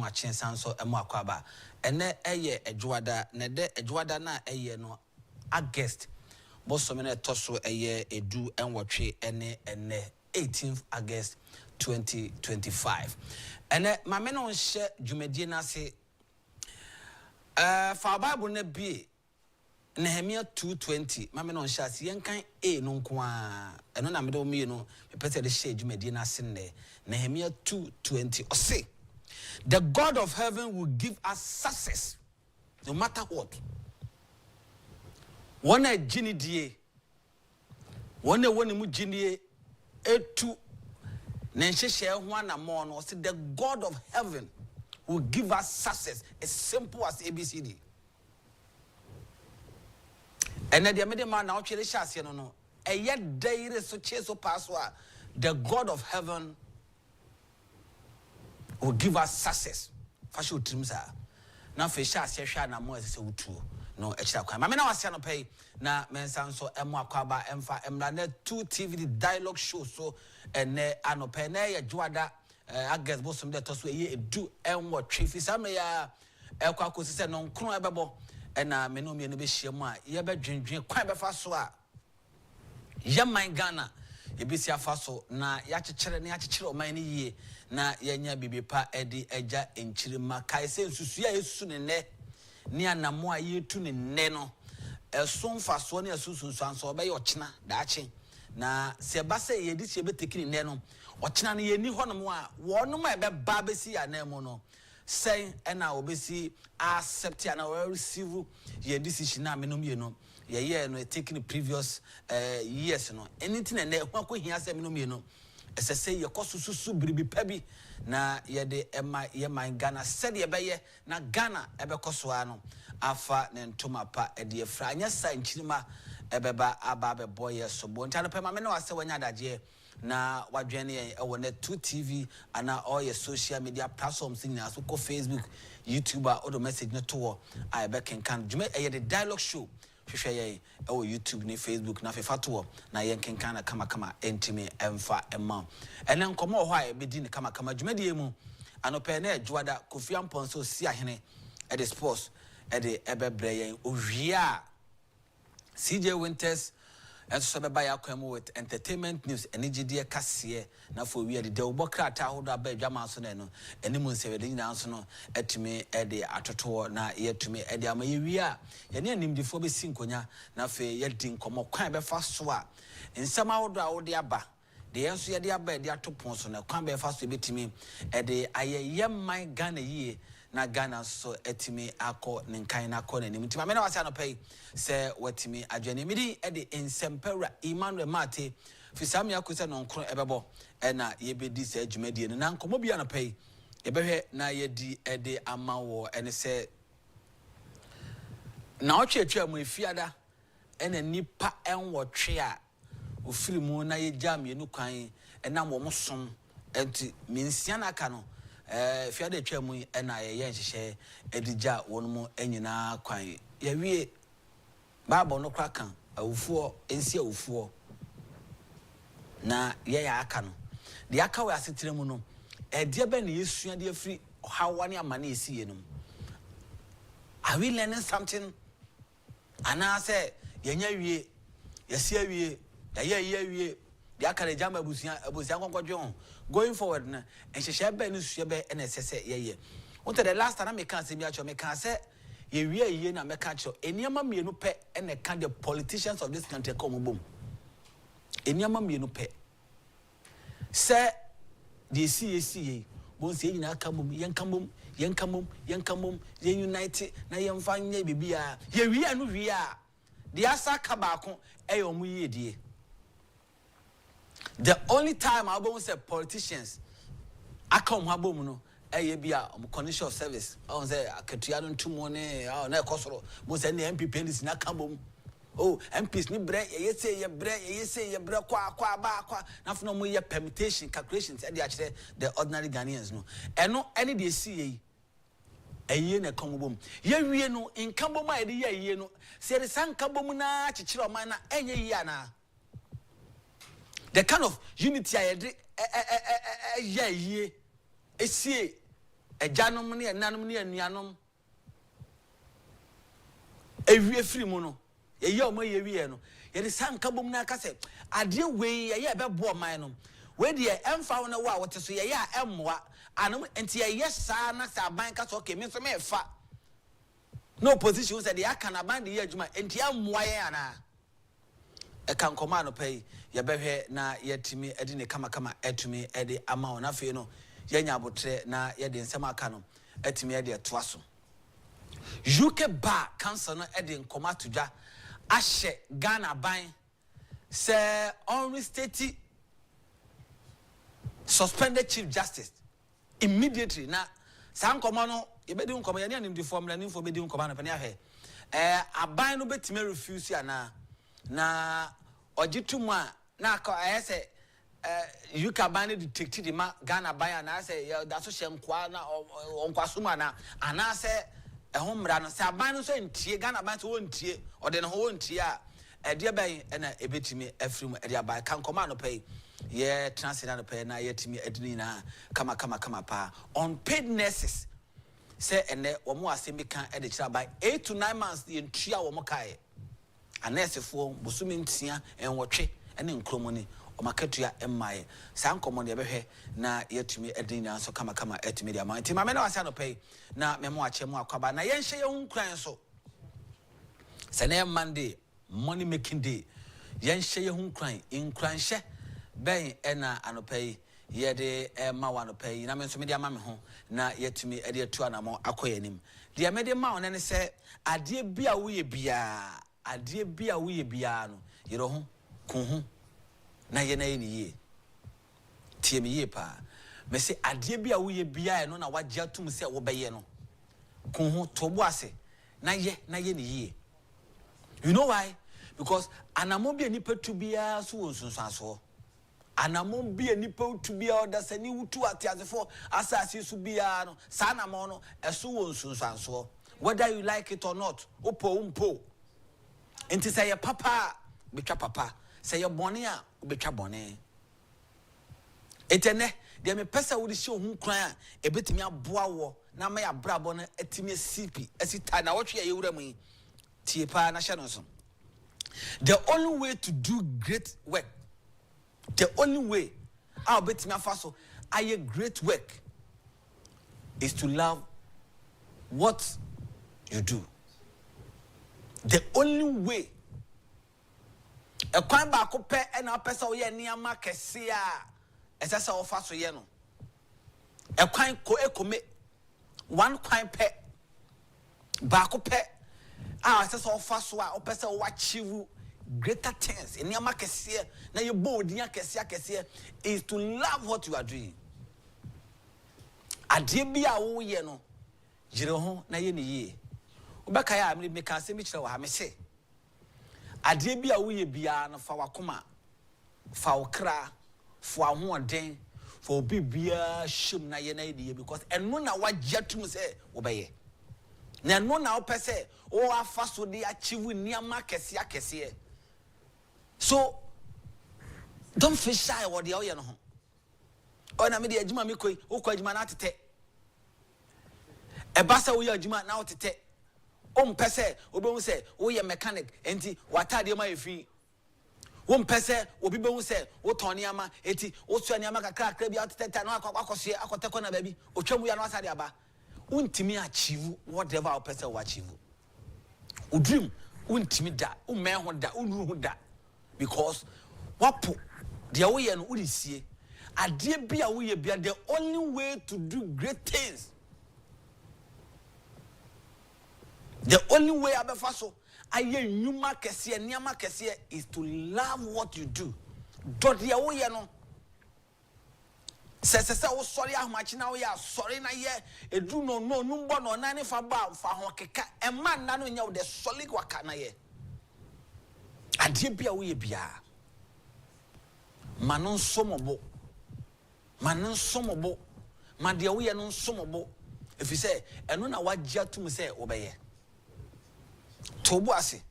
achensan so emo akwaba ene eye adwada na de adwada na eye no August boso me na toso eye edu enwotwe ene 18th August 2025 ene mame no nhye dwumadie na se fa Bible na bie Nehemiah 2:20 mame no nhye ase yenkan no nko a eno na mede o mie no pepese de hye dwumadie na se ne Nehemiah 2:20 o say the God of heaven will give us success no matter what. One a ginidie, one mu ginie, etu, nensheshe one amon, or say the God of heaven will give us success as simple as ABCD. And then the middle man now cherish no. A yet day so chase so passwa. The God of heaven will give us success. Fashu trimsa. Now fisha sesha na mo se utu. No extra kwa. Mama na wase no pay na mensan so emo akwaba emfa emra na 2 TV dialogue show so ene anope na ye dwada August bosom de to so ye edu enwo twifi sam ya ekwa kosise no nkron ebebo ena meno me no be hyiam a ye be dwendwen kwan be fa so a ye man Ghana ye besi afa so na ya kyekyere oman ni yie na yenya bibipa edi eja enchirima kai se nsusu ya yesu ne ne ni anamo a yetu ne ne no eso mfa so ne asusu nso obe ye ochena daache na se ba se ye di se be tekini ne no ochena ne ye ni honom a wonom ebe ba besi ya na mu no say ena obesi accept ya na we receive ye decision na menom ye no ye no taking previous years no anything na ho hia se menom ye no ese say ye kosususu biribi pabi na ye de ema ye man Ghana said ye beye na Ghana ebe kosoa no afa ne ntoma pa ede efra anya sa nchirima ebeba aba be boye so bo ntano pe ma me na wase wanya daje na wadwene ye ewo na 2 TV ana all your social media platforms in as ko Facebook YouTuber or message na to I be kan jume eye the dialogue show hwehwe ye ewo YouTube ni Facebook na fefa to na ye kenkan na kama entime emfa emma ene nkomo ho a ebedi ni kama dwumade mu anope na adwada Kofi Ampon so si ahene e the sports e the ebebre ye ohia CJ Winters and so be buy akwam with entertainment news enigide kase na for we the ubokrata hodo aba dwama so na no enimu nse de nyina so no etime e de atoto na yetime e de amaye wi a ye ne animdifo be sinkonya na fe ye din komo kwan be fa so a nsama hodo a wode aba de yenso ye de aba de atopon so na kwan be fa so betime e de ayeye man Ghana yie na Ghana so etime akọ nenkan na akọ nanim ntima me na wase anopai se watime adwane midi e de ensempera Emmanuel Mate fisam ya kusa no nkro ebebo e na yebedi se adwumadie no na nkomo bia anopai ebehwe na yedi e de amawo ene se na otwetwa mu efiada ena nipa enwotwe a ofiri mu na yejam ye nu kwan enam wo mosom enti mensia na aka no fiade twa mu ena ye nhyehyɛ edija wonmu enyina kwan ye wie Bible no krakan awufuo ensi awufuo na ye ya aka no de aka we asetire mu no de be na yesua de afiri hawane amane esiye no are we learning something ana say yenya wie yesi awie ye wie de aka de jama abusia konkodwe going forward na enhyehye be ne sua be na sese ye unto the last time me kan se mi acho me kan se ye wie ye na me kan cho eniama mienu pe na kan the politicians of this country come bom eniama mienu pe se the CAC bon se nyina aka bom yenkamom ye unite na ye mfa nya bibia ye wie no wie a de asa ka ba ko omu ye die. The only time I won't say politicians I come habom no bia condition of service I won't say akatuya no money na ekosoro mo say na MPP ni na kabom oh MPs ni bre ye say kwa ba na fo no mo ye permutation calculations e dey akere the ordinary Ghanaians no eno any dey see ye na komobom ye wie no inkabom a dey ye no say the san kabom na akikire o man na enye yi ana. The kind of unity I did, Ejanom ne nanom ne anuanom ewie free mu no ye o ma ye wie no ye de sanka bom na aka se ade we ye bebo man no we de emfa wo na wo a wote so ye a emmoa anom enti ye saa na sa ban ka so okay me so me fa no position said the aka na ban de ye adwuma enti emmoa ye ana e kan koma no pay ye behwe na ye timi edi ne kama etumi edi ama ona fe no ye nya abotre na ye de nsem aka no etumi edi etoa so UK bar council no edi nkoma tudwa ahye Ghana ban say unrestated suspended chief justice immediately na san nkoma no ye bedi nkoma ye ne anim di formula ni info bedi nkoma no pe ne ahwe aban no betime refuse ana na ojitum a na aka ayese UK ban no detected ma Ghana ban na say da so hye nkwa na onkwaso na ana say ehomra no say aban no so ntie Ghana ban so wontie ode no ho wontie a ede ban na ebetimi afrim ede aban kan koma no pay ye transfer no pay na yetimi edini na kama pa unpaid nurses say ene wo mo asemi kan ede kira by 8 to 9 months ye ntua wo mo kai anesefo bosumi ntia enwotwe ene nkromoni o makatua emmaye san komo ne behwe na yetumi edini na so kama etumi dia man ti ma me na wasa no pay na me mo ache mo akwaba na ye nhye ye hunkran so se na Monday money making day ye nhye ye hunkran nkranhye ben ena anopay ye de ma wanopay na me nso me dia ma me ho na yetumi ede atu anamo akoyanim dia me de ma one ne se ade bia wo ye bia no yero ho kun ho na ye na ye ni ye tie me ye pa me se ade bia wo ye bia no na wagye atum se wo beye no kun ho tobo ase na ye ni ye. You know why? Because anamo bia nipa tu bia so wonsunsanso anamon bia nipa tu bia oda sani wutu atiazefo asase su bia no sanamo no eso wonsunsanso whether you like it or not umpo enti say your papa betwa papa say your bone a betwa bone etene de me pesa wo de hye ohun kran a ebetimi aboa wo na ma ya brabo no etimi CP esita na wotwe ye wura mu tie pa na hye no so. The only way to do great work, the only way I'll bet me faso I great work is to love what you do. The only way a kwan ba ko pe e na pesa wo ye niama kese a esesa wo faso ye no e kwan ko ekome one kwan pe ba ko pe esesa wo faso a opesa wo achieve greater things in niama kese na ye bold nia kese is to love what you are doing. Ade bia wo ye no jire ho na ye ne ye obeka ya me ka se mi kire wo ha me se ade bia wo ye bia no fa wakoma fa okra fa ahoden fa obi bia shim na ye na ye because eno na wagye atum se wo beye na eno na wo pese wo afa so de achieve niama kese. So don't feel shy what the oye no ho o na me de adwuma me koi wo kwa adwuma na tete e ba se wo ye adwuma na wo tete o mpese obi hu se wo ye mechanic enti watade ma efi wo mpese obi be hu se wo toni ama enti wo so ani ama kakra bia tete na akwakosie akoteko na baby otwamu ya no asade aba untimi achieve whatever o pese wo achieve o dream untimi da o me ho da unu hu da because wapo dia wo ye no urisie ade bia wo ye bia the only way to do great things, the only way abefa so aye nyuma kese niama kese is to love what you do. Do dia wo ye no se wo sorry ahmachi na wo ya sorry na ye edu no numbo no na ne fa ba fa ho keka e man na no nya wo the solid waka na ye ade bia wo ye bia manon somobo ma de wo ye no somobo efi se eno na wagye atum se wo beye tobo ase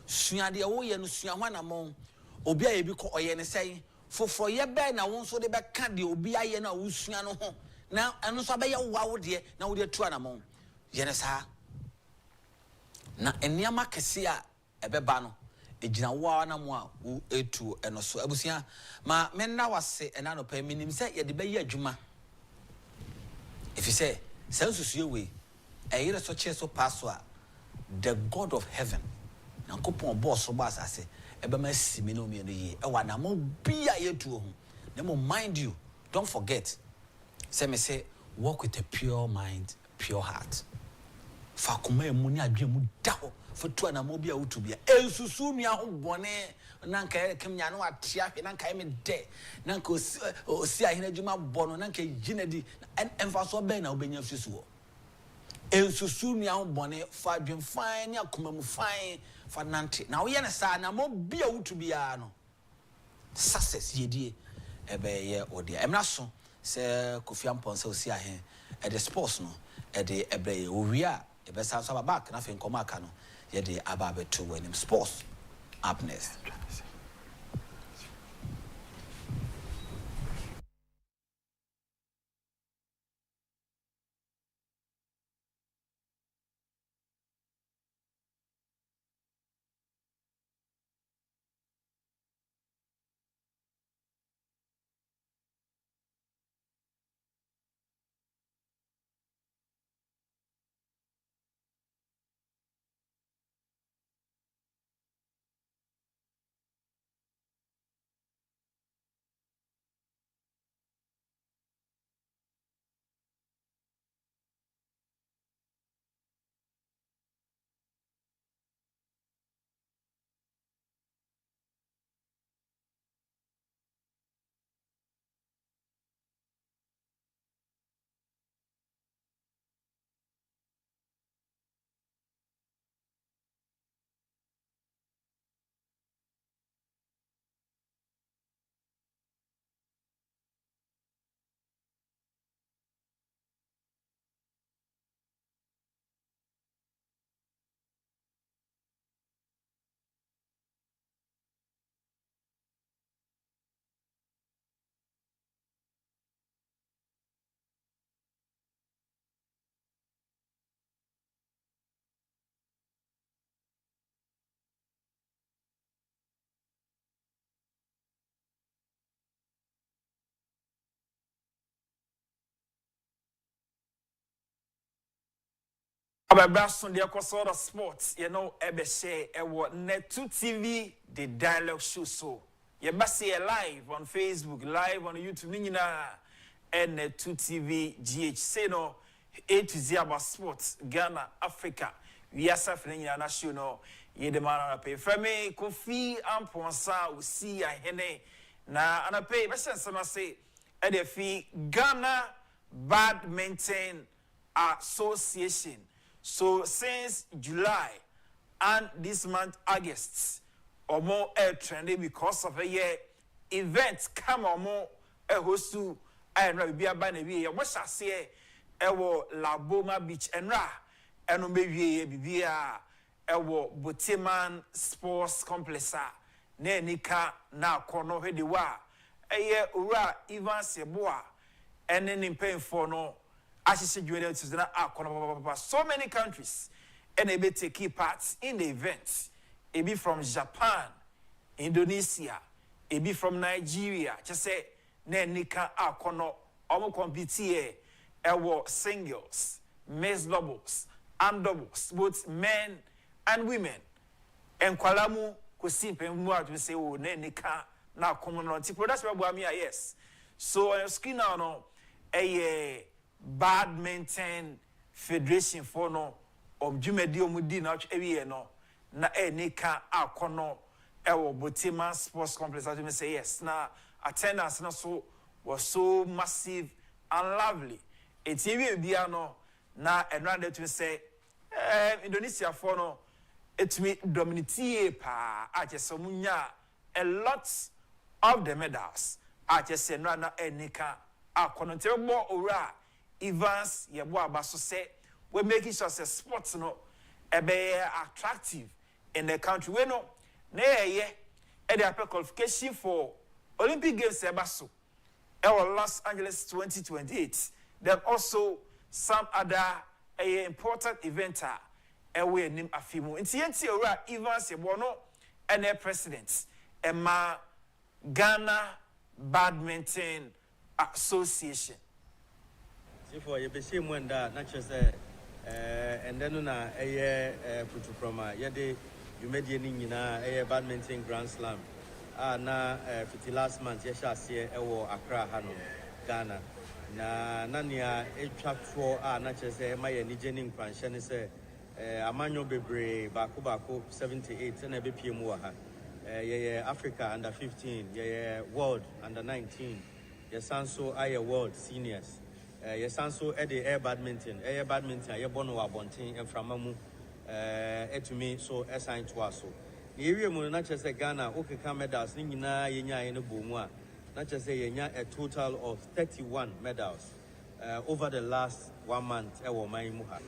sua de wo ye no sua ho na mo obi aye bi ko oye ne sei foforo ye be na won so de be ka de obi aye na wo sua no ho now and so be wow dear now with your two anamon yenesa na eniama kese a ebeba no ejina wa na mo a wo etu eno so abusia ma menna wase ena no pa minim se ye de be ye adwuma if you say sensus ye we eyire so che so pass a the God of heaven na kopon boss so bass ase ebe ma simi no me no ye e wa na mo bia ye tu ho na mo mind you don't forget say me say walk with a pure mind pure heart fa kuma emu ni adwe mu da ho fotu ana mo bia wotu bia ensusu nua ho bone nanka kemnya no atia hwe nanka me de nanka osi ahina djuma bono nanka ginadi enfa so be na obenya fisuo ensusu nua ho bone fa adwen fine ni akoma mu fine fa nante na wo ye ne sa na mo bia wotu bia no success yedie ebe ye odia emna so se Kofi Amponse osi ahen e the sports no e de ebe ye owia e be sa so back na fe nkoma aka no ye de ababe to when sports up next. Ababrason de akosoro sports you know ebe share ewo Netu TV the dialogue show so ye base live on Facebook live on YouTube nyina and Netu TV GH say no A to Z about sports Ghana Africa we are suffering nyina na show no ye de man na pay frame Kofi Amponsa we see ahene na ana pay be sense say e de fi Ghana Badminton Association. So since July and this month August, or more air trending because of a year events come or more a host to and be a banner. What shall say? Ewo La Boma Beach and Ra and maybe be a Botiman Sports Complex. Nenika na kono hediwa. Eye ura Ivan Seboa and then in paying for no. So many countries and they take key parts in the event. It be from Japan, Indonesia, it be from Nigeria. Just say ne nika akono omo compete ewo singles, men's doubles, and doubles, both men and women. And kwalamu kusimpe mwa to say oh ne nika na community. That's why we are yes. So on your screen now no Badminton Federation for no of Jumedio Mudi now every no na nika akono ewo Botiman Sports Complex. As you may say yes. Now attendance na so was so massive and lovely. It's even biano na and to say Indonesia for no it me dominate pa ache munya a lot of the medals ache se na nika akono tebo ora Evans yebo abaso say we making sure say sports no be attractive in the country. We know na ye e dey qualification for Olympic Games abaso e Los Angeles 2028 Then also some other important event we nim afimu. Inti ora Evans Yebono and president Emma Ghana Badminton Association. For you be same when that not just and then na putu from yede you made a badminton grand slam na 50 last month yesha see ewo Accra hano Ghana na nania etwa for na just my nigenin kwanhye ne say amanyo bebre bako 78 na be pm wo ha Africa under 15 world under 19 sanso world seniors yes, also at the air badminton, I bono abonting and from Mamu, to me, so assigned to us. The area not just a Ghana, okay, come medals, Nina, Yenya, and Bumwa, not just a total of 31 medals over the last 1 month, our Maimuha.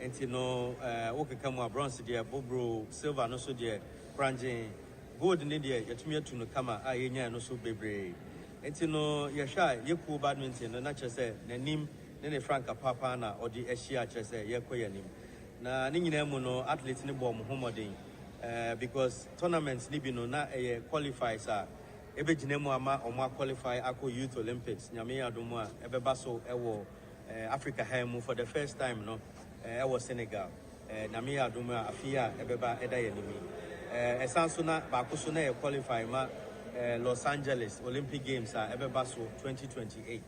And you know, okay, come bronze, dear, Bobro, silver, no so dear, Pranjin, gold in India, yet me to no kama, Yenya, no so baby. And you know, Yasha, Yaku badminton, and not just say, Nanim, Nene Franca Papana, or the Asia, just say, Yakoyanim. Na Ninginemuno, athletes in the bomb, Homodim, because tournaments, Nibino, not a qualifies are. Ebe Jinemuama or more qualify Ako Youth Olympics, Nyamea Dumwa, Ebebaso, Ewo, Africa Hemu for the first time, no, Ewo Senegal, Namia Duma, Afia, Ebeba, Edayanimi. Esansuna, Bakusuna, qualify ma. Los Angeles Olympic Games are Ebebaso 2028.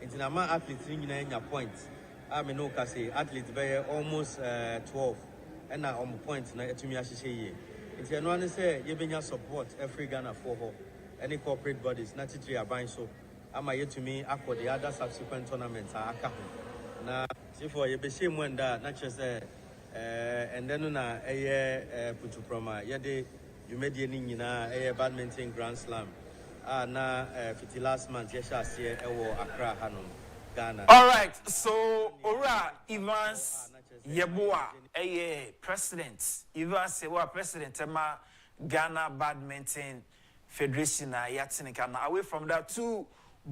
It's an athlete in your points. I mean, no, say athletes by almost 12, and now on points. Na to me, it's an one say you bring your support every Ghana for any corporate bodies. Not to you buying so. I'm here to me. After the other subsequent tournaments are now. See for you be same when that not just and then na put to promo. Yeah, you made a badminton grand slam. Na 50 last month, yesha see Accra Hanum, Ghana. All right, so Ora Evans Yeboah, president. Evans Yeboah, president, Ghana Badminton Federation, Yatinikana. Away from that, to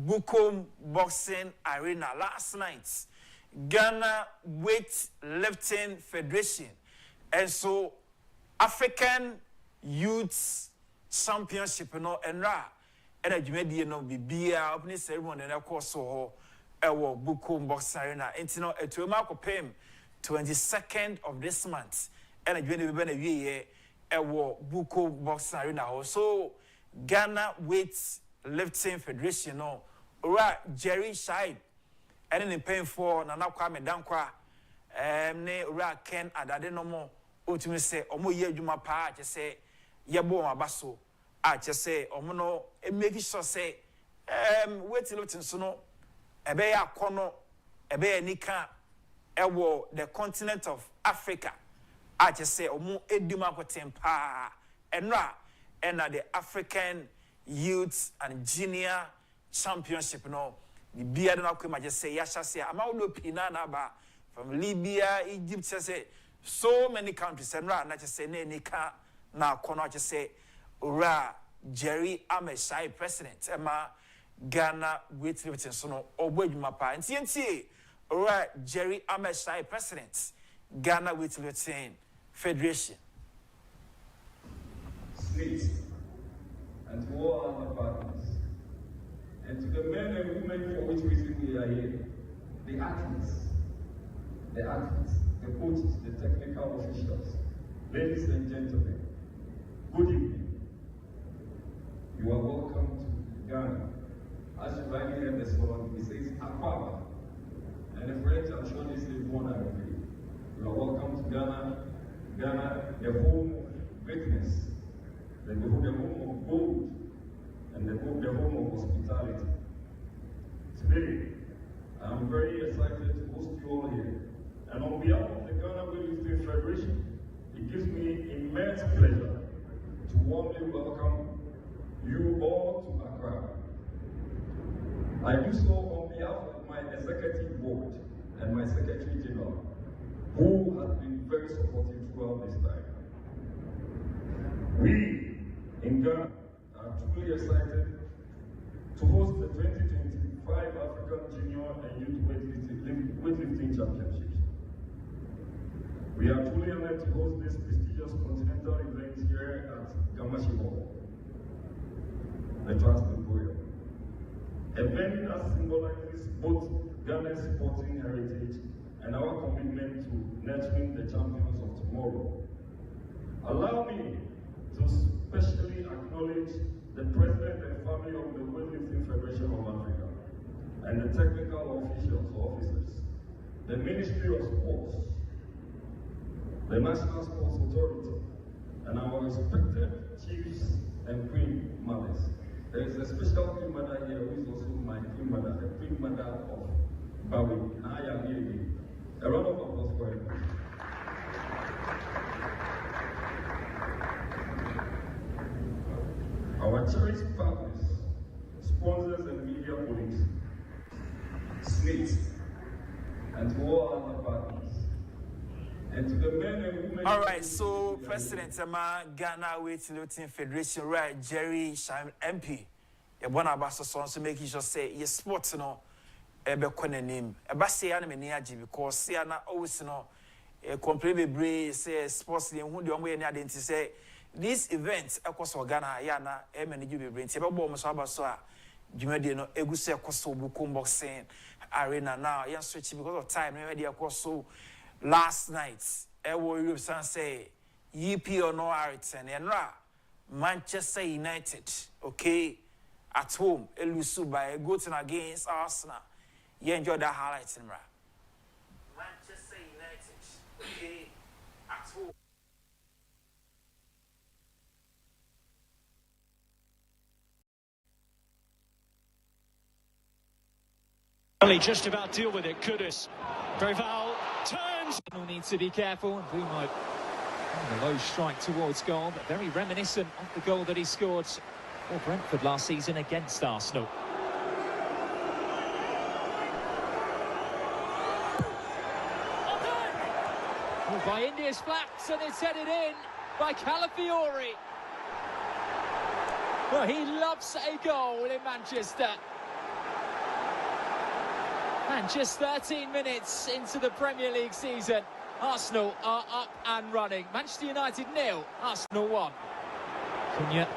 Bukom Boxing Arena last night, Ghana Weightlifting Federation, and so African Youth Championship, and Agyapong no bibia opening ceremony na course so ewo Bukom Boxing Arena. Enti no etuema kopem 22nd of this month. And Agyapong be na wie ewo Bukom Boxing Arena. So Ghana Weightlifting Federation no ora Jerry Shide and in paying for Nana Kwame Dankwa ne ora Ken adade no mo otumi say omo ye adwuma pa che say yebo abaso a che say omo no make sure say weightlifting so no ebe ya kono ebe ya nika ewo the continent of Africa a che say omo eduma kotem pa enra na the African Youth and Junior Championship no bibia na kwema je say yasha say amawdo pina na ba from Libya, Egypt, say so many countries and ra na say nika na kono say ora Jerry Ameshai president Emma Ghana weightlifting so no obedwuma pa ntie ora Jerry Ameshai president Ghana Weightlifting Federation. States and to all other partners and to the men and women for which reason we are here, the athletes, the coaches, the technical officials, ladies and gentlemen, good evening. You are welcome to Ghana. As you rightly heard this morning, it says Akufo-addo. And the French, I'm sure they say born and free. You are welcome to Ghana. Ghana, the home of greatness, the home of gold, and the home of hospitality. Today, I'm very excited to host you all here. And on behalf of the Ghana Weightlifting Federation, it gives me immense pleasure to warmly welcome you all to Accra. I do so on behalf of my executive board and my secretary general, who has been very supportive throughout this time. We in Ghana are truly excited to host the 2025 African Junior and Youth Weightlifting We are truly honored to host this prestigious continental event here at Agyapong, the Transport Royal. A venue that symbolizes both Ghana's sporting heritage and our commitment to nurturing the champions of tomorrow. Allow me to specially acknowledge the President and family of the Weightlifting Federation of Africa and the technical officers, the Ministry of Sports, the National Sports Authority, and our respected chiefs and queen mothers. There is a special queen mother here who is also my queen mother, the queen mother of Bawi. A round of applause for her. Our cherished partners, sponsors and media colleagues, SNITs, and to all other partners, and to the men and women. All right, so President Ghana Weightlifting Federation, right, Jerry Shine MP, a one of us so making sure say your sports no ebe kone name. Eba say ana me niaji because say ana always no complain be say sports dey hu dey omo ye ni identity say this event across Ghana ya na e manage be brain. Ebe bo mo so aba so a dwumade no eguse across obukum boxing arena now. Ya switch because of time we dey across so last night Europe san say Unauthorized and Manchester United, okay, at home, lose by going against Arsenal. You enjoy that highlights, Manchester United, okay, at home. Only just about deal with it. Kudus, Breval turns. Needs to be careful. Who might a low strike towards goal, but very reminiscent of the goal that he scored for Brentford last season against Arsenal. Oh, by India's flats, and it's headed in by Calafiori. Well, he loves a goal in Manchester. And just 13 minutes into the Premier League season, Arsenal are up and running. Manchester United 0, Arsenal 1. Cunha,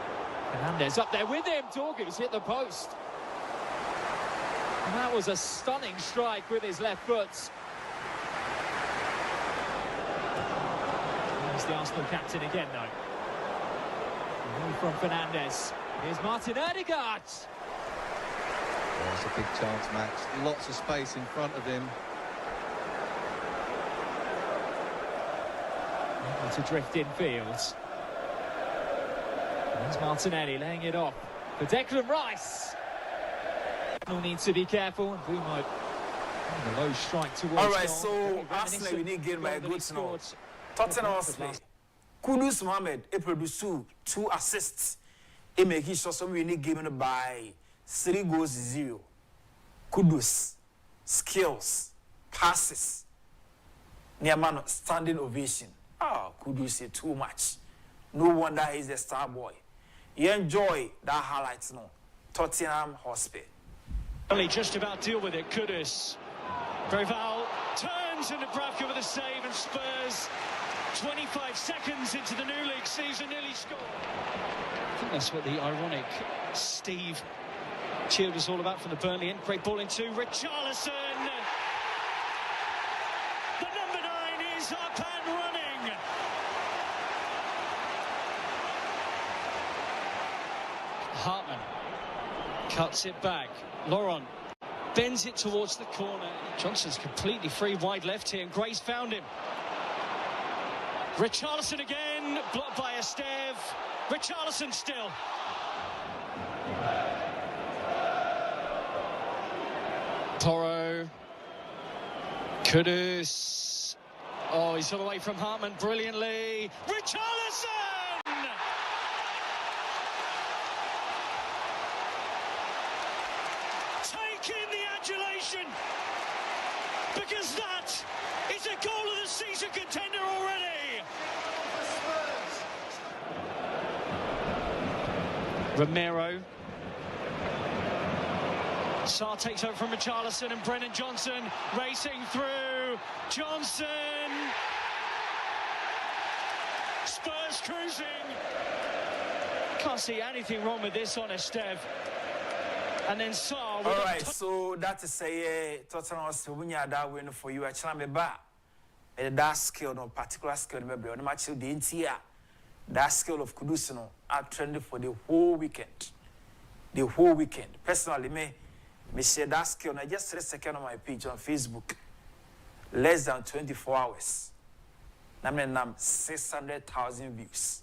Fernandez up there with him. Torgu's hit the post. And that was a stunning strike with his left foot. He's the Arsenal captain again, though. Away from Fernandez. Here's Martin Ødegaard. Oh, it's a big chance, Max. Lots of space in front of him. Able to drift infield. There's Martinelli laying it off for Declan Rice. Needs to be careful. And Blue might a low strike towards. All right, so Arsenal we need game by a good score. Tottenham Hotspur. Kudus Mohamed produced 2 assists. He making sure some we need game by 3 goals to 0. Kudus, skills, passes. Nearman standing ovation. Kudus is too much. No wonder he's the star boy. You enjoy that highlights no. Tottenham Hotspur. Only just about deal with it. Kudus. Breval turns into Dubravka with a save, and Spurs 25 seconds into the new league season nearly scored. I think that's what the ironic Steve cheered was all about from the Burnley end. Great ball into Richarlison. The number 9 is up and running. Hartman cuts it back. Laurent bends it towards the corner. Johnson's completely free wide left here, and Gray's found him. Richarlison again, blocked by Esteve. Richarlison still. Porro. Kudus. Oh, he's got away from Hartman brilliantly. Richarlison! Take in the adulation, because that is a goal of the season contender already. Romero. Sarr takes over from Richarlison, and Brennan Johnson racing through. Johnson Spurs cruising. Can't see anything wrong with this on Estev. And then Sarr. All right, so that is a Tottenham Hotspur that win for you. Actually, I'm back. That skill, no particular skill, maybe on the match of the entire that skill of Kudus, no, are trending for the whole weekend. The whole weekend. Personally, me share that skill. I just 3 seconds on my page on Facebook. Less than 24 hours. I mean, 600,000 views.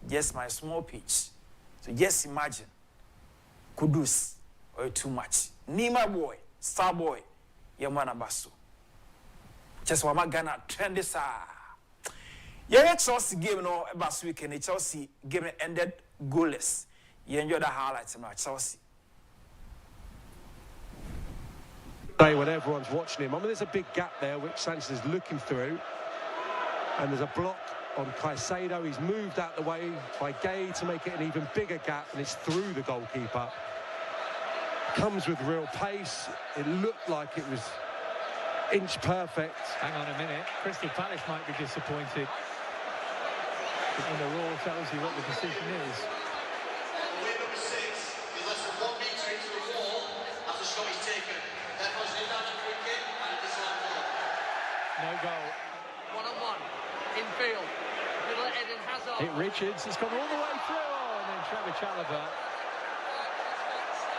Just my small page. So just imagine, Kudus or too much. Nima boy, star boy, Yamana Basso. Just what my Ghana trend is. Yeah, Chelsea game no last weekend. Chelsea game ended goalless. You enjoy the highlights in Chelsea. When everyone's watching him, I mean, there's a big gap there which Sanchez is looking through, and there's a block on Caicedo. He's moved out the way by Gay to make it an even bigger gap, and it's through the goalkeeper. Comes with real pace. It looked like it was inch perfect. Hang on a minute, Crystal Palace might be disappointed. And the Raw tells you what the decision is. Win number 6 is less than 1 metre into the wall after shot is taken. Therefore, it's an inbound free kick and it's on goal. No goal. 1-on-1 in field. Middle of Eden Hazard. Hit Richards, it's gone all the way through. Oh, and then Trevor Chalobah.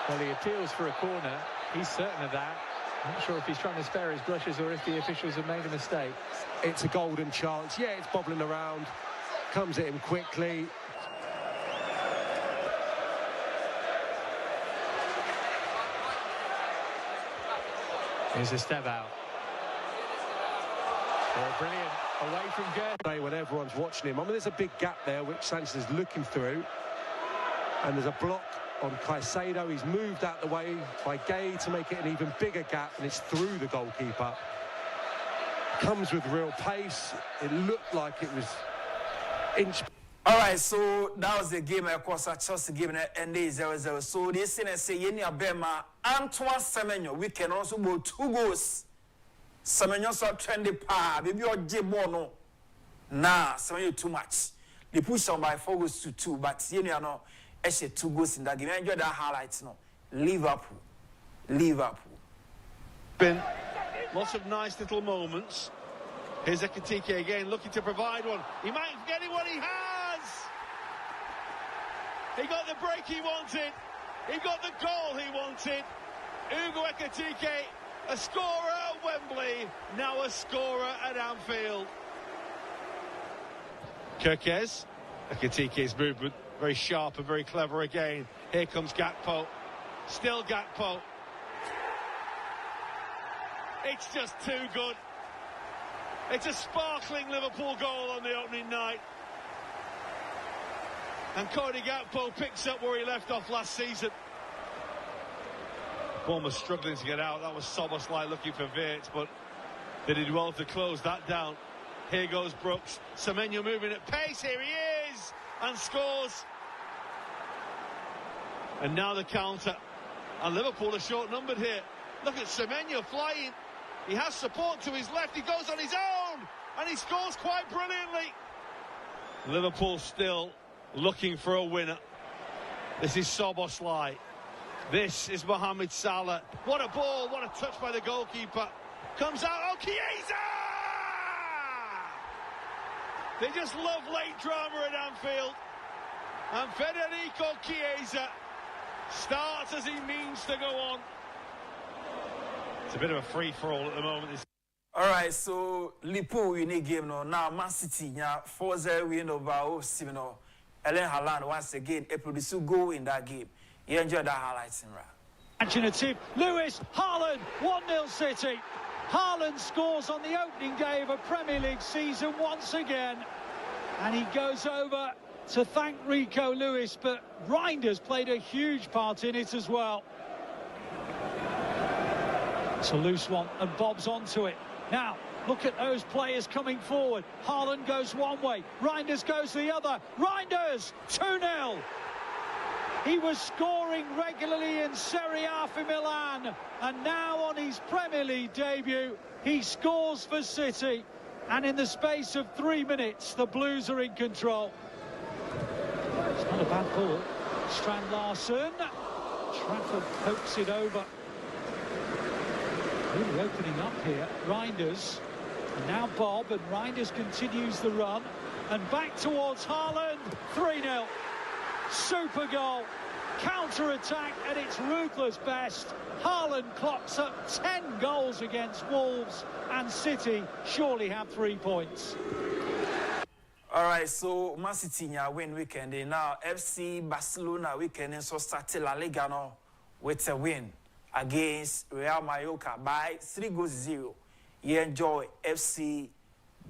Well, he appeals for a corner. He's certain of that. I'm not sure if he's trying to spare his brushes or if the officials have made a mistake. It's a golden chance. Yeah, it's bobbling around. Comes at him quickly. Here's a step out. Oh, brilliant. Away from Gert. When everyone's watching him, I mean, there's a big gap there which Sanchez is looking through, and there's a block on Caicedo. He's moved out the way by Gay to make it an even bigger gap, and it's through the goalkeeper. Comes with real pace. It looked like it was inch. All right, so that was the game, of course, at Chelsea game and day 0-0. So this thing say Yeni Abema, Antoine Semenyo, we can also go 2 goals. Semenyo so trendy pa, baby or Jebono. Nah, Semenyo too much. They push on by 4 goals to 2, but Yeni no, actually 2 goals in that game. I enjoy that highlights, no. Liverpool. Been lots of nice little moments. Here's Ekitike again, looking to provide one. He might be getting what he has. He got the break he wanted. He got the goal he wanted. Ugo Ekitike, a scorer at Wembley, now a scorer at Anfield. Kirkes, Ekitike's movement, very sharp and very clever again. Here comes Gakpo. Still Gakpo. It's just too good. It's a sparkling Liverpool goal on the opening night. And Cody Gakpo picks up where he left off last season. Bournemouth struggling to get out. That was Soboslai looking for Wirtz, but they did well to close that down. Here goes Brooks. Semenyo moving at pace. Here he is. And scores. And now the counter. And Liverpool are short-numbered here. Look at Semenyo flying. He has support to his left. He goes on his own. And he scores quite brilliantly. Liverpool still looking for a winner. This is Soboslai. This is Mohamed Salah. What a ball. What a touch by the goalkeeper. Comes out. Oh, Chiesa! They just love late drama at Anfield. And Federico Chiesa starts as he means to go on. It's a bit of a free-for-all at the moment. All right, so Liverpool winning game now. Man City 4-0 win over OC. Erling Haaland once again a produce goal in that game. You enjoy that highlights in Imaginative. Lewis, Haaland, 1-0 City. Haaland scores on the opening day of a Premier League season once again. And he goes over to thank Rico Lewis, but Reinders played a huge part in it as well. It's a loose one and bobs onto it. Now, look at those players coming forward. Haaland goes one way, Reinders goes the other. Reinders, 2-0. He was scoring regularly in Serie A for Milan, and now on his Premier League debut, he scores for City. And in the space of 3 minutes, the Blues are in control. It's not a bad ball. Strand Larsen. Trafford pokes it over. Really opening up here. Reinders. And now Bob, and Reinders continues the run. And back towards Haaland. 3-0. Super goal. Counter-attack at its ruthless best. Haaland clocks up 10 goals against Wolves, and City surely have 3 points. All right, so Man City win weekend. Now FC Barcelona weekend so started La Liga now with a win against Real Mallorca by 3-0. You enjoy FC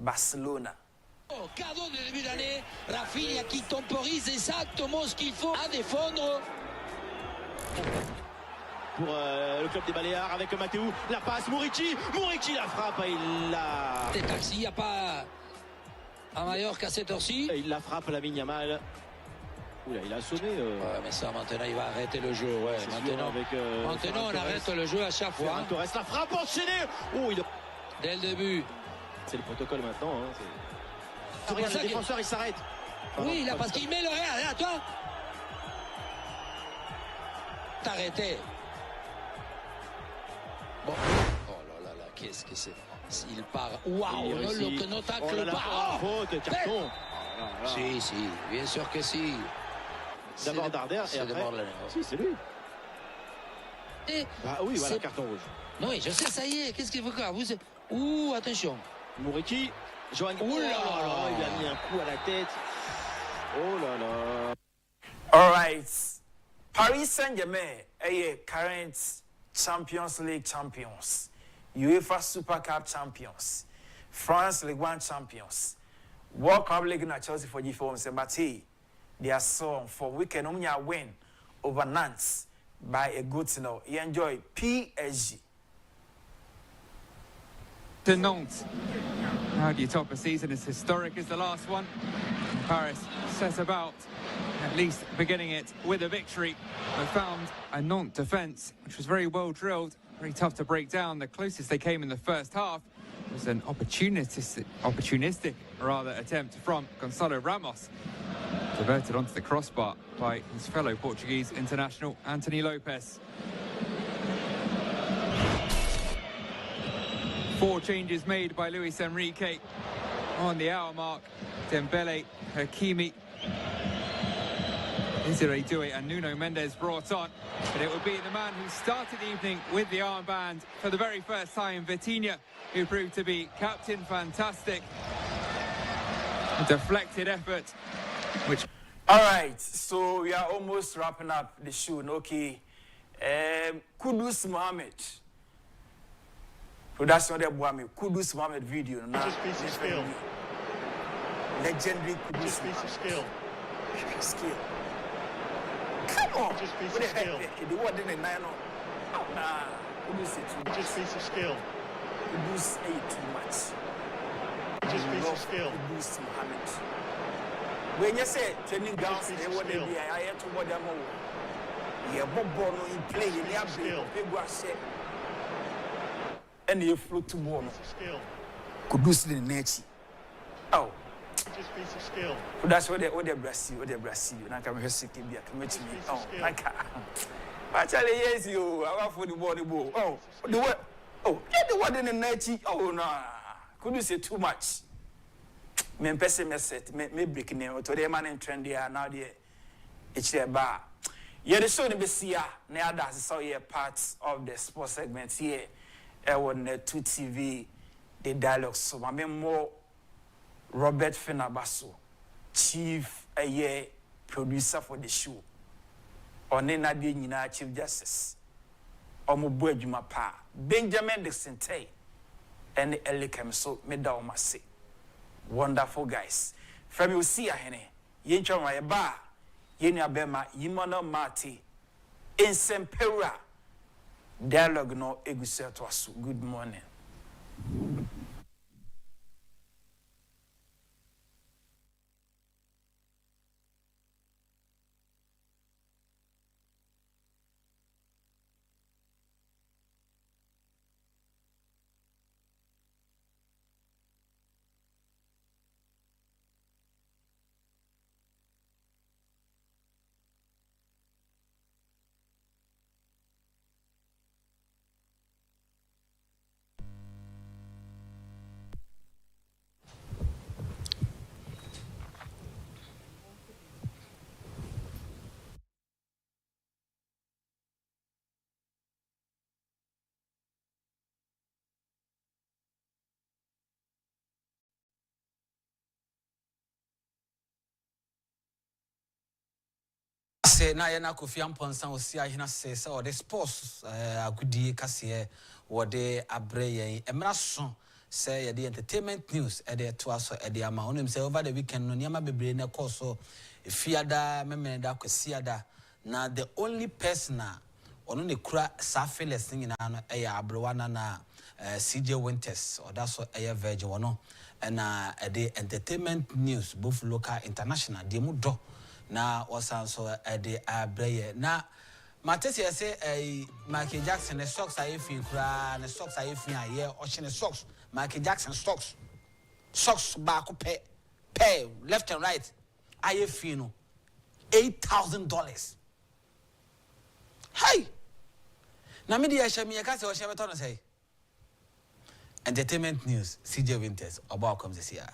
Barcelona. Cadeau de début d'année, Rafinha qui temporise exactement ce qu'il faut à défendre. Pour le club des Baléares avec Matteo, la passe, Murici la frappe, il la... Des taxis, il n'y a pas à Mallorca à cette heure-ci. Il la frappe, la Yamal. Oula, il a assommé. Ouais, mais ça, maintenant, il va arrêter le jeu. Ouais, maintenant, maintenant on arrête le jeu à chaque fois. Torres, la frappe enchaînée. Oh, Dès le début. C'est le protocole maintenant. Hein, regarde, le défenseur, il s'arrête. Oui, là, parce qu'il met le réel. Là, toi. T'arrêter. Bon. Oh là là, qu'est-ce que c'est? Il part. Waouh, le tacle part. Faute, carton. Si, bien sûr que si. D'abord Darder et après. Si, c'est lui. Bah oui, voilà, carton rouge. Non, oui, je sais, ça y est. Qu'est-ce qu'il faut faire? Ouh, attention. Murici, Johan. Oh là là, il a mis un coup à la tête. Oh là là. All right. Paris Saint-Germain est current Champions League champions, UEFA Super Cup champions, France League One champions, World Cup League na Chelsea for G4, but they are so for weekend only a win over Nantes by a good signal. You enjoy PSG. To Nantes. How do you top a season as historic as the last one? Paris set about at least beginning it with a victory, but found a Nantes defence which was very well drilled, very tough to break down. The closest they came in the first half was an opportunistic attempt from Gonçalo Ramos, diverted onto the crossbar by his fellow Portuguese international Anthony Lopes. 4 changes made by Luis Enrique on the hour mark. Dembele, Hakimi, Desiree Doué and Nuno Mendes brought on. But it would be the man who started the evening with the armband for the very first time, Vitinha, who proved to be captain fantastic. A deflected effort, which... All right, so we are almost wrapping up the show. Okay, Kudus Mohammed. Production de Boami, Kudus Mohammed video. Just piece of skill. Legendary Kudus. Just piece of skill. Skill. Come on. Just piece of skill. The word in the nine. Nah, Kudus is too much. Just piece of skill. Kudus ain't too much. Just piece of skill. Kudus Mohammed. When you say training grounds, they want to be I had to what them all. Yeah, Bob in play, in the skill. People are saying. And you float to ball. Kudus the nature. Oh. Just piece of skill. That's what they Brazil. Now come here, sick be a committee. Oh, like actually, yes, you are for the body ball. Oh, the word. Oh, get the word in the nature. Oh, no. Could you say too much? Me pessimist, me breaking name to the man in trend there now. It's a bar. Yeah, the show be see ya. Now that's so yeah parts of the sports segment here. I want the 2 TV, the dialogue. So I mean more Robert Fenabaso, chief producer for the show. On Nadi Nina Chief Justice. Omo Boedjuma Pa. Benjamin Dixon Tay. And the Elikem so Medal Masi. Wonderful guys. From you see a hene. Yencha my bar. Yenya Bema, Yimano Marty. In Sempera. Dialogue no egusel to us. Good morning. say na ye na Kofi Amponsan osi ahina say the sports agudi kase wo de abre yen emra so say ye the entertainment news e de to aso e de ama onim say over the weekend no niama bebre na course so efiada memenda kwasiada na the only person ono ne kura safeless nyina no e ya abrewana na CJ Winters or that's so e virgin wono na the entertainment news both local international de mu do na wasan so de abreye na matese say Michael Jackson the socks are ifin kura the socks are ifin aye o hye socks Michael Jackson socks back pay left and right aye fin no $8,000. Hey, na me dia hye me ka say o hye beto no say entertainment news CJ Winters about comes this year.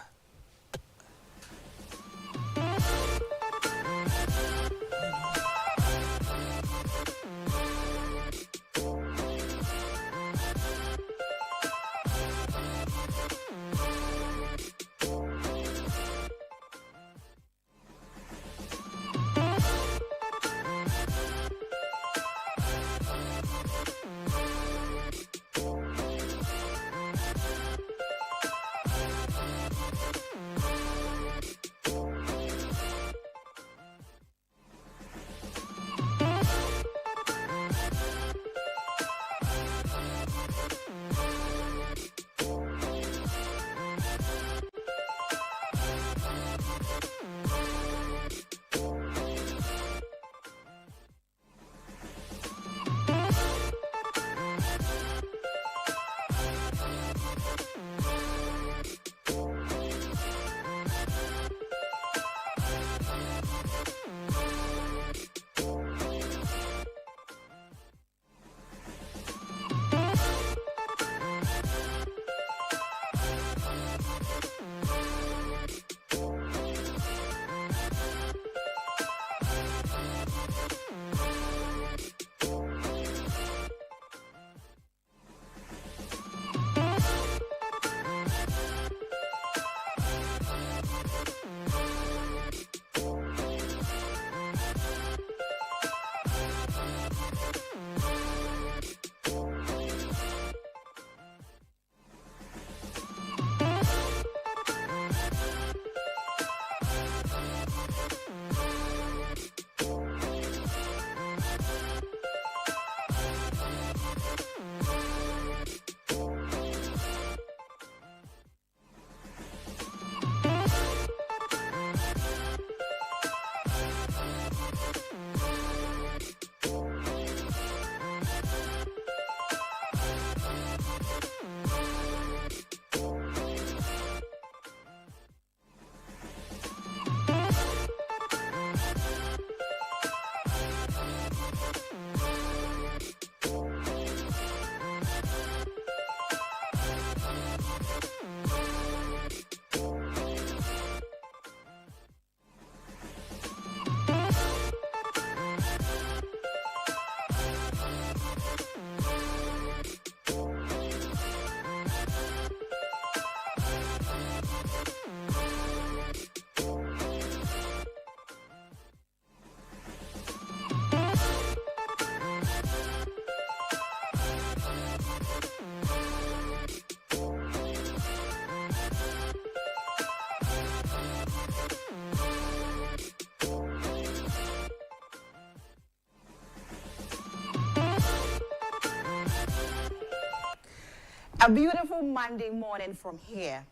A beautiful Monday morning from here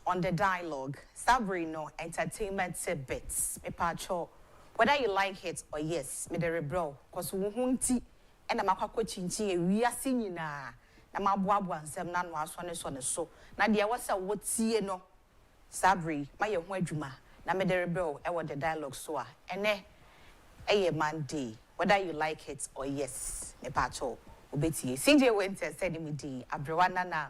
on the dialogue. Sabrino entertainment tidbits. Me pacho, whether you like it or yes, me the bro, cause wuhunti and a makako chinchi we are singing na ma boabo ansem na no aso ne so. Na dia wasa wotie no. Sabri, my ye ho adwuma. Na me the bro e wo the dialogue so a. Ene eye Monday, whether you like it or yes, me pacho. Obeti CJ Winters said me di abrewana na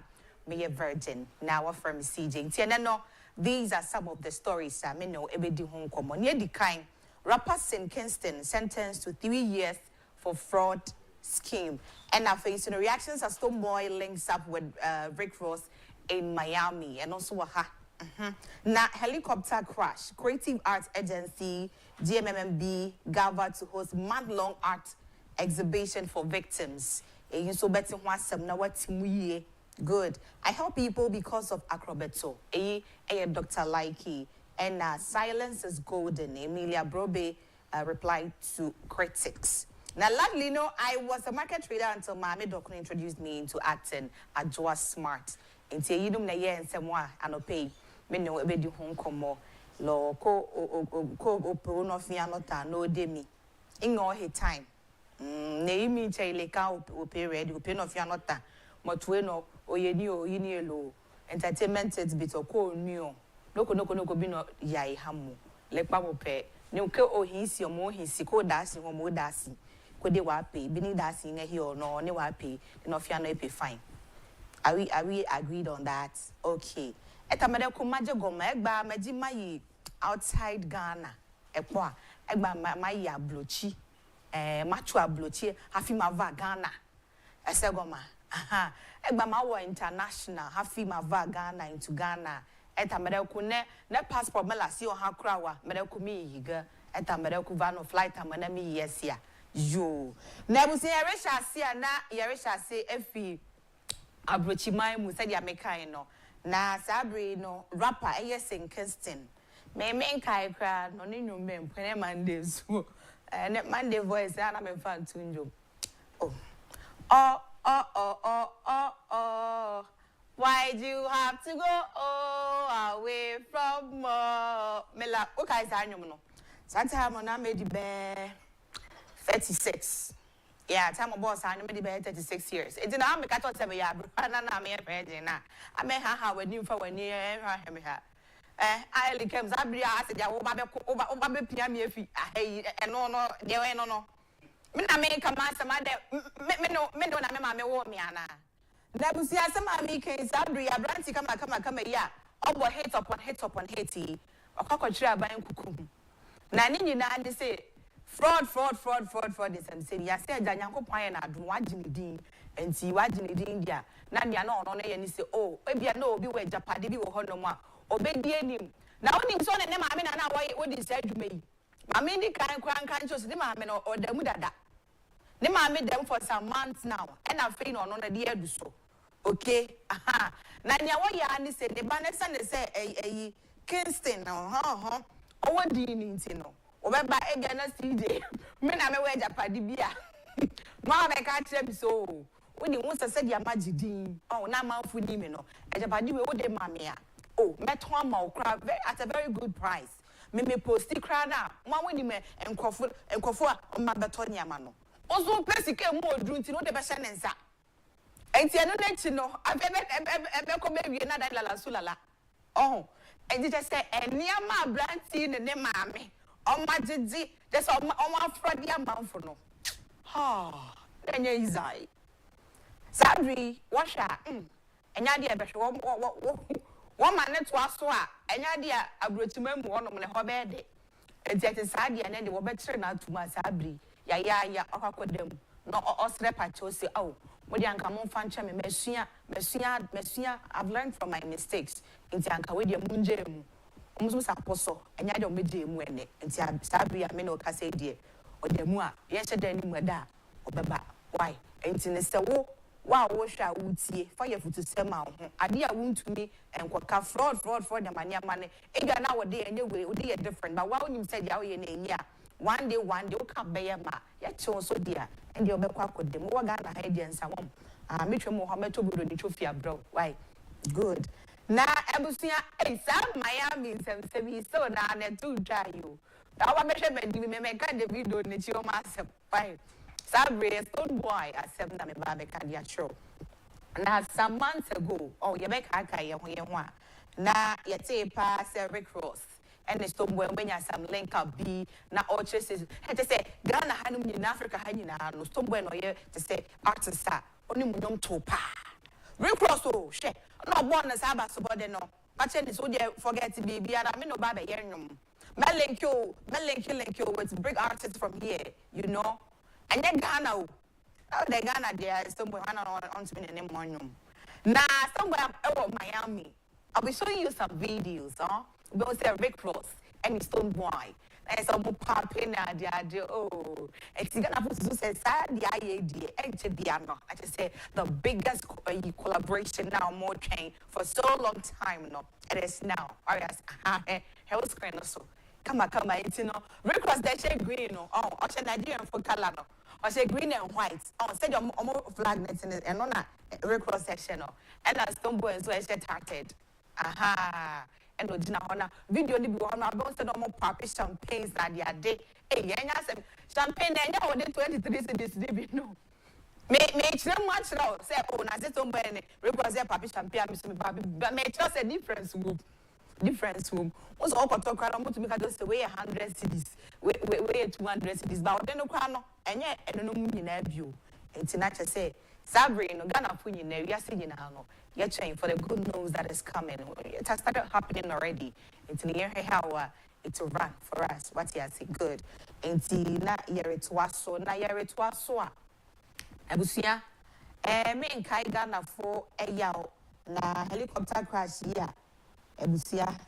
me virgin now from CJ ntiana no. These are some of the stories I know ebedi ho nkomo near the kind rappers in Kingston sentenced to 3 years for fraud scheme, and are facing reactions as Tomboy links up with Rick Ross in Miami and also Now, helicopter crash. Creative Arts Agency, GMMB, gathered to host month-long art exhibition for victims. You so better good. I help people because of acrobato. Dr. Likey. And silence is golden. Emilia Brobe replied to critics. Now, luckily, no, I was a market trader until my doctor introduced me into acting at Joa Smart. Until you don't know, and someone and pay me no ebedi home como lo ko no fianota no demi in all his time. Name me chile cow period, pay no fianota, motueno, or ye lo entertainment it's bit of cool new. No bino yai hamu, le pamo pe, no ko o his your more his siko dancing or more dancing. Could they wapi, bini dancing a hill no, ne wapi, no fiano pay fine. Are we agreed on that? Okay. Etamede kumaje goma egba maji mai outside Ghana. Egba mai ablochi. Machu ablochi hafi mava Ghana. Ese goma. Aha. Egba mawo international hafi mava Ghana into Ghana. Etamede ku ne passport mela si o hakrawa mede ku mi yiga. Etamede ku vano flight amana mi yesia. Yo. Na busi yeresha sia na yeresha se efi Abrochimai Musa di America no na sabri no rapper in Kingston me kai kra no ni nyumbe mpene Monday so ne Monday voice na me fan tunjo oh why do you have to go away from mela okay sa nyum no satime na me di be 36. Yeah, time of boss, I made 36 years. It didn't make I thought 7 years. I may have read it now. I may have a new for 1 year. I comes up. I said, over PM if and no, there ain't no. I may come out some other men, I may warm me. Never see some Americans. Sabri, a brandy come a year. Oh, hate upon Haiti. A cockatoo buying cuckoo. Nani, you know, they say. Fraud is and say, I said, Janko Pine, I do watching the and see watching the India. Nanya no, and say, oh, maybe I know, be where Japadi be or no more, obey the name. Now, only son and them, I mean, I know what he said to me. I mean, the kind of conscious, the mamma or the mudada. The mamma made them for some months now, and I feel on a dear do so. Okay, aha. Nanya, what you said, the banner son say, a Kingston, oh, what do you need to know? Obeba egana CJ me na me we Japadi bia no me ka kire so woni won sese dia magidin oh na manfu ni me no Japadi we wo de mame a oh meto ama okra at a very good price me posti kra na mo woni me enkofo a ma beto ni ama no ozo pesi ke mo odru nti no de be hye ne nsa enti eno na chi no ebe ko be wie na da la sulala oh enti just say eniama branti ne mame Majidi, there's a Fredia Manfono. Ha, then you say, Sabri, wash her, and idea, but one man to us, and idea, I brought to me one of my hobby. And yet, it's idea, and then they were better now to my Sabri. Ya, or them. No, or slap at you say, oh, when young come on, Fancha, Messia, I've learned from my mistakes in Tanka with your moonjam. Almost apostle, and I don't be when it, and Sabri, I may not say, dear, or the moi, yes, then you were there, or Baba. Why? And Sinister, wow, wash I would see, fire for to sell my idea wound to me, and what can fraud for the money. Again, nowadays, anyway, would be different, but why would you say, yeah, one day, will come by a ma, yet so dear, and you'll be quack with them, more Ghana, and someone. Mitchell Mohammed to be the trophy, bro. Why? Good. Na ebusia exam Miami sem so na na tu dry you. That wa me hwe me ka the video na chi o ma sep fine. Sabre stone boy accept na me ba be ka dia show. Na some months ago, oh ye be ka ye ho na ye te pa Rick Ross and the stone boy when ya some link up be na all choices. He say Ghana hanum ni Africa hanina no stone boy no ye to say artist oni munyom to pa. Rick Ross oh she no born as Abba somebody no. But then so forget to be and I mean no baba here no. Me link you with big artists from here, you know. And then Ghana oh the Ghana there is somewhere on to me name one. Now somewhere over Miami. I'll be showing you some videos, Those are Rick Ross and his Stone Boy. And some popping oh, it's gonna put to say the IAD, I just say the biggest collaboration now, more chain for so long time, no, it is now. Or yes, hell screen also. Come on, it's Rick Ross, they say green, or Nigerian for color, or say green and white, say your flag nets in it, and on a Rick Ross section, and that's Stone Boy, so I said started. And Ojina video ni bi wana about say no more papi champagnes that they are day. Hey, yenya say champagne na nya wode 23 cedis dey bi no. Me chere much now say oh na say somebody represent papi champagne am so me papi but me chere say difference room. Also okoto kwara mo to me ka just say we 100 cedis. We 200 cedis but ode no kwa no enye eno no mu nyina bio. Enti na che say Sabri no Ghana fu nyina wi ase nyina no. You're trying for the good news that is coming. It has started happening already. It's in the year how it's a run for us. What you say good. It's na year it was so. Na year it was so. Abusia. Me in Kai Ghana for a yaw na helicopter crash here. Abusia.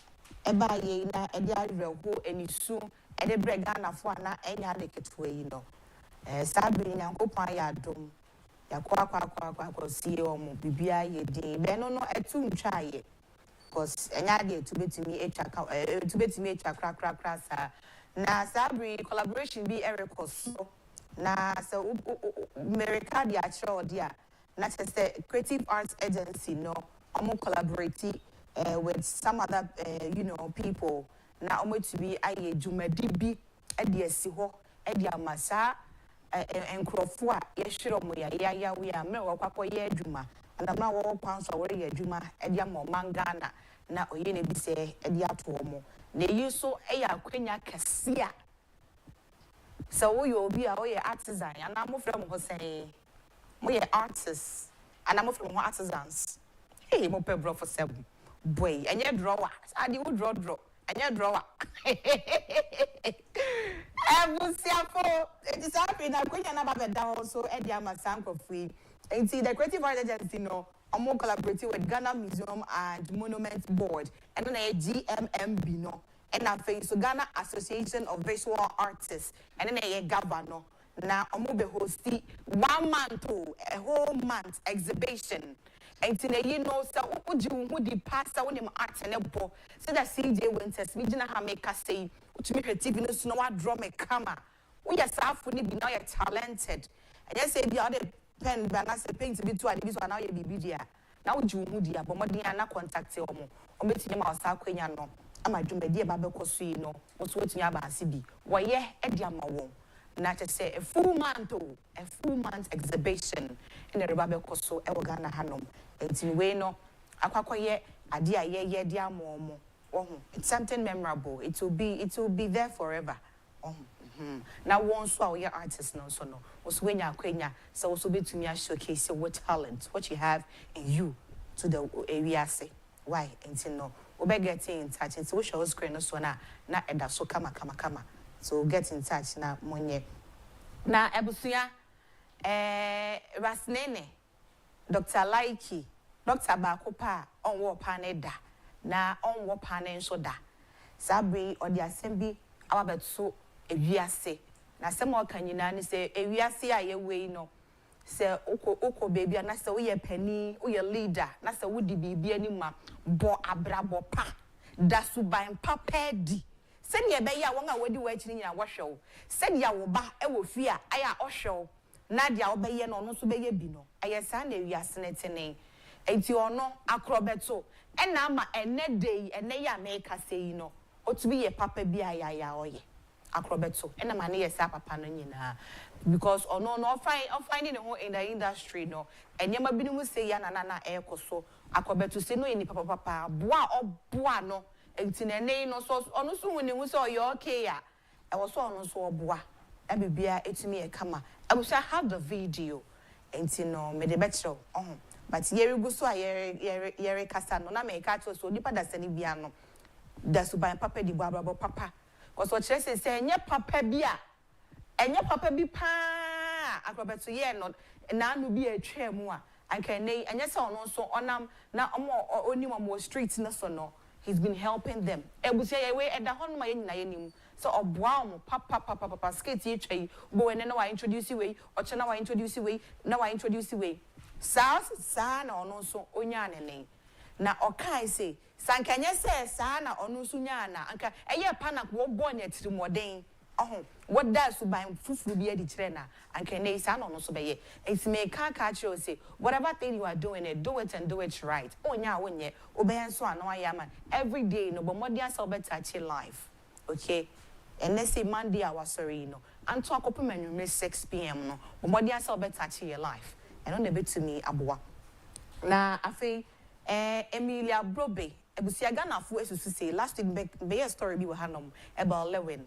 Eba ye na edia reho eni su ede bre Ghana for na enya de ketwe yi no. Sabri nyankopon ya dom. Kwa see omo bibia ye din be no etu ntwa ye cause enya de to betimi etwa sa na Sabri collaboration bi erekos na so America dia chiro dia na say creative arts agency no omo collaborate with some other people na omo to be aye dwumadi bi e de asi ho e de amasa enkrofo a yehwere mo ya we a me wakwapo ye adwuma andama wo kwanso wore ye adwuma e dia mo mangana na oye ne bi se e dia to mo na yi so e ya kwanya kase a so wo yo obi a wo ye artisan ana mo frɛ mo ho sɛ mo ye artists ana mo frɛ mo ho artisans hey mo pe bro for 7 boy enye drawer ade wo draw enye drawer Ebusiafo, it is happening that Kwenya na babe da also Edia Masanko free. And see the creative art agency no omo collaborating with Ghana Museum and Monument Board and then a GMMB no and I think so Ghana Association of Visual Artists and then a governor na omo be hosti 1 month a whole month exhibition. And today, so would you the pastor when him art and a bo? So that CJ Winters, me didn't have make us say, to make a TV news, no one drum a camera. We are half when be now you're talented. And yes, say the other pen, but I say paint to be two, and this one now you be there. Now, would you moody, but more than contact you or meeting him outside Quenya no. I'm a jumbe dear Babako Suino, what's waiting about CB. Why, yeah, Ediama won't. Not to say a full month exhibition in the Babako so Ghana Hanum. It's in way no, akwakoye adia ye dia momo. It's something memorable. It will be there forever. Now once our your artists no so no. Was when you kwenya so also be to me showcase what talent, what you have in you to the area say. Why? And no. We get in touch and so we shall screen so na eda so kama. So get in touch na monye. Na ebusuya Rasnene Dr. Laiki, Dr. Bakopa, on war paneda, na on war panen soda. Sabri or the assembly, our bet so a viase. Na some more can you say a viase a way no. Say oko baby, and that's a penny, or your leader, that's a woody be any ma, bo abrabo pa, dasu by papedi. Send ye bay ya wanga wedi waiting in a washow. Send ya wo ba e wo fear, aya osho. Nadia obeye no no so beye bi no ayesa na wiase netene enti ono akrobeto ena ma ene dey ene ya make say no otubi ye papa bi ayaya oye akrobeto ena ma ne yesa papa no nyina because ono no finding who in the industry no enyema bi no say ya na ekoso akrobeto say no ni papa boa no enti na ne no so ono so woni hu say oye okay ya e wo so ono so oboa ebibia etumi e kama I wish I had the video and no me de betro but yeri go so yeri kasa no na me ka to so nipa da sani bia no da so ban papa di baba papa cause what say enye papa bi pa akrobeto ye no na anu bi atwa mu a and can they and yes on so onam na only more streets na so no he's been helping them ebusia we e da hon ma yen na yenim so oboa papa skate ye twai bo ene na wa introduce we oche na wa introduce we na wa introduce we sa na ono so onya ne na okai say sankanye say sa na ono so nya na anka eye panak wo bo na tirimoden what does to buy fufu be edi kire na anka ne sa na ono so beye enti me ka kire say whatever thing you are doing it do it and do it right onya wonye obeyan so ana wa man every day no but modia so better touch life okay and let's say Monday our sorry no and to akopem anwumre 6 p.m. no but modia so better touch your life and on a bit to me aboa na afei Emilia Brobe ebusia Ghana fu esusu say last week be a story bi we hanom about Lewin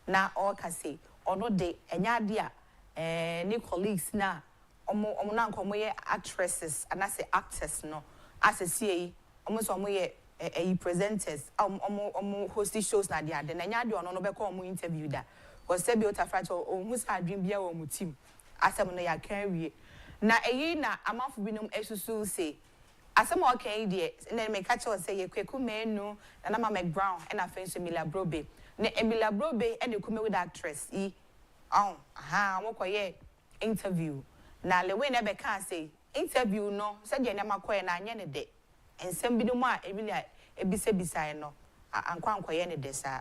na all ka say ono de enya de a ni colleagues na omo na nkomo ye actresses and I say actors no as a CA omo so omo ye presenters omo host shows na dia de na nya de ono no be call omo interview da because say be otafracho omo sa adwin bia wo mu team asem no ya kan wie na na amafo binum esusu say asem okay dey na me catch us say ye kweku menu na na Meg Brown and afenso Emilia Brobe na Emilia Brobe and the come with actress mo koye interview na lewe na be kan say interview no say dey na makoye na anye ne de ensem bi no a Emilia ebise no ankwa ankoye ne de sa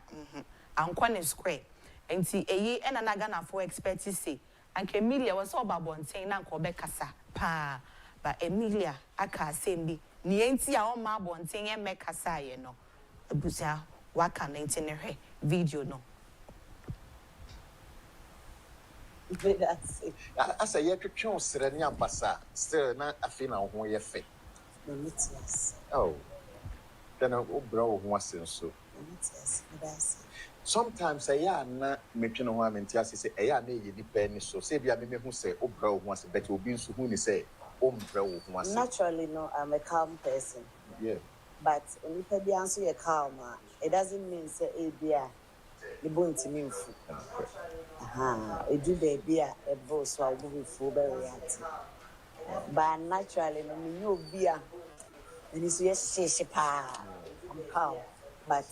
ankwa ne square enti na na Ghana for expert say anke Emilia was so babonten na nko be kasa pa ba Emilia aka sembi ni enti a o ma bonten e mekasa ye no ebusia waka na enti ne hwe video no that's it as a year twetwe sere ne ambasa still na afi na ho ye fe yes oh then o bro ho asenso yes that's sometimes na metwe ho amenti asese na ye di pen so say bia me hu say o bro ho ase but obi nso hu ni say naturally, no, I'm a calm person. Yeah. But when you be answer your calm, it doesn't mean say the bone to me. It do the beer a boss so I'll be full very but naturally, no me no beer. And it's yes, I'm calm. But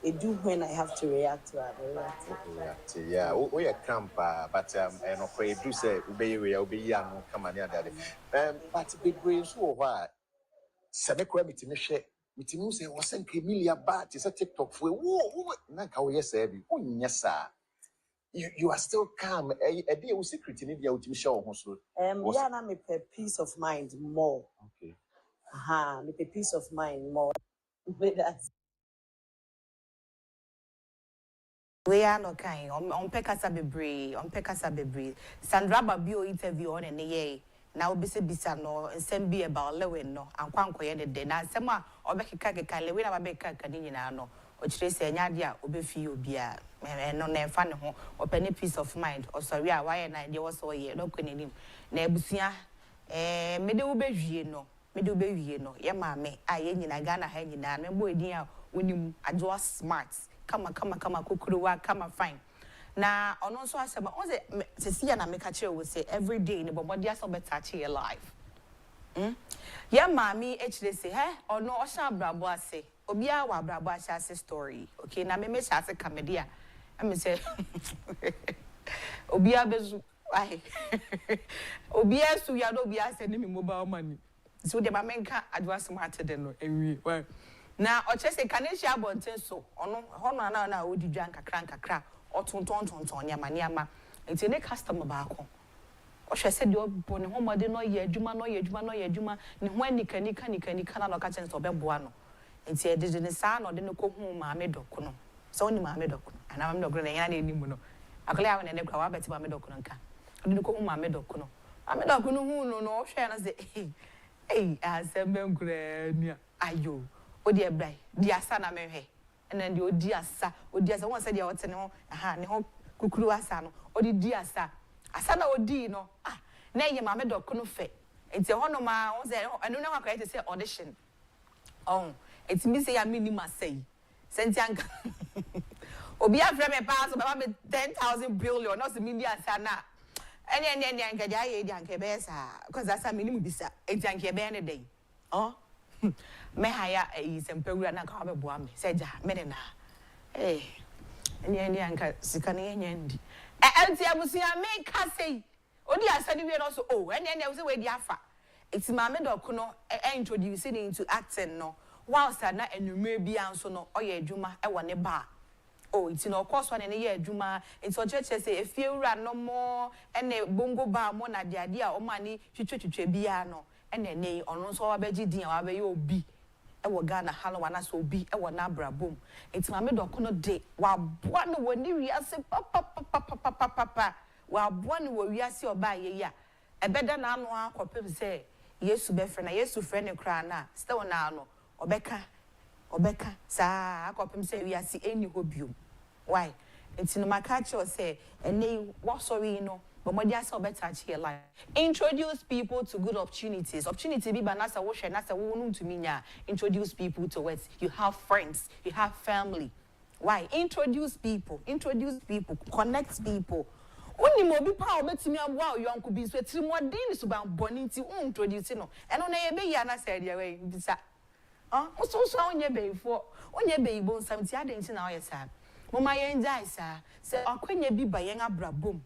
it do when I have to react to it. Yeah, we are camp, but and okay, do say we will be young, come on, but big brains over. Semekwa mitimishe, mitimuse wasn't Emilia bat is a TikTok for whoa, Naka, yes, yes, sir. You are still calm. A deal with secret in India with Michelle Hostel. Yeah, me peace of mind more. Okay. Me peace of mind more. That's we are no kind on pekasa bebre Sandra Babio interview on and ye now bisa no nsem bi about Lewin no ankwankoye ne de na nsem a obekeka keka Lewin abeka ka ni nyina no o kire se nya de a obefi obi a no na emfa ne ho opani peace of mind o sorry a why na de wo so ye no kwenim na ebusia mede wo bewie no ye maame a ye nyina Ghana ha nyina me bo edin a onim adwo smart kama kukuruwa kama fine na ono so asema on se sia na meka kire wo say every day ne bombodi aso beta your life ya mami echire say ono o sha brabo ase obi a wa brabo ase story okay na me sha ase comedy am say obi a bezu ai obi asu ya no obi ase ni mobile money so de ma menka advance smart de no ewi well na o chese kanesia bonten so ono hono na odi dwan kakra otonton nyama enti ne customer ba ko o hwese de obo ne homode no ye adwuma ne ho anika na no ka chen so beboa no enti e de ne sa no de ne ko hu maame doko no so oni maame doko ana maame doko na yana na enimu no akole awe ne kwa wabeti maame doko no nka de ne ko hu maame doko no hu no o hwe na say asembe nkura nia ayo odi ebrai di asa na mehwe ena ndi odi asa won se dia wote ne ho ne ho kukuru asa no odi di asa na odi no na ye maame doko no fe enti ho no ma won se enu na kwa say audition enti mi say ya minimum say senti anka obi afre me pa so baba me 10,000 billion no se mi di asa na and Yankee Yankee Bessa, because that's a minimum bisa, a Yankee Banner day. Oh, may hire a some program and cover one, said Medina. Eh, and Yanka, Sikani and Auntie Abusia make Cassie. Oh, dear, said we also, oh, and then there was a way the Afa. It's my middle kuno introducing into acting no. Whilst I not and may be answer no, oh, yeah, Juma, I want a bar. Oh, it's in of course one in a year, Juma. It's what church say if you run no more and a bongo bar more na the idea or money to biano and a nay on so abeji din or you be. I will Ghana hallow and so be a one abra boom. It's my middle kuno day while one when you say papa while one will you see or buy ya. A better now no copy say. Yes, to be friend, yes, to friend a crana, still now, Obeka, sir, I cop him say we are see any hobium. Why? It's in my culture say, and they was sorry, but my dear, so better here life. Introduce people to good opportunities. Opportunity be banasa wash and nasa won't to me. Introduce people to it. You have friends, you have family. Why? Introduce people, connect people. Only more be power bet me wow you uncle be sweat more days about bonning to introduce no and on a baby and I said your way bisa so on your baby for on your baby bone 70 I didn't know yes sir mama enjoy sir say akwenye bi ba yen abra bom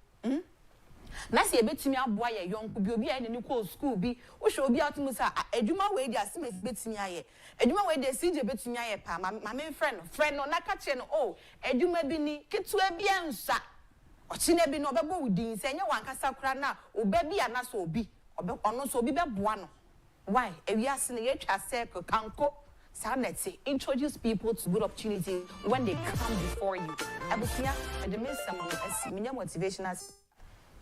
na se betimi aboa ye yonko bi obi any ko school bi wo hwe obi atum say adwuma we dey asem betimi aye adwuma we dey CJ betimi aye pa ma me friend no na ka che no oh adwuma bi ni ketua bi ansa Ochine bi no bebo udin se nya wankasa kra na obabi anaso obi ono so obi beboa no why ewiase ne yetwa circle kanko sanete introduce people to good opportunities when they come before you abusia and the miss some asinya motivational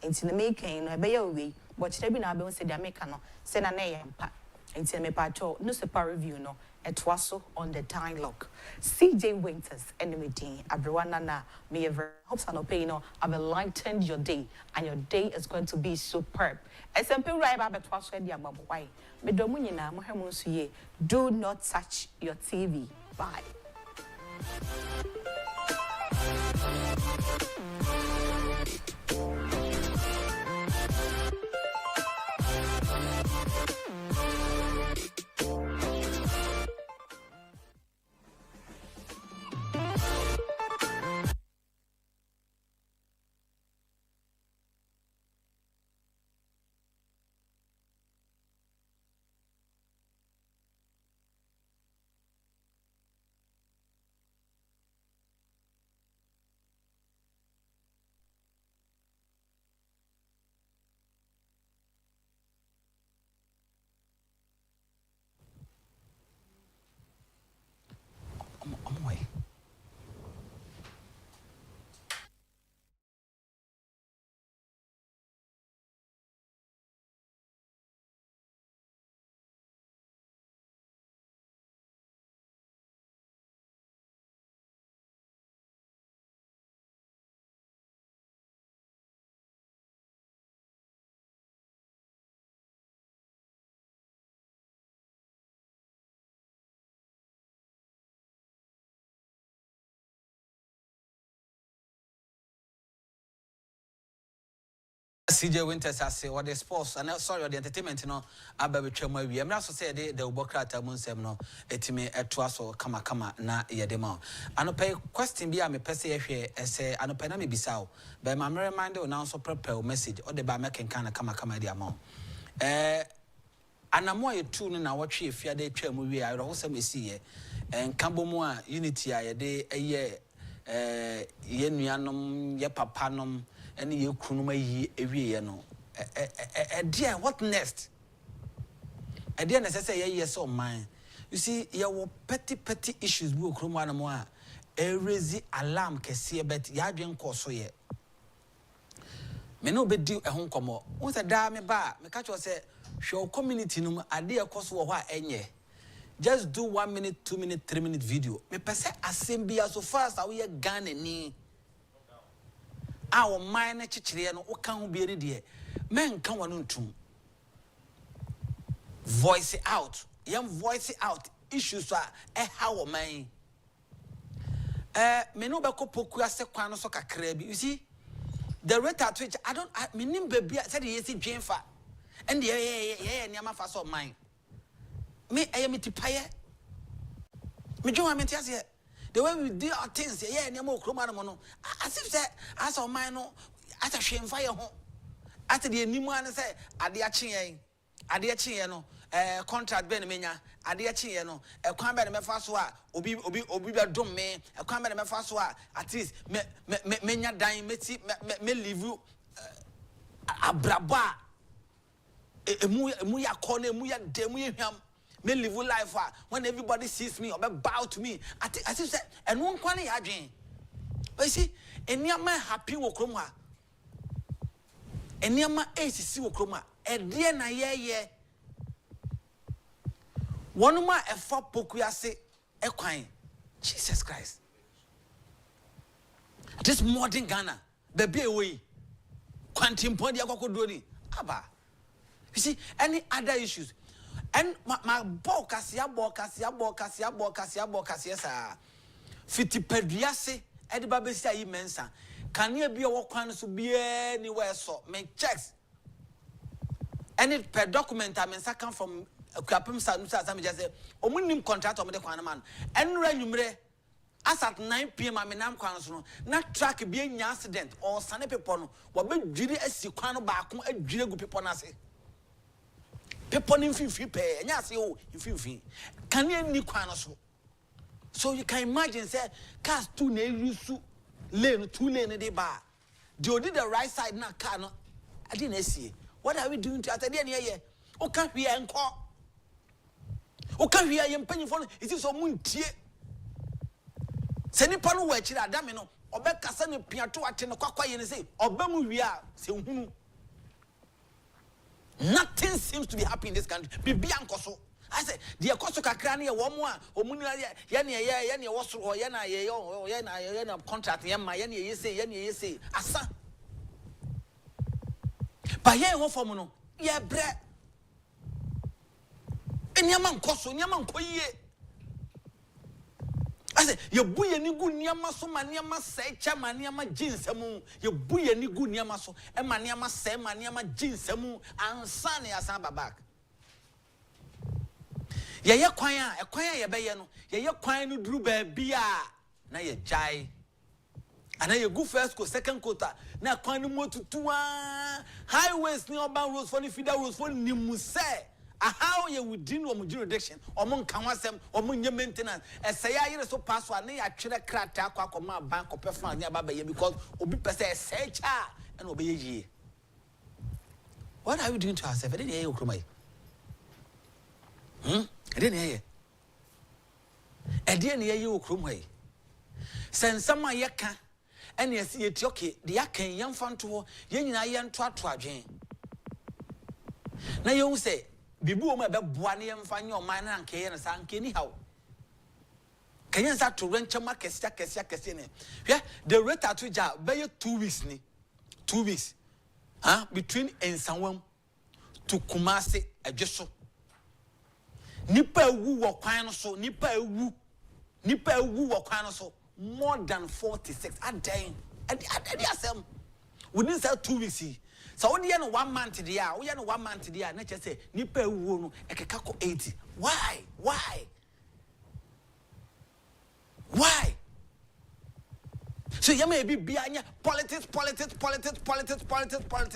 into the making no be your way but chebi na be say the make no se na na yempa into me pato no super review no etwaso on the dialogue CJ Winters enemy Abrewana na me ever hopes and pay no I've enlightened your day and your day is going to be superb SMP right ba betwaso e dia babwai me domu nyina mo hemu nso ye do not touch your TV bye. CJ Winters say what the sports and sorry the entertainment aba betwa mu awie mra so say the ubokrata mu nsem no etime eto aso kama na yede ma anope question bi a me pese ye hwe ese anope na me bisao be ma remind o now so prepare message o de ba make kan kama dia ma anamo ye tu no na wotwe efia de twa mu wie ayro ho sem esiye enkambo mu a unity a yede eye ye nuanom ye papanom any you kunuma yi ewie no dear what next dear necessary yes or mine you see your petty issues we okroma na mo a raise alarm kese bet ya dwen koso ye me no be di ehon komo won say da me ba me catch you say show community no ade ekoso wo ho a enye just do 1 minute 2 minute 3 minute video me pese assembly so fast how ye Ghana ni our mind chichire no o kan ho be ri de men kan wonu ntum voice out voice out issues are how man me no be ko poku ase kwan no so kakra bi you see the rate at which I mean baby said he is Jane fa and yeah near my fast of mine. Me I am it pie. Me join I mean the way we do our things, yeah, near more chromono. As if that as of mine no as a shame fire home. After the new one say Agyapong no contract ben menya Agyapong no e kwan ben me fa so a obi be dom me e kwan ben me fa so a at least menya dan me live abraba emu ya kone emu ya demu ehwam me live life when everybody sees me or bow to me as if say and one kwan ya adwen but you see eniama happy wo krom ha eniama esisi wo krom ha edie na ye one ma efa pokuase ekwan Jesus Christ this modern Ghana baby away quantum point ya kokodo ni aba you see any other issues and my ball kasia sa fiti peduase edi ba besi ayi mensa can you be a kwan so be anywhere so me checks any per document I mensa come from Kwapem Sanusa Sam just say omunim contract o me de kwan man enra nwumre as at 9 p.m. amenam kwan so no na track be anya accident or sane people no wo be dwiri asi kwan no ba ko adwire gu people na ase people in fifi pe enya ase o fifi can you ni kwan so you can imagine say cars two na yusu lane two lane dey ba they did the right side na car no I didn't see what are we doing to at the end here o kan hwe enko o kan hwe ye mpanyifo no it is so muntie se nipa no wa akira adame no obekasa ne piato ate no kwakwa ye ne say obamu hwe a se hunu nothing seems to be happening in this country bibi ankoso I said the akoso kakra ne ye wo mo a omunu ye ne wo soro ye na contract ye ma ye ne ye say asa ba ye ho form no ye bre enyama nkoso nyama nkoyie I said ye buye ni gu nyama so ma nyama se cha ma nyama jinsemu ye buye ni gu nyama so e ma nyama se ma nyama jinsemu ansa ne asan babak ye kwan a ye beye no ye kwan no duru ba bia na ye jai ana ye go first ko second quarter na kwan no motutua highways ni urban roads for ni feeder roads for ni muse how you within your jurisdiction or mon kanwasem or mon maintenance say ya so pass one na ya twere krata akwa bank or perform near baba because obi pese search and obey ye. What are you doing to ourselves? I didn't hear you, Krumai. I didn't hear you. I didn't hear you, Krumai. Send someone yaka and you see it okay, the yakan young fan to yen yan twatwajen. Now you say bibu ma be boane yemfa nye o man na nke ye na sa nke ni hawo kenyan sa to rancha ma kesi ne hwe the rate at which be 2 weeks ni 2 weeks between Ensanwam to Kumasi Adjeso nipa ewu wo kwan no so nipa ewu wo kwan no so more than 46 adan adi asem within 2 weeks. So when you 1 month there, we are 1 month there. Nature say nipa ewu no ekekako 80. Why? So you may be bianya politics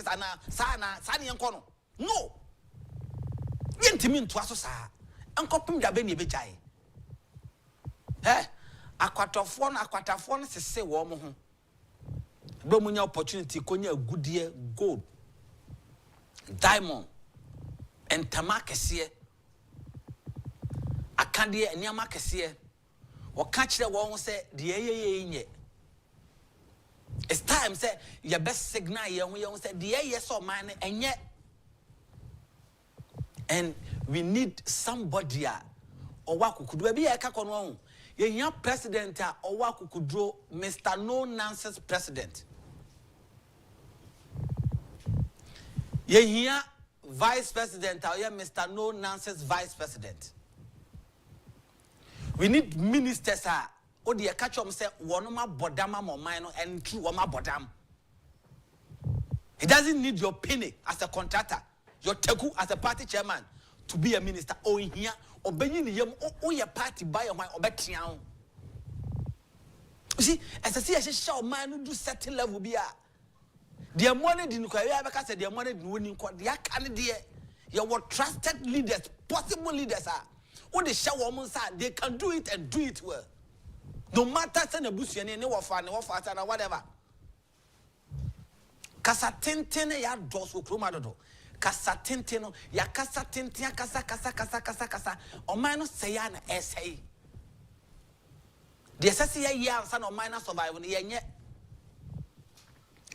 ana sana yanko no. No. Yentimi nto aso sa. Enkopim da be ne bejai. Akwatafo no sese wo mo ho. But munya opportunity konya goodie gold diamond and tamakese akande eniama kese wo ka kire wo say de ye it's time say your best signal ye ho say de ye so man enye and we need somebody owa kukudu be ye ka kono ho ye hia president owa kukudro Mr. No Nonsense president. Ye here vice president or Mr. No Nonsense vice president. We need ministers o de catch them say wonoma bodama mo man and true woma bodam. He doesn't need your penny as a contractor, your teku as a party chairman to be a minister. Oh, in here, or being yam, or your party buy a wine or bet. You see, as I see, I show man who do certain level be their money didn't quite because their money winning quite the candidate. Your trusted leaders, possible leaders are. When they show women they can do it and do it well. No matter send a bush and any warfare or whatever. Kasa tentene ya dosu kromado. Kasa tenteno ya kasa tentia kasa. O minus say na essay. The assessor ya son of minus survival ye.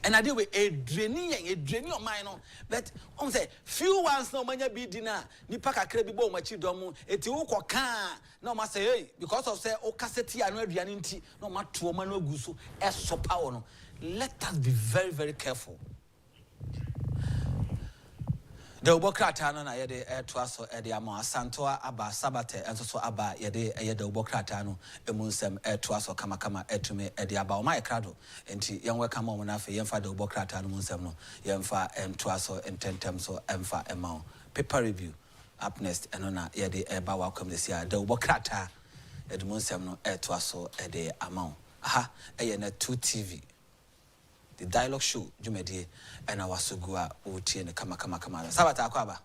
And I deal with a draining of mine. But on say few ones no manya be dinner. Ni paka krebi bo machi domu. Eti uko ka no ma say because of say o cassette and aduaninti no ma to ma no guso e so power no. Let us be very, very careful. The Ubokrata no na yede to us so the amount Santoa Abba Sabate and so Abba yede the Ubokrata no emunsem to us or kama etume the Abba my crado and young welcome on after Yemfa the Ubokrata no munsem no Yemfa and to us and 10 terms so Emfa amount paper review up next and on yede Eba welcome this year the Ubokrata edmunsem no to us so the amount aha na 2 TV. The dialogue show, Jumedi, and our Sugua, Uti, and Kama. Sabata Aquaba.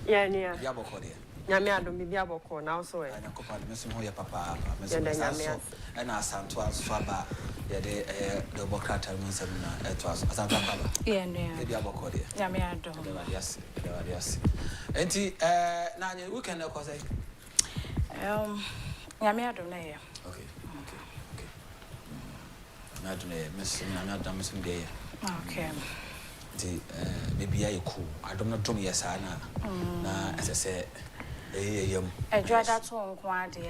Yeah, near Yaboko, Yamiado, Biaboko, now so. And a couple of Missing Hoya Papa, and our Santua Swaba, the Bocrata Munsem at us, Santa Papa. Yeah, near Biaboko, Yamiado. Yes. And Nani, we can know, Yamiado. Okay. Madam, okay. The maybe I cool. I don't know, Tommy, yes, I know. As I said, a dread at home, quantity.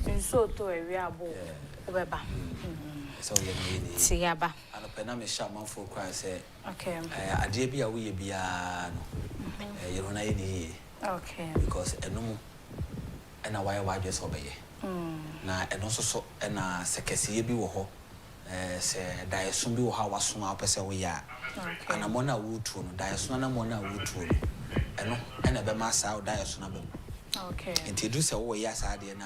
In so to a real Weber. So, Siaba. And a pename shaman for Christ said, okay. I dare be a wee be you don't any. Okay. Because a no and a wire just obey. Now, and also so and a second be wo. Say Diasum be how was soon our person we are. And a mona wood tune, Diasuna mona wood tune. And a bemassa Diasuna. Okay. Introduce a way, yes, I did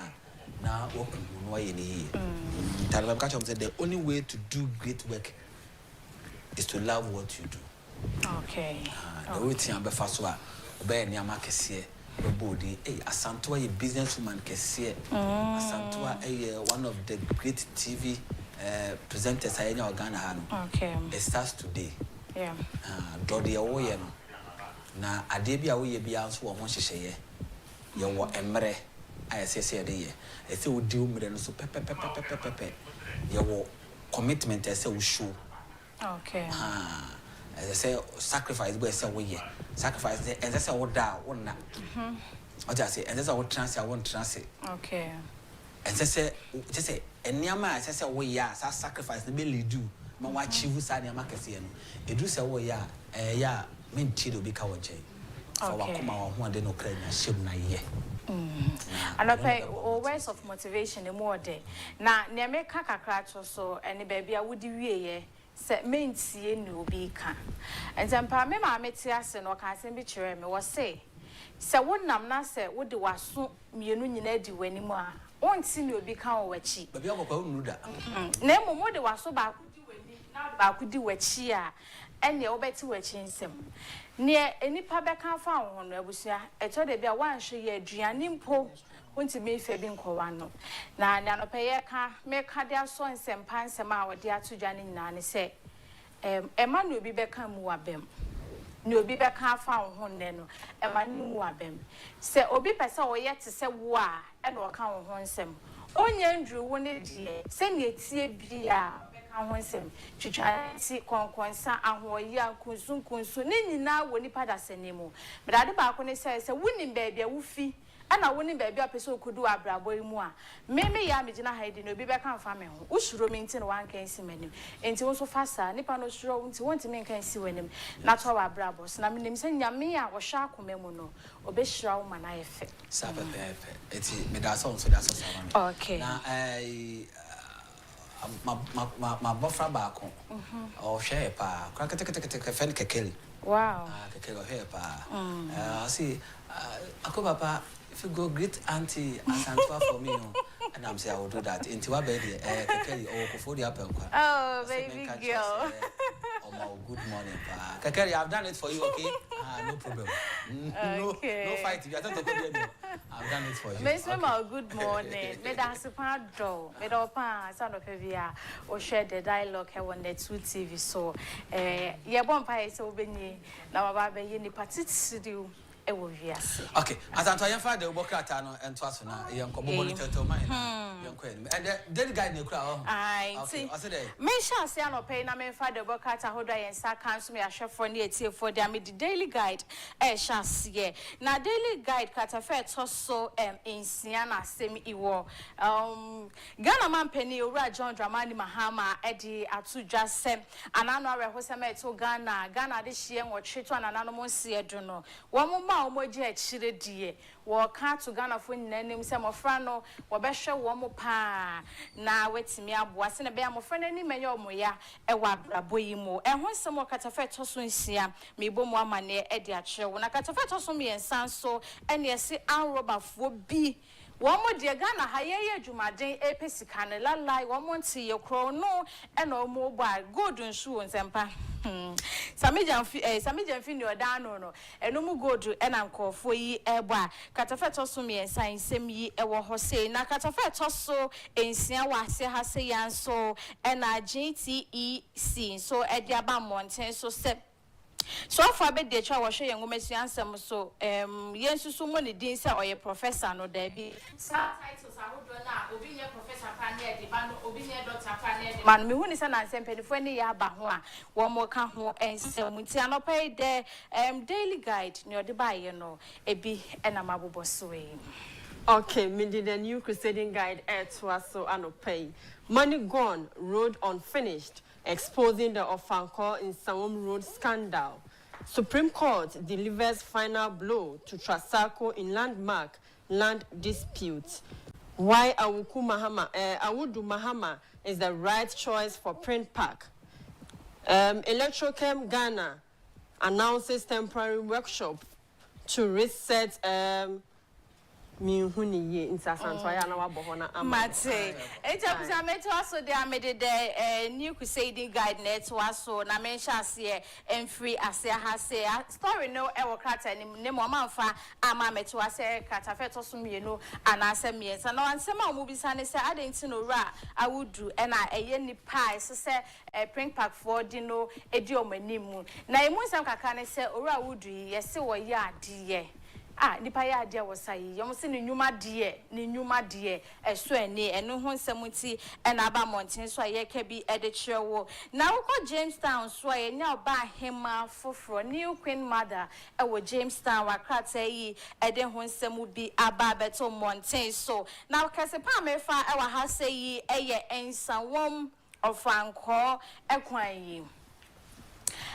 now open no way in here. Talabam said the only way to do great work is to love what you do. Okay. The way to be Faswa, obey Yamakesi, the body, a Santua, a businesswoman, Kessie, a Santua, one of the great TV. Presenters are in your Ghana. Okay. It starts today. Yeah. Dodi awoye no. Na adebia woye bia nso wo hyehyeye. Ye wo emre ayesese de ye. Ese wo di umre no so pepe. Ye wo commitment ese wo show. Okay. As I say sacrifice go ese wo ye. Sacrifice de ese wo da wo na. What I say ese wo trans I won trans. Okay. And say and Yama, I say, oh, yeah, sacrifice the belly do. My watch you side your market. It do say, oh, yeah, mean chido be coward. Okay. One day no credit, ship na ye. And I pay words of motivation the more day. Now, near me kaka crash so, and the baby I would do ye. Set main see no be can. And then Pamma Metias and or can't be sure me was say. So what Namna said, what do was so me no anymore. Won't see you become a chi. But you are that. Nemo more the was so bad could do a chia, and the obey to a change him. Near any public can found one, I was here. I told the one she a Gianimpo went to me Fabin Covano. Now, none of a car, make her their sons and pants and our dear to Janin Nanny say, a man will be back and muabem. No be back half found one then, a man muabem. Say, Obi Passa or yet to say, wah, and or count one sem. Only Andrew wanted send it see beer. Him to try to see Conquansa and Hoya Kunsun, Nini now when he padas anymore. But at the balcony says a winning baby, a woofy, and a winning baby a person could do a bravo more. Maybe Yamijina hiding no be back on family, which romantic one can see many. And so faster, Nippano strong to want to make can see when him, not our bravos. Now, name saying Yamia or Shark Memono, or Beshrow man I effect. Sabbath, it's me that's also that's okay. Now, ma bofra baako o hwe pa kwa kete fen kekeli wow kekeli o hwe pa see ako papa if you go greet auntie Asantwa for me and I'm say I will do that into wa be the kekeli o kofodi apenkwa oh baby girl oh good morning pa kekeli I've done it for you okay no problem no fight if you attempt to go there I've done it for you Miss Mama good morning me da sepa do me do pa sound of via o share the dialogue here on the 2 TV so ye bon pa e se obenyi na baba be ye ni patiti okay, as I'm father, Bocatano and Twasona, young Cobo mine, young queen, and the guy in the crowd. I see. Mesha say no pay na me father Bocata Hoda and Sa cancel me a chef for near for their mid daily guide. Shas ye. Na daily guide catafe tosso in Siena semi iwo. Ghana man penny ura John Dramani Mahama Eddie Atu just sem and I know Hosame to Ghana this year or treat one and animal see a dono. One more omoji echire die wo ka to Ghana fo nnanim se mofra no wo be hwe wo mo pa na wetimi aboa se ne be mofra nani menye omoya e wa brabo yi mo ho nsem wo katafe toso nsia me bo mo amane e de akire wo na katafe toso me ensan so ene ese anrobafo bi Womo de Ghana haye adwumaden epesika ne lalai womo nti ye kro no e na omo ba gold nsu nsempa Samijamfi ni odano no enomu gold e na nkofo yi ebo a katafe toso me ensan nsem yi e wo hose na katafe toso ensia wa ase hase yanso e na GTEC so e de aba monten so se so far be de twa wo hwe yengo masuansem so yensusu mo ne din se oye professor no da bi sa titles ahodo na obi nye professor pa ne de ba no obi nye doctor pa ne de man me hu ni se na nsem pedifo ne ya ba ho a wo mo ka ho ensem nti anopai de daily guide ne ode ba ye no ebi na mabobo so e. Okay, me did the new crusading guide to us so anopai. Money gone, road unfinished. Exposing the Ofanko in Sawam Road scandal. Supreme Court delivers final blow to Trasako in landmark land disputes. Why Awudu Mahama is the right choice for Print Park. Electrochem Ghana announces temporary workshop to reset Mihuni ye in Sasantoya na wabohona Mate. Ejabuza meto aso de amede de new crusading guide net waso na mensha se free ase ha se story no e wokrata ni mo manfa ama meto ase katafe to so mienu anase miensa na wansema omu bisa ne se adenti no ra awudu e na eye ni pie se Print Park for dino edi omanimu na emu nsam kaka ne se ora awudu ye se wo ye ade nipa ya ade wo sai yom se ni nyuma de eso ani eno ho nsamuti na aba monten so aye ka bi ede chirewo na wo Jamestown so aye nya oba hema foforo new queen mother wo Jamestown wa krata yi ede ho nsamu bi aba beto monten so na kase pa mefa wa ha sei yi eye ensawom ofanko ekwan yi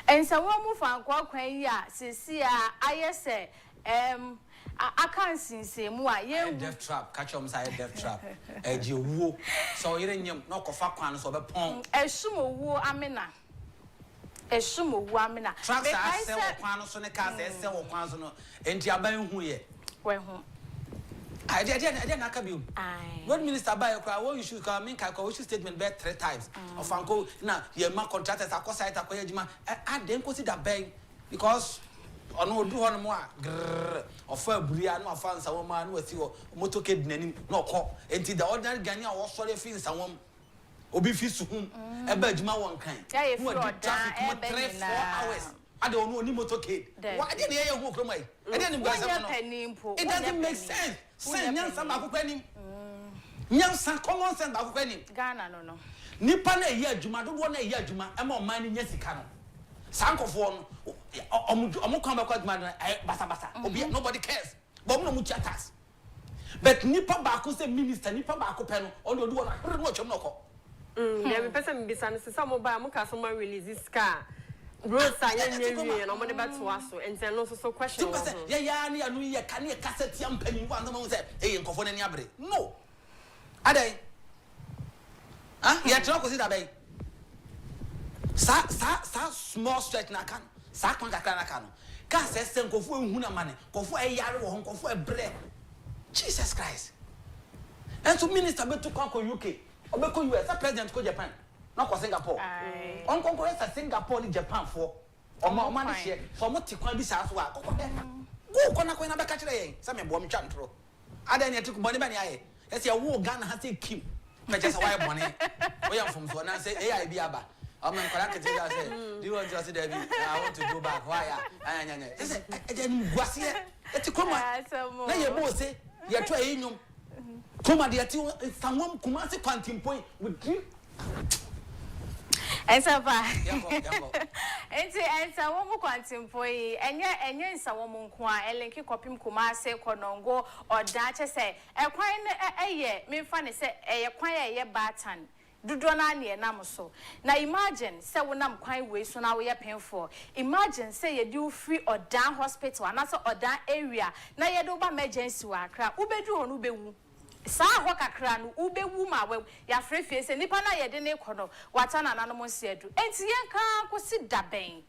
ensawom fanko kwan yi a sisi a ayese I can't see mu a ye death trap catch on side death trap je wo so yere nyam na kofa kwan so be pon esumo wo amena trap sa se wo kwan so ne ka se wo kwan so no enti aban hu ye we hu I did not come you. When Minister Bayo cry, well, you should come in, we should statement back 3 times. Of Uncle, now, your man contractors are cosite at Koyajima. I didn't consider bang because on no do one more or for Brian or found some man with your motorcade name, no call. Until the ordinary Ghanaian was sorry feeling someone. Obi fisu hum e ba adwuma won kan who are traffic 3-4 hours I don't know any motorcade why didn't hear you from mai e dey nim gasa no it doesn't make sense nyansa ba kokwa nim nyansa common sense ba kokwa nim Ghana no nipa na eyi adwuma dodo na eyi adwuma e ma man ni nya sika no sankofo no omo kan ba kwa adwuma no basa obi nobody cares but omo no mu tax but nipa ba ko say minister nipa ba ko pe no on do do na no chom no ko the person be san say some buy am ka so man release this car road sign and no money back to us and say no so question ya na anu ye ka na cassette am pani wa no say nkofo na ni abre no adai Ah, you try to see that bay. Sa small stretch na can. Sa kwan kakra na can. Ka say sen kofu ehuna mane. Kofu eyare wo hon kofu ebre. Jesus Christ. And so minister be to come UK. Obeko US, president ko Japan. Not ko Singapore. On ko Singapore ni Japan for. Omo man share. For mo ti kwan bi sa so a. Go kona ko na be ka kire yen. Say me bo me twa ntro. Ada ni atiku boni ba ni aye. Yes ya wo Ghana ha say kim. Me just why boni. We am from so na say AI bi aba. I'm not going to say, do you want to say, David? I want to go back. Why? I say, it's a coma. Now you both say, you're trying. Coma, dear, someone come as a quantum point with drink. And so far, and so one quantum point, and yet, some woman qua, and link you copy Kumase, Konongo, or Dacha say, a quine a year, me funny say, a quire ye batan. Do na near namoso. Now imagine, say when I'm quite way so now we are paying for. Imagine say you do free or down hospital and also or down area. Now you do emergency work. Ube do on ube. Sa hoka kranu ube wuma we ya free face nipa na ye de ne kono wata na nanom siedu. Enti yen kan kosi daben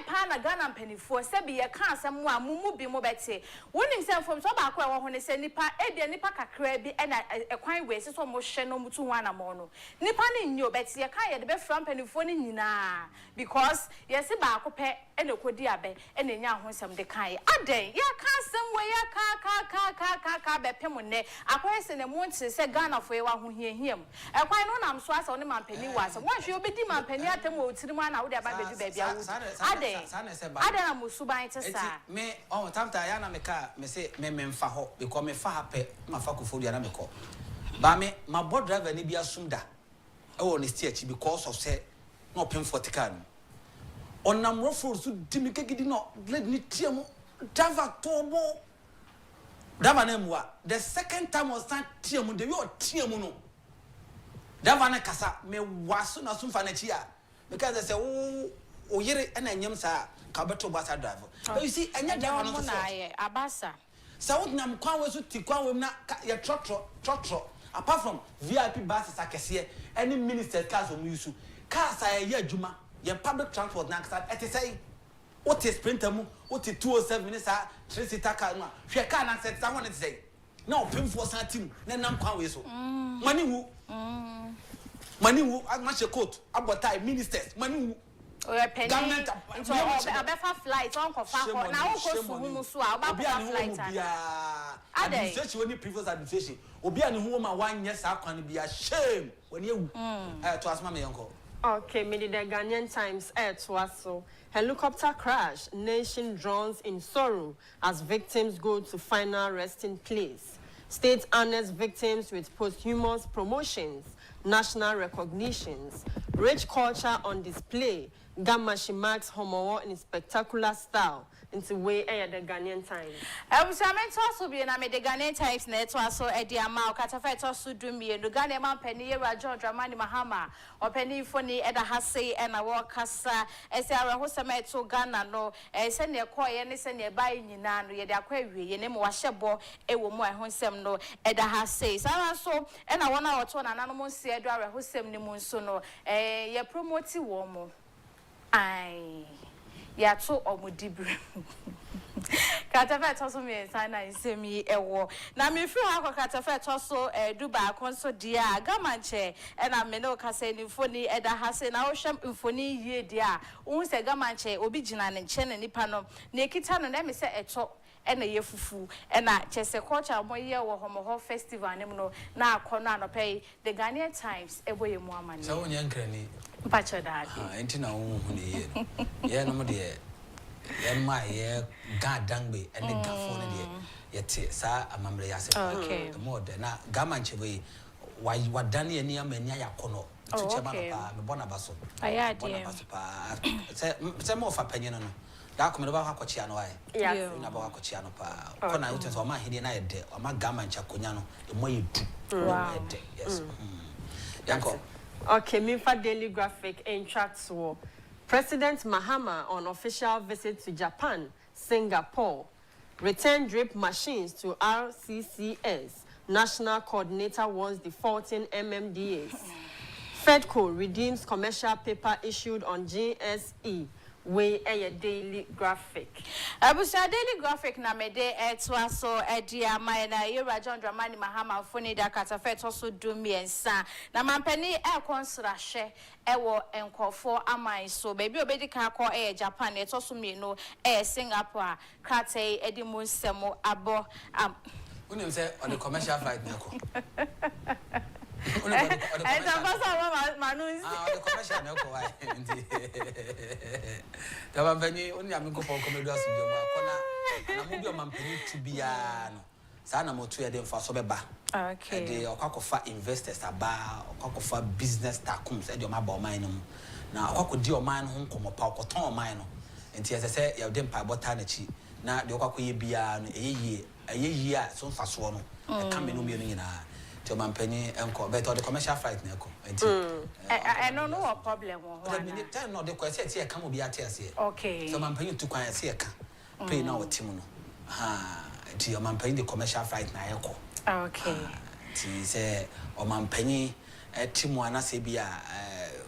pa na Ghana mpanifo se bi ye kan asem a mumu bi mo bete wonim se fom so ba ko e wo ho ne se nipa e de nipa kakra bi e na ekwan we se so mo hye no mutu ho na mo no nipa ne nyo bete ye kan ye de be fra mpanifo ne nyina because ye se ba ko pe e na kodi abe e na nya ho nsem de kan ye aden ye kan asem we ye ka be pem ne akwa se ne mo nti se Ghana fo ye wa ho hiehiem ekwan no nam so asa ne mampani wa se wo hwe obedi mampani atem o tirimu na wo de aba bedu ba bia Ade na musuban tesa. Me on tamta ya na me ka me say me mfa ho because me fa hape ma fa kofodia na me ko. Ba me my board driver ni bia sumda. E wo ne stretch because of say no pem 40 car. Onam rofo so dimi kegidi no let ni tiam driver tobo. Dava na muwa the second time was stand tiam de yo tiam no. Dava na kasa me waso na sumfa na chia because they say oh yere na nyam sa ka beto basa driver. But you see enya driver no so abasa. So what nam kwan we so ti kwan we na ya trotro apart from VIP buses akese any minister cars o use cars are ye adwuma ye public transport na kasa ete say what is sprinter mu what is 207 ni sa 3-seater car no hwe car na set sa won say na opem for sa team na nam kwan we so mani wu agma coat abotai ministers mani wu government into abefa flight on ko fa ko na wo ko sumu so a ba flight administration when previous administration obi an hu ma wanye sa kwan bia shame when you to asma me yonko. Okay, me the Ghanaian Times to also helicopter crash, nation drowns in sorrow as victims go to final resting place. State honors victims with posthumous promotions, national recognitions, rich culture on display. Gamashi marks homo in spectacular style into way the Ghanaian Times. I was also be na me the Ghanaian Times net also edi ama okatafa to dumi no Ghanaian man penny John Dramani Mahama or penny foni eda hase and a walk kasa ese ara hosema to Ghana no ese ne koye ne se ne bai nyina no ye de akwa wie ye ne mo wahyebo e wo mo ehonsem no eda hase sara so e na wona oto na nanom nse edo ara hosem ne mu nso no ye promote wo mo ai ya to omudibru katafa toso me sana isemi ewo na me firi ha katafa toso Dubai konso dia gamanche e na me no kase ni foni eda hase na wo hwem mfoni yie dia wo se gamanche obi gina ne nche ne nipa no na ekita no na me se eto e na ye fufu e na chese culture mo ye wo homo festival ne no na akono anopai the Ghanaian Times eboye mu amane so wonya nkrani mpacho dad enti na wo hu ne ye ye no mo de ye ma ye ga dangbe ene gafo ne de ye te sa amamre ya se mo de na gamanche we wa dan ye ni amanya yakono tuche ba pa me bona baso aya de bona baso pa se mo fa panyi no da ko me ba akwachi ano ai na ba akwachi ano pa ko na utenso o ma hede na ye de o ma gamanche konya no e mo ye du yes yanko. Okay, Minfa Daily Graphic in tracks war. President Mahama on official visit to Japan, Singapore. Return drip machines to RCCS. National coordinator warns defaulting MMDAs. Fedco redeems commercial paper issued on GSE. We a daily graphic. Abusa daily graphic na mede etwa so edia mai na Yura John Dramani Mahama Funi da Katafet also do me ensa. Na mampani e konsrahye ewo enkofo amai so baby obedi ka ko Japan e to so me no Singapore krate edi mu nsemo abo Unim say on the commercial flight nako. On the commercial nako why. The mampani only am go for comedy asu je mo akona na mo bi o mampani to bia no. Sa na mo to ye dem fa so beba. Okay. The okwakofa investors aba okwakofa business tycoons e de o ma ba o man no. Na okwakodi o man ho nkomo pa okoton o man no. Enti ese se ye dem pa bota na chi na de okwakoye bia no eyeye a so fa so no. E ka me no mi no nyina. To mampani enko better the commercial flight na enko. Enti I don't know what problem or what. No the question say e ka mo bia te ase. Okay. So mampani tu kwan say e ka. Pay na o timu no. Ti o mampani the commercial flight na enko. Okay. Ti say o mampani timu ana se bia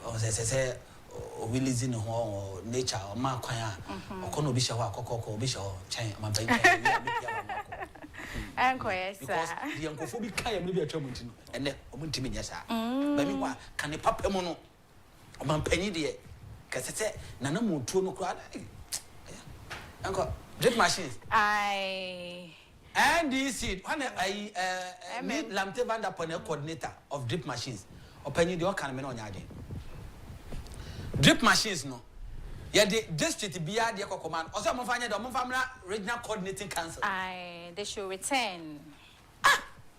o se o release no ho nature o ma kwan a okono obi hye ho akokoko obi hye ho chen o mampani Enko yes because the enkofo bi kai am bi atwa munti no ene o munti nya sa ba mi wa kan papa mu no o mampani de kasete na na mutuo no kra enko drip machines NDC when I meet Lamte Van der Pone coordinator of drip machines opani de o kan me no nya ade drip machines no yeah, the district bia de command. Also, mo fanya do mo family regional coordinating council. They should return.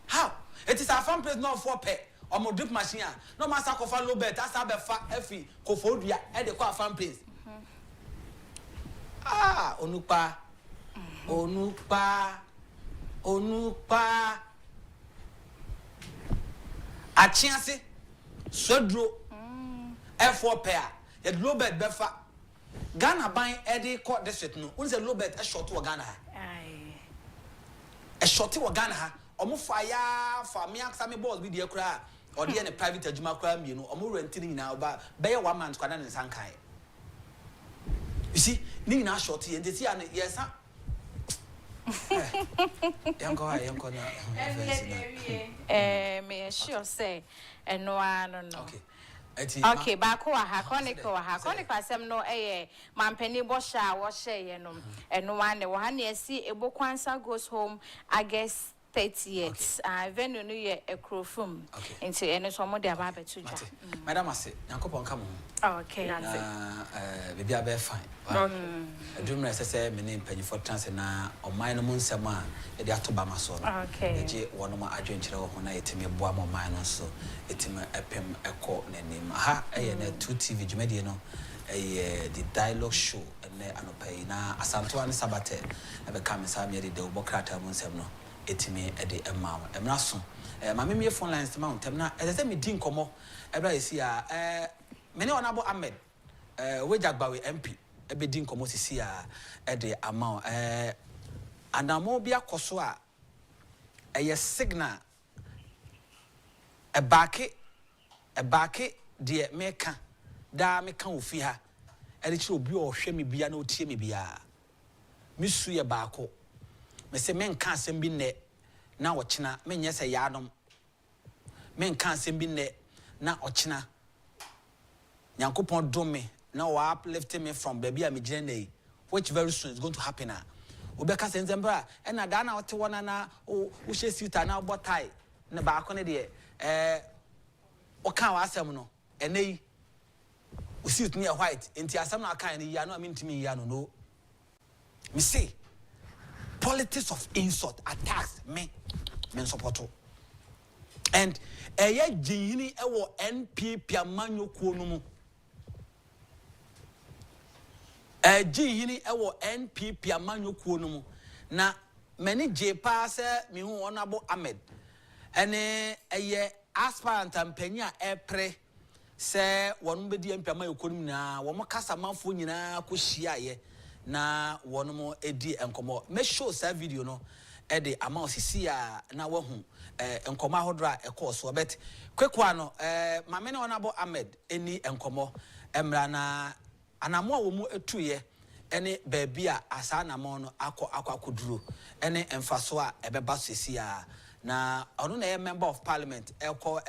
How? It is our farm place not for pay. Or mo drip machine. No master ko fa low bet. Asa be fa efi ko fo dua e de ko farm place. Onupa. Achiase. Sodro. F4 pair. The low bet be fa Ghana buying Eddie court district no. When say low bet a short to Ghana. A short to Ghana. Omo fire for me aksame balls with the cry or the private ajuma crime, you know, omo renting now but bear 1 month kwadan in Sankai. You see, ni na short and they see and yes sir. Yanko me sure say and no no. Okay. Okay, back wa ha chronicle asem no mampani bosha wo share no eno wan ne wo ha ne si ebokwansa goes home August 30th venue no ye ekrofum into eno so mo de aba betu dwa madam ase yankopon ka mo okay baby abe fine adumra sese me ne mpanyifo trans na oman no nsem a e de atoba maso no eje wono ma adwenkyere wo na yetime boa mo man no so etime epem eko nanim ha eye na 2 TV dwumade no the dialogue show ne anopai na asanto an sabate ebe kam sa me de obokrata mo nsem no etime ede ema emra so ma me phone lines ma untem na ese me din komo ebra esi a me ne onabo Ahmed wejagbawe MP ebe din komo sisi a ede ama anamo bia koso a eye signal ebake de meka da meka ofi ha ede kire obi o hwe me bia na otie me bia misu ye baako me se men kan asem bi ne na ochina men yese yaadom men kan asem bi ne na ochina Yankopon do me na wa uplifting me from baby am gene which very soon is going to happen na obeka senzembra e na da na ote wona na o hye suita na obo tie na baako ne de o kan wa asem no enei o suit ne white enti asem na kan ne ya no amintimi ya no me say politics of insult attacks me support and eye jinhini ewo NPP amanyokuo no mu jinhini ewo NPP amanyokuo no mu na many jepa se mi hu onabo Ahmed ene eye aspirant ampanya epre se wonu be di NPP amanyokuo no na wo mo kasa manfo nyina ko hia ye na wono mo edi enkomo me show sa video no ede ama osisi a na wahu enkoma hodra ekọ so bet kwekwa no mame ne onabo Ahmed eni enkomo emra na anamo a wo mu etuye ene baabi a asa anamo no akwaduro ene emfaso a ebeba sisi a na ono na member of parliament ekọ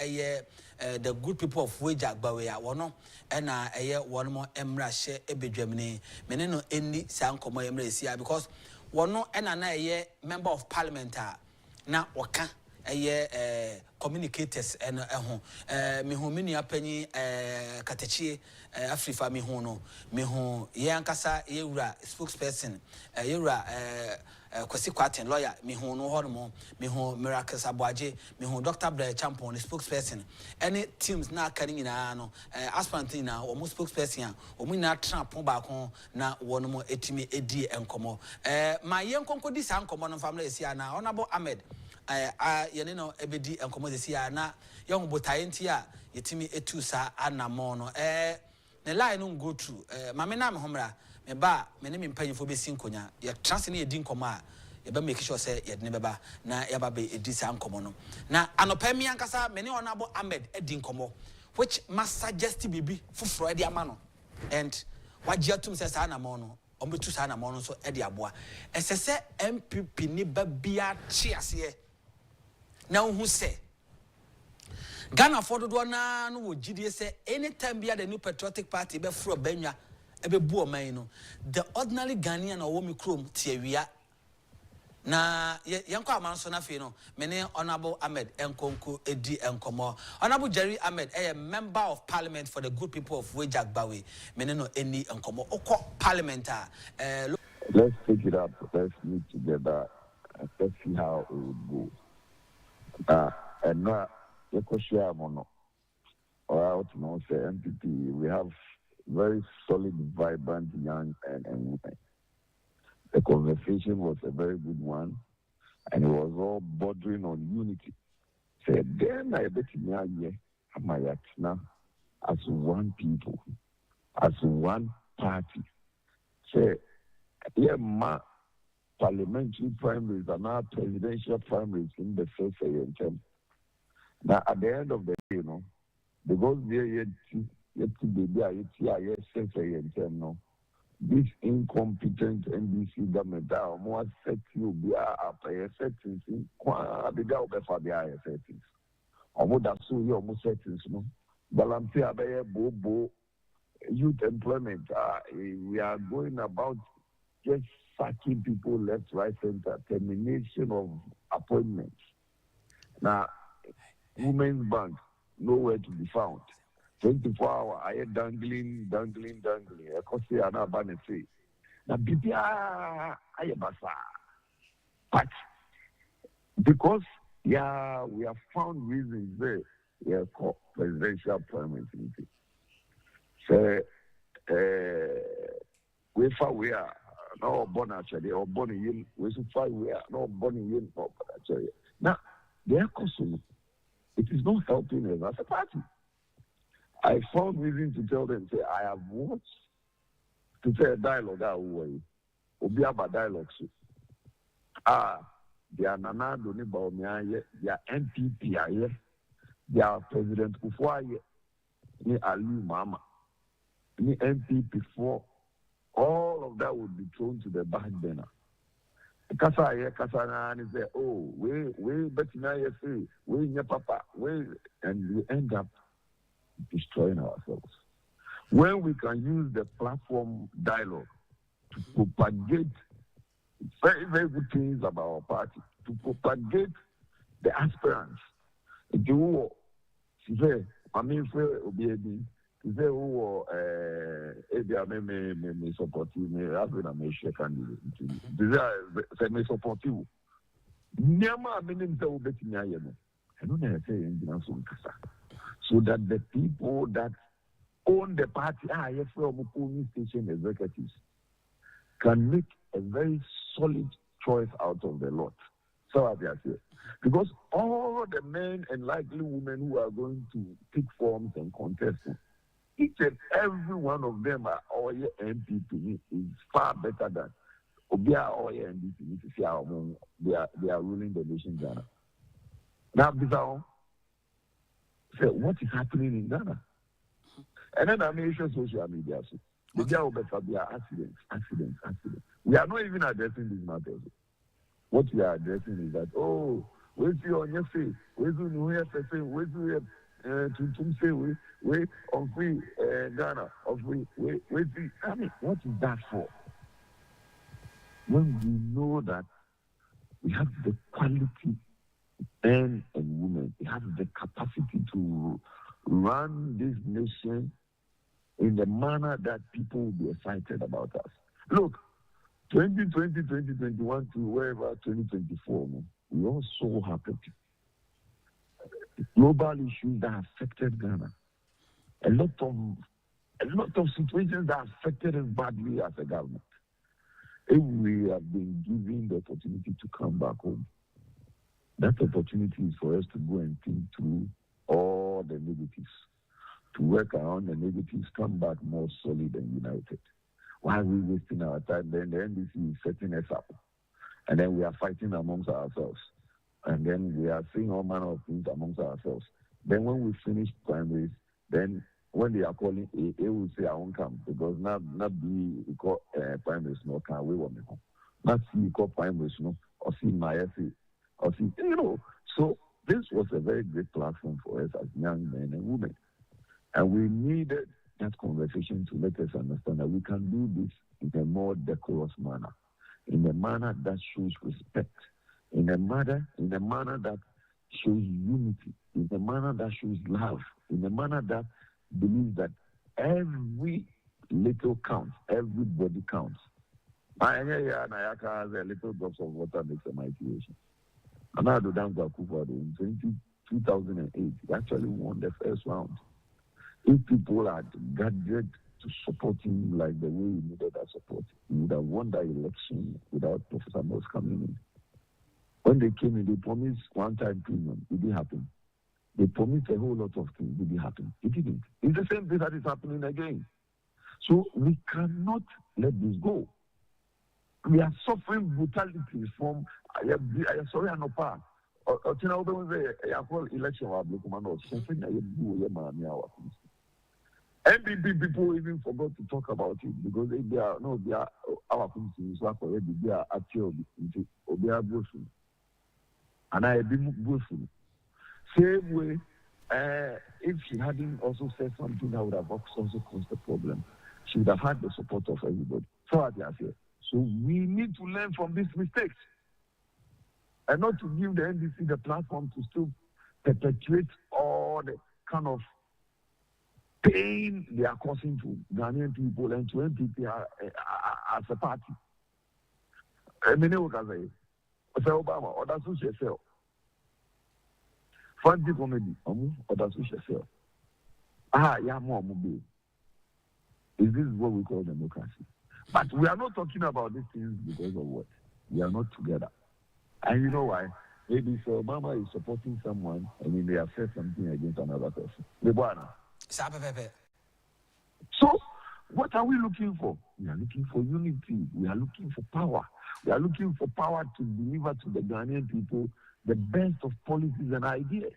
the good people of Agyapong a wono ena wono mo emra hye ebedwamni mene no eni sa nkomo emra sia because wono ena na member of parliament a na oka communicators and me hu mini apanyi katechie Afrifa me hu no me hu ye ankasa yewura spokesperson yewura Kwesi Kwaten lawyer me hu no hono me hu Miracles Aboaje me hu Dr. Bray Champon spokesperson any teams na aka ni nyina no aspirant na o mo spokesperson a o mu na trap ba ko na wono mo etimi edi enkomo ma ye nkonko di sa nkomo no family sia na Honorable Ahmed yene no ebedi enkomo sia na ye hu botaye nti a yetimi etu sa anamo no ne line no go through mame na me homra me ba me ne me mpanyefo be sinkonya ye trans ne yedi nkomo a ye ba make sure say ye de ne beba na ye ba be edi sa nkomo no na anopa mi ankasa me ne Honorable Ahmed edi nkomo which must suggest bibi fufuro edi ama no and wagye atum say sa anamo no ombetu sa anamo no so edi aboa esese MPP ni ba bia chiase na hu say Ghana for do na no wo gidie say anytime bia the New Patriotic Party be fro banwa ebe bu o man no the ordinary Ghanaian or wo mi krom tiawia na yanko amanso na fe no me ne Honorable Ahmed enkonko edi enkomo Honorable Jerry Ahmed member of parliament for the good people of Agyapong me ne no eni enkomo okọ parliament let's take it up, let's meet together and let's see how it would go and now or out no say MPP, we have very solid, vibrant young and women. The conversation was a very good one, and it was all bordering on unity. Say then I bet now as one people, as one party. Say ma parliamentary primaries and now presidential primaries in the first term. Now, at the end of the day, because this incompetent NDC government are more set you be up a settings in the government for the settings. Almost that's so you almost settings, no. Balantia bobo youth employment. We are going about just sacking people left, right, center, termination of appointments. Now, Women's Bank, nowhere to be found. 24 hours, I am dangling. I can say I'm not say. Now, I am but because we have found reasons there. We are called presidential primaries. So, we are no born actually, or born in we should find we are no born in actually. Now, they are consuming. It is not helping us as a party. I found reason to tell them, say, I have watched to say a dialogue that way. Obiaba dialogue. They are Nana Doni Baumia, they are NPP, they are President Kufuaye, ni Ali Mama, ni NPP 4. All of that would be thrown to the back burner. Kasana and say, oh, we betina say, we your papa, and we end up destroying ourselves. When we can use the platform dialogue to propagate very, very good things about our party, to propagate the aspirants. Do say, I mean, for Obiedi, say who me support you, me have been a major candidate. Say me support you. Nyama meaning say obeti nyaye no. I don't know say engina so nkasa. So that the people that own the party, from polling station executives, can make a very solid choice out of the lot. So as I say, because all the men and likely women who are going to pick forms and contest, each and every one of them are all MPP is far better than Obia or NBC, they are ruling the nation Ghana. Now, Bizarre, say what is happening in Ghana? And then I mention social media. So there are accidents. We are not even addressing these matters. What we are addressing is that, where's your on your face? Where's your new hair? Where's your to say we on free Ghana of we I mean, what is that for? When we know that we have the quality men and women, we have the capacity to run this nation in the manner that people will be excited about us. Look, 2020, 2021 to wherever 2024, we all so happy. Global issues that affected Ghana. A lot of situations that affected us badly as a government. If we have been given the opportunity to come back home, that opportunity is for us to go and think through all the negatives, to work around the negatives, come back more solid and united. Why are we wasting our time? Then the NDC is setting us up. And then we are fighting amongst ourselves. And then we are saying all manner of things amongst ourselves. Then when we finish primaries, then when they are calling A will say I won't come because not B call primaries no can we want me home. Not C call primaries no or C my essay or C So this was a very great platform for us as young men and women. And we needed that conversation to let us understand that we can do this in a more decorous manner, in a manner that shows respect, in a manner that shows unity, in a manner that shows love, in a manner that believes that every little counts, everybody counts. A little drops of water makes a mighty ocean. And I do akufo-addo in 2008, he actually won the first round. If people had gathered to support him like the way he needed that support, he would have won that election without Professor Moss coming in. When they came in, they promised one-time premium. It didn't happen. They promised a whole lot of things. It didn't happen. It didn't. It's the same thing that is happening again. So we cannot let this go. We are suffering brutality from sorry, I know pa. Election NPP people even forgot to talk about it because they are our police already they are actually boastful. And I have been boastful. Same way, if she hadn't also said something that would have also caused the problem, she would have had the support of everybody. So we need to learn from these mistakes and not to give the NDC the platform to still perpetuate all the kind of pain they are causing to Ghanaian people and to NPP as a party. I mean, Obama, or that's what she said. Fund comedy, or that's what she said. Is this what we call democracy? But we are not talking about these things because of what? We are not together. And you know why? Maybe so Obama is supporting someone and then they have said something against another person. So, what are we looking for? We are looking for unity. We are looking for power. We are looking for power to deliver to the Ghanaian people the best of policies and ideas.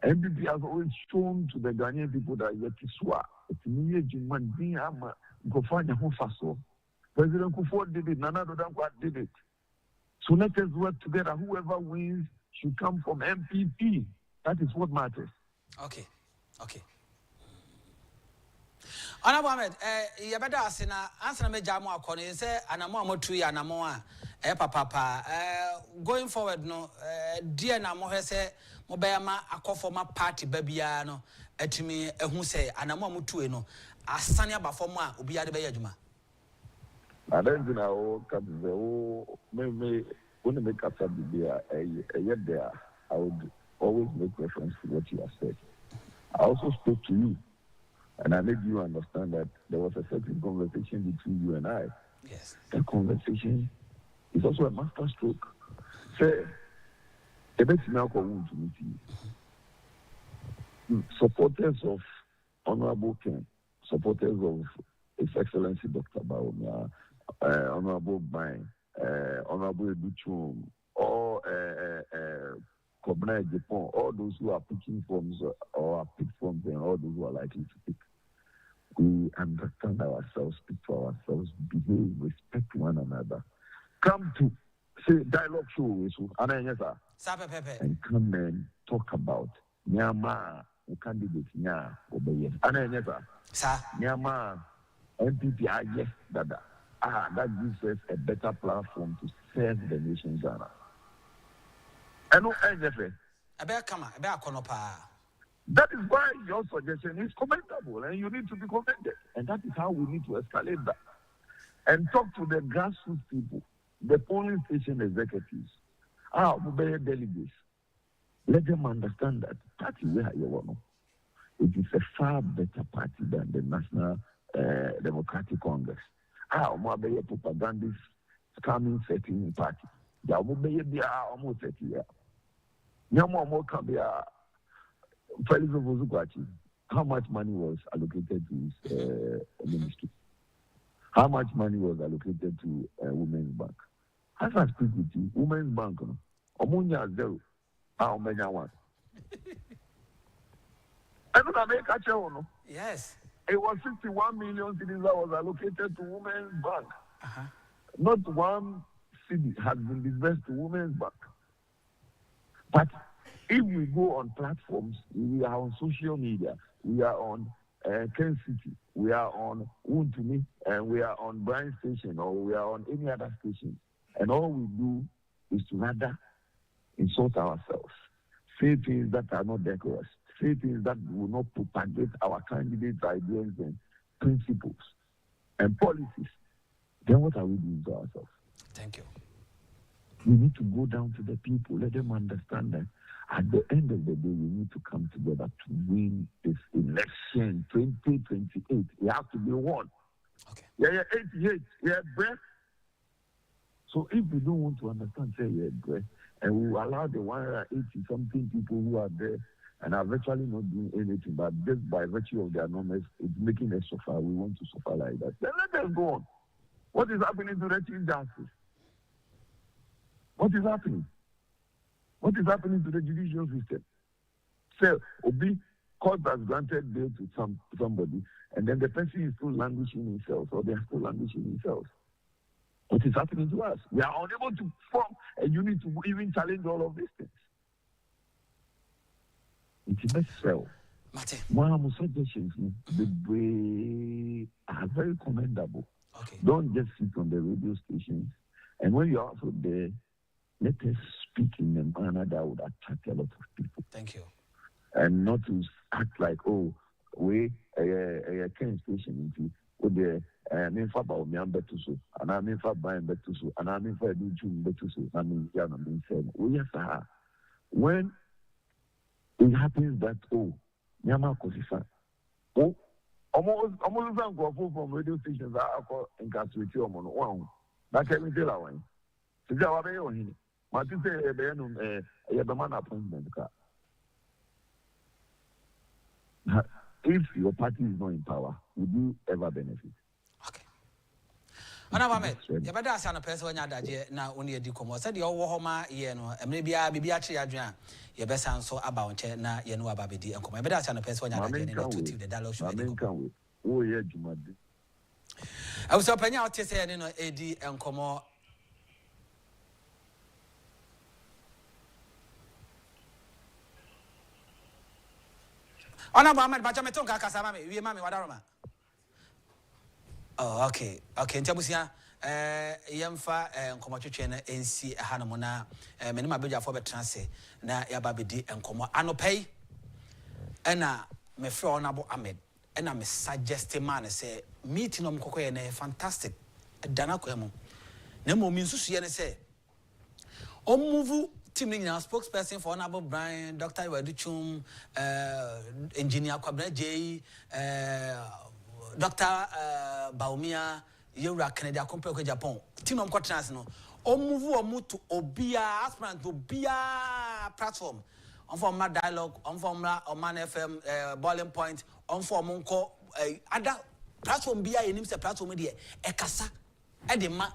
NPP has always shown to the Ghanaian people that President Akufo did it, Nana Dankwa did it. So let us work together. Whoever wins should come from MPP. That is what matters. Okay. Honorable Ahmed, you better answer me jamu akoni say anamo amotu ya anamo a papa going forward no dear na mo hwese mo be ma akofoma party babia no atumi ehu say anamo amotu no asane abafom a obi ade be adwuma. I don't know maybe when you make up there, I would always make reference to what you have said. I also spoke to you, and I made you understand that there was a certain conversation between you and I. Yes. That conversation is also a master stroke. Say, supporters of Honorable Ken, supporters of His Excellency Dr. Baumia, Honorable Bine, Honorable Agyapong, or Agyapong, all those who are picking forms or are picked forms, and all those who are likely to pick. We understand ourselves, speak to ourselves, behave, respect one another. Come to say dialogue show, and come and talk about Nyama, the candidate Nya, Obey. Nyama, MPP, yes, Dada. That gives us a better platform to serve the nation, Ghana. And that is why your suggestion is commendable, and you need to be commended. And that is how we need to escalate that. And talk to the grassroots people, the polling station executives, our delegates. Let them understand that party where you want. It is a far better party than the National Democratic Congress. Our mobile propagandist scamming setting party. The mobile be almost 30 years. No more can be a how much money was allocated to his ministry? How much money was allocated to Women's Bank? As I speak with you, Women's Bank, Omunya 0, how many one? I don't know, make a no? Yes. It was 61 million cedis that was allocated to Women's Bank. Not one cedi has been disbursed to Women's Bank. But if we go on platforms, we are on social media, we are on Kencity, we are on Untumi, and we are on Bryan Station, or we are on any other station. And all we do is to rather insult ourselves, say things that are not decorous, say things that will not propagate our candidates' ideas and principles and policies. Then what are we doing to ourselves? Thank you. We need to go down to the people, let them understand that at the end of the day, we need to come together to win this election 2028. It has to be won. Okay. Yeah, 88. Yeah, breath. So if we don't want to understand, say, yeah, breath, and we will allow the 180-something people who are there and are virtually not doing anything, but just by virtue of their numbers, it's making us suffer. We want to suffer like that. Then let us go on. What is happening to the chief justice? What is happening? What is happening to the judicial system? So, Obi, court has granted bail to somebody, and then the person is still languishing himself, or they are still languishing themselves. What is happening to us? We are unable to form a unit to even challenge all of these things. It's best sell. One suggestions are very commendable. Okay. Don't just sit on the radio stations, and when you're also there, let us speak in a manner that would attract a lot of people. Thank you. And not to act like, oh, we a train station into I mean for about me better so, and I mean for buying better so, and I mean for do better so. I mean, yeah, I mean, oh yes, sir. When it happens that Nyama Kosifa, almost from radio stations are incarcerated on one. That can be tell our way. But you say a man appointment. If your party is not in power, would you ever benefit? Okay. Honorable, you better ask a person when you're now only a decomo. Said the old homa, maybe I be actually a dream. You best answer about na you know about the and come. I better ask a person when you're to the dialogue show. Oh, yeah, Jumadi. I was opening out to say, AD and come. Oh no, Mohammed, but I'm a tongue Casamami, we mammy, what oh, okay, Ntabusia, Yamfa, and Comachuchen, NC, Hanamona, Menima Beja for the transit, na Yababidi and Como, Ano pay, and me fro honorable Ahmed, and I'm a suggesting man, say, meeting on Coco and fantastic, Danaquemo. Nemo means to say, O move. Team spokesperson for Honorable Brian, Dr. Agyapong, Engineer Kwabena J, Dr. Baumia, Yura Canada, compared with Japan. Team of Quatrans, or move to Obia, aspirant to Obia platform. On for my dialogue, on for my Man FM, Boiling Point, on for Monco, other platform Bia in himself, platform media, Ekasa. Edema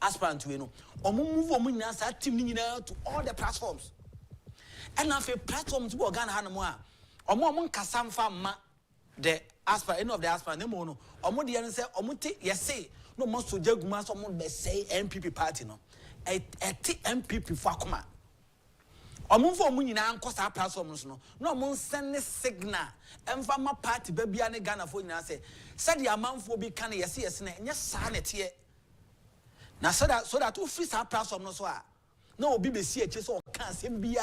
aspirant we no. Move nyina sa team nyina to all the platforms. And now for platforms we Ghana Hanamu a omo nkasa mfa ma the aspirant any of the aspirant nemo no omo de yan say omo te yesi no mo soja guma so omo be say MPP party no eti MPP for akoma omo mfa omo nyina ankosa platforms no no omo send signal emfa ma party ba bia ne Ghana fo nyina say said the amanfo bi kan yesi na nya sa na tie na so that to free sa platform no so a na obi be si eche so o kan sem bia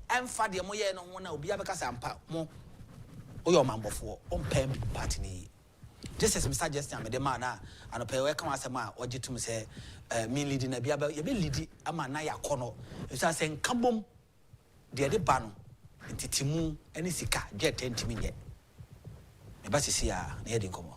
emfa de mo ye no ho na obi abeka sampa mo oyo mambofo on pem party ni. This is my suggestion me the man na anope we come asema ogitum say me leading na bia ye be lead ama na yakono so say nkabom de ba no ntitimu ene sika jet ntimi nye me ba sisi a na ye di nkomo.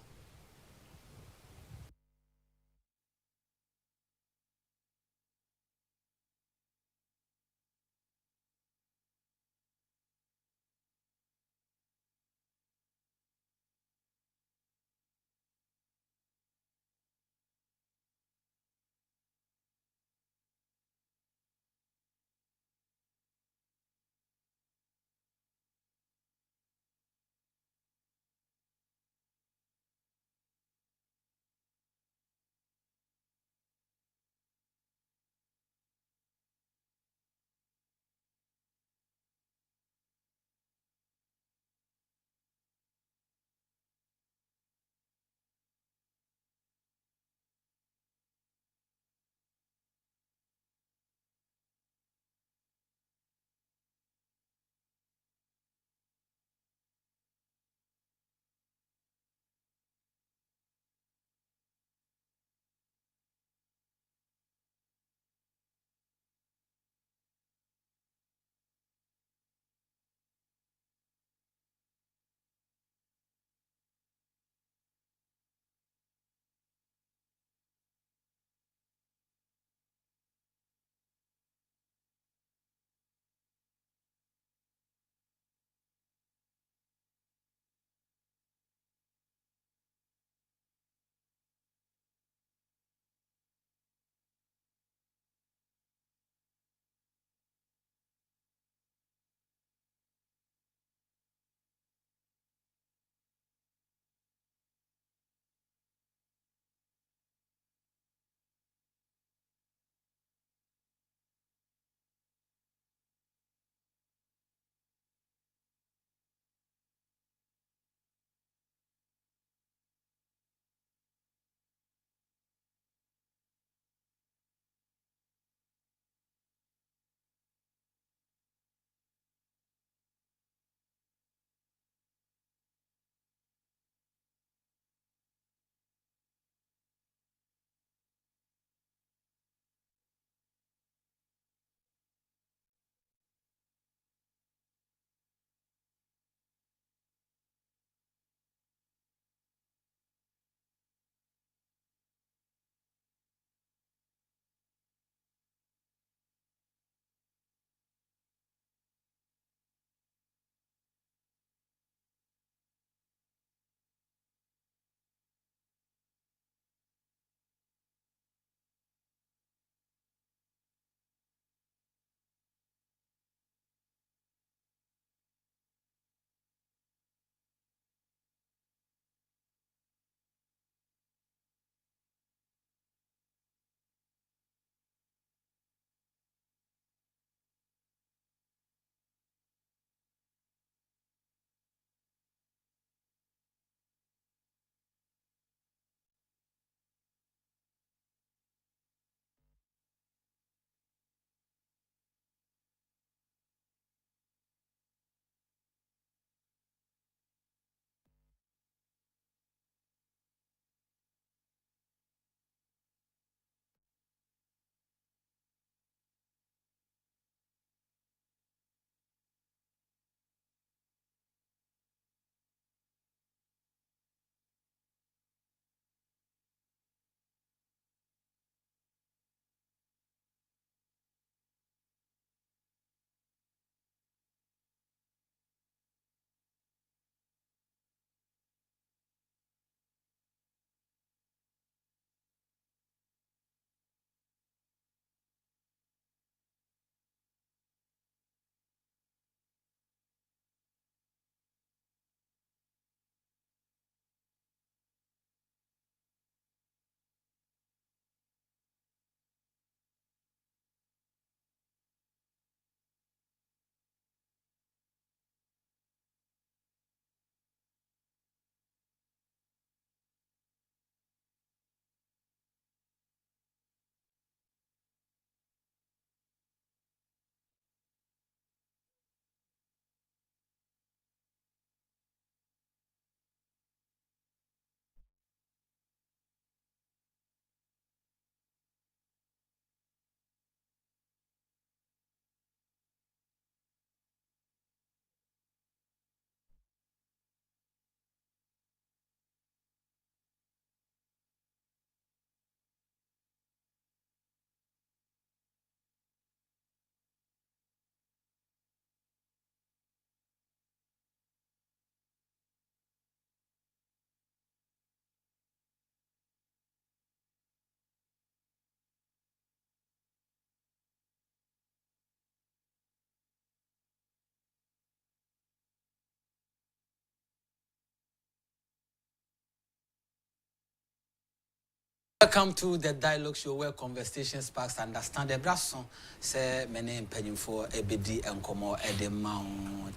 Welcome to the dialogue show where conversation sparks understand. The brasso say my name penning for ABD and Como Edema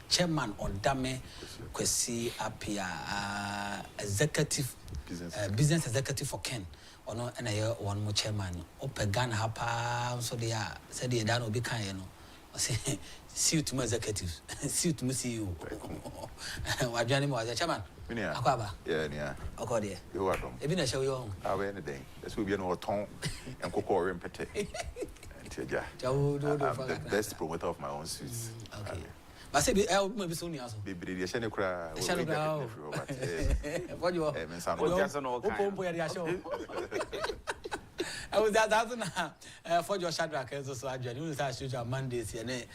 chairman or Dame Kwesi Apia executive business executive for Ken or no and I one more chairman Opegan Hapa so they are said they don't be kind you know. See you to my executives. See you to me CEO. What Johnny was a chairman. Akwaba. Yeah. Okay, there. You are done. Even a show you home. I'll be anything. This will be an autumn and cocoa and pete. The best promoter of my own suits. Okay. But say, maybe soon, also. Baby, the Shana cry. What you I was that for your Shadrach, so I joined you Mondays and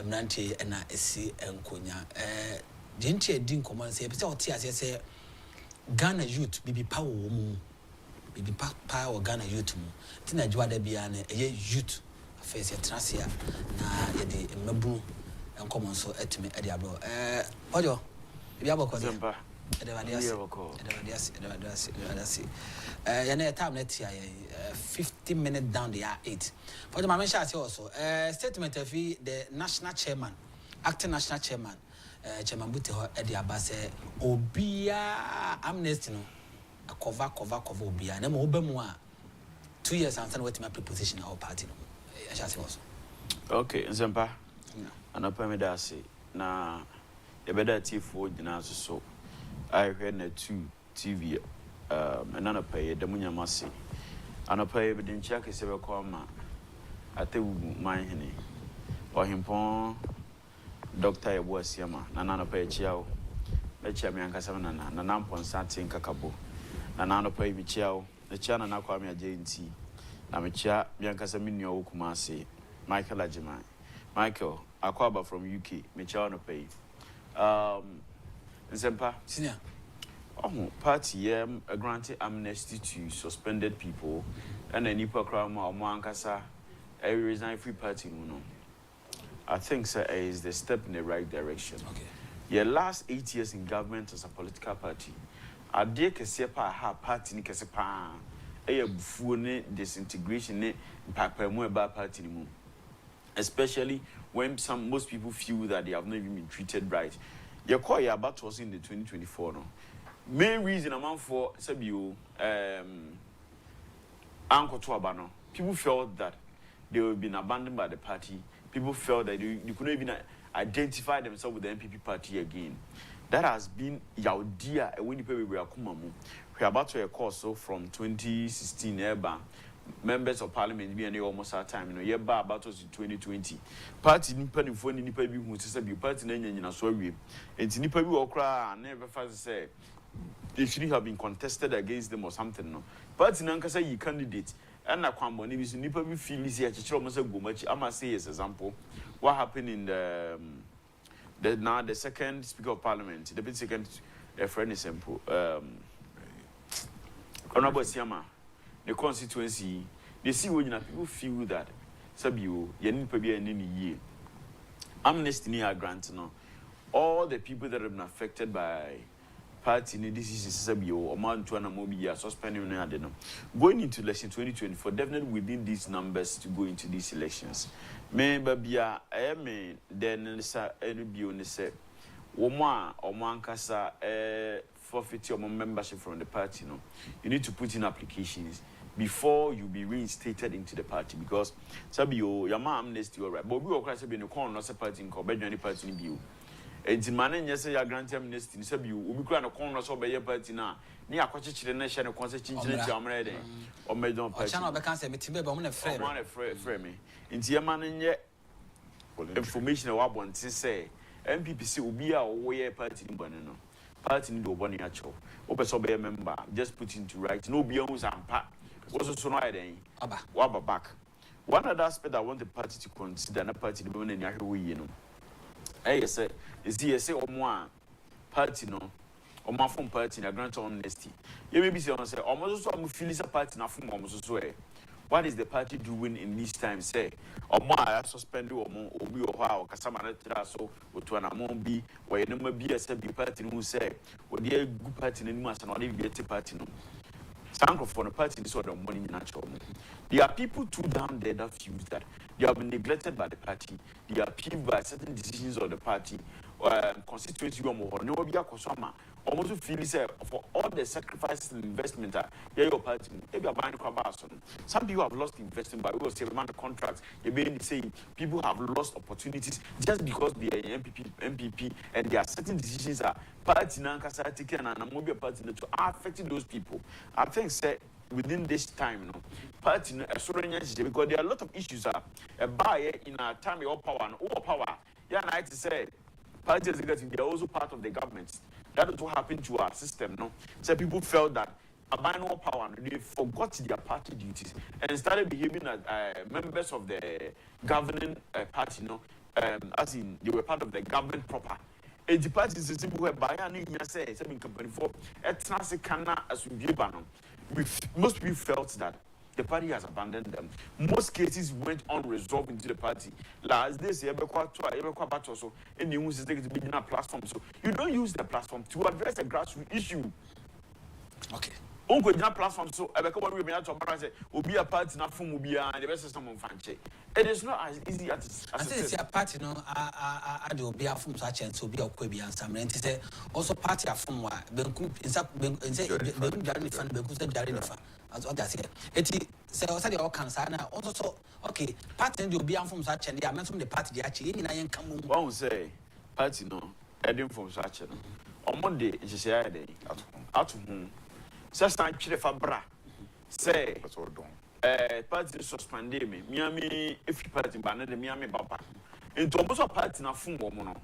Mnanti and I see and Kunya. Didn't come and say, but say, Ghana youth, baby power, baby power, Ghana youth. Tina Juada Biane, a youth, a face a tracia, na yedi Mabu, and come on so at me, Ediablo. Ojo, Yaboko. Time let's 15 minutes down the R8. For the Mamisha also, statement of the national chairman, acting national chairman, Chairman Buteho Ediaba say, Obia amnesty no, a cover Obia, and Obemwa 2 years after what my preposition our party. I shall say also. Okay, Zempa, and a permedasi. Now, a better tea for dinner so. I heard a 2 TV, and an pay the Munya Massi. And a pay within check is ever comma. I think my henny. Or him pon Doctor was Yama, Nana pay chiao. Mecha Mianca Savana, Nanampon Santin Cacabo. Nana pay Michao, the Chana Naquamia JNT. Namicha Bianca Saminio Kumasi, Michael Ajimai. Michael, Aquaba from UK, Michano pay. Zempa, senior. Oh, party, a granted amnesty to suspended people, and a Nipa Krama or Mankasa, a resign free party. No, I think, sir, is the step in the right direction. Okay. Your last 8 years in government as a political party, I dare Kesepa ha party Kesepa, a buffoon disintegration, Papa Mueba party, especially when most people feel that they have not even been treated right. Your call your about was in the 2024 no. Main reason amount for Sabio Uncle Tuabano. People felt that they were being abandoned by the party. People felt that you couldn't even identify themselves with the MPP party again. That has been Yaudia when you pay we are Kumamu. We are about to a course so from 2016 Eba. Members of parliament be any almost our time, you know, yeah, about us in 2020. Party nipa ni phone nipa bi hu se be party na nyina so awie. Enti nipa bi okra never fast say they shouldn't have been contested against them or something no. Party na nkasa yi candidate and na kwambo ni bi so nipa bi feel is here chechiro mo say gomachi. I must say as example what happened in the second speaker of parliament, the second friend is simple Honorable Siama. The constituency, they see when people feel that Sabio, Yanipabi and any year. Amnesty near grant no. All the people that have been affected by party this is Sabio or Mantuana Mobia suspending no. Going into election 2024, definitely within these numbers to go into these elections. May Babia Ame then Sa Enubio say Woma or Mankasa forfeit your membership from the party. No, you need to put in applications before you be reinstated into the party because Sabio, your mom amnesty, all right. But we will cry in the corner, not a party in Quebec, any party in view. And in Manan, yes, your grand amnesty in Sabio, we cry a corner, so by your party now. Near a coach, the nation, a concession, or made on party. I can't say, but I'm a frame. Into your man and yet information of what one to say. MPPC will be our way party in Banano. Party in the one actual. Open so be a member, just put into right. No beyond and pack. Was also no idea. Wabba back. One other aspect I want the party to consider a party the women in Yahoo, you know. I say, is the say or more party no, or my phone party in a grant honesty. You may be saying, almost so feel is a party now from almost swear. What is the party doing in this time? Say, or more suspend or more, or be or how, Casamana Trasso, or to an amon be, where you never be a party who say, or the good party in the mass and not even get a party. Sanko for the party this sort of money in natural. There are people too down there that feel that they have been neglected by the party. They are peeved by certain decisions of the party. Constituency or more. No be a kosama. Almost feel for all the sacrifices and investment that your party. Maybe a buying some people have lost investment by we will the contracts. You're being saying people have lost opportunities just because they are MPP and there are certain decisions that party nankasa taking and mobile party to affecting those people. I think say within this time, you know, party because there are a lot of issues a buyer in a time of power and overpower. Yeah, and I to say party executives, they are also part of the government. That is what happened to our system, no? So people felt that buying more power, they forgot their party duties and started behaving as members of the governing party, no? As in, they were part of the government proper. And the party is simple where buying here say, something company for as most people felt that the party has abandoned them. Most cases went unresolved into the party. Last days, and the news is taken to be in a platform. So you don't use the platform to address a grassroots issue. Okay. Unko na platform so ebeka one we to say obi a party na form obi and the best someone fanche. It is not as easy as I say it's a party no I do be a form such and so be a kwebi and some and say also party a form wa benku insa say benku jari fan benku say jari fan as what I say. Eti say also the all cancer na also so okay party do be a form such and they are meant from the party they actually ni na yen kan mu. One say party no heading from such no. On Monday it is here day at home. Sasa chire fabra say party suspended me Miami if party banner the Miami Baba into almost party na fun woman.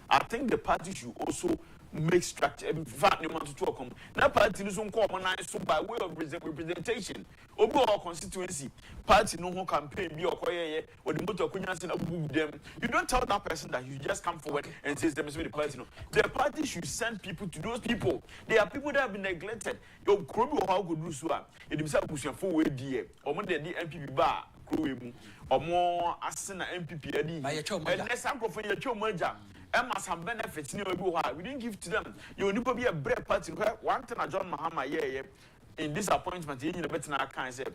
I think the party should also make structure in fact no man to talk na party no so so by way of representation obi or constituency party no who campaign be okoye or the motor kunya say na them. You don't tell that person that you just come forward and say them the party no. The party should send people to those people. There are people that have been neglected. Your krobi or how go do so e dem say abusuafo we die o mo de MPP ba krowe mu o mo asena MPP adi and next time for your chomaja Emma some benefits we didn't give to them. You need to be a bread party. One thing John Mahama in disappointment in the better I can say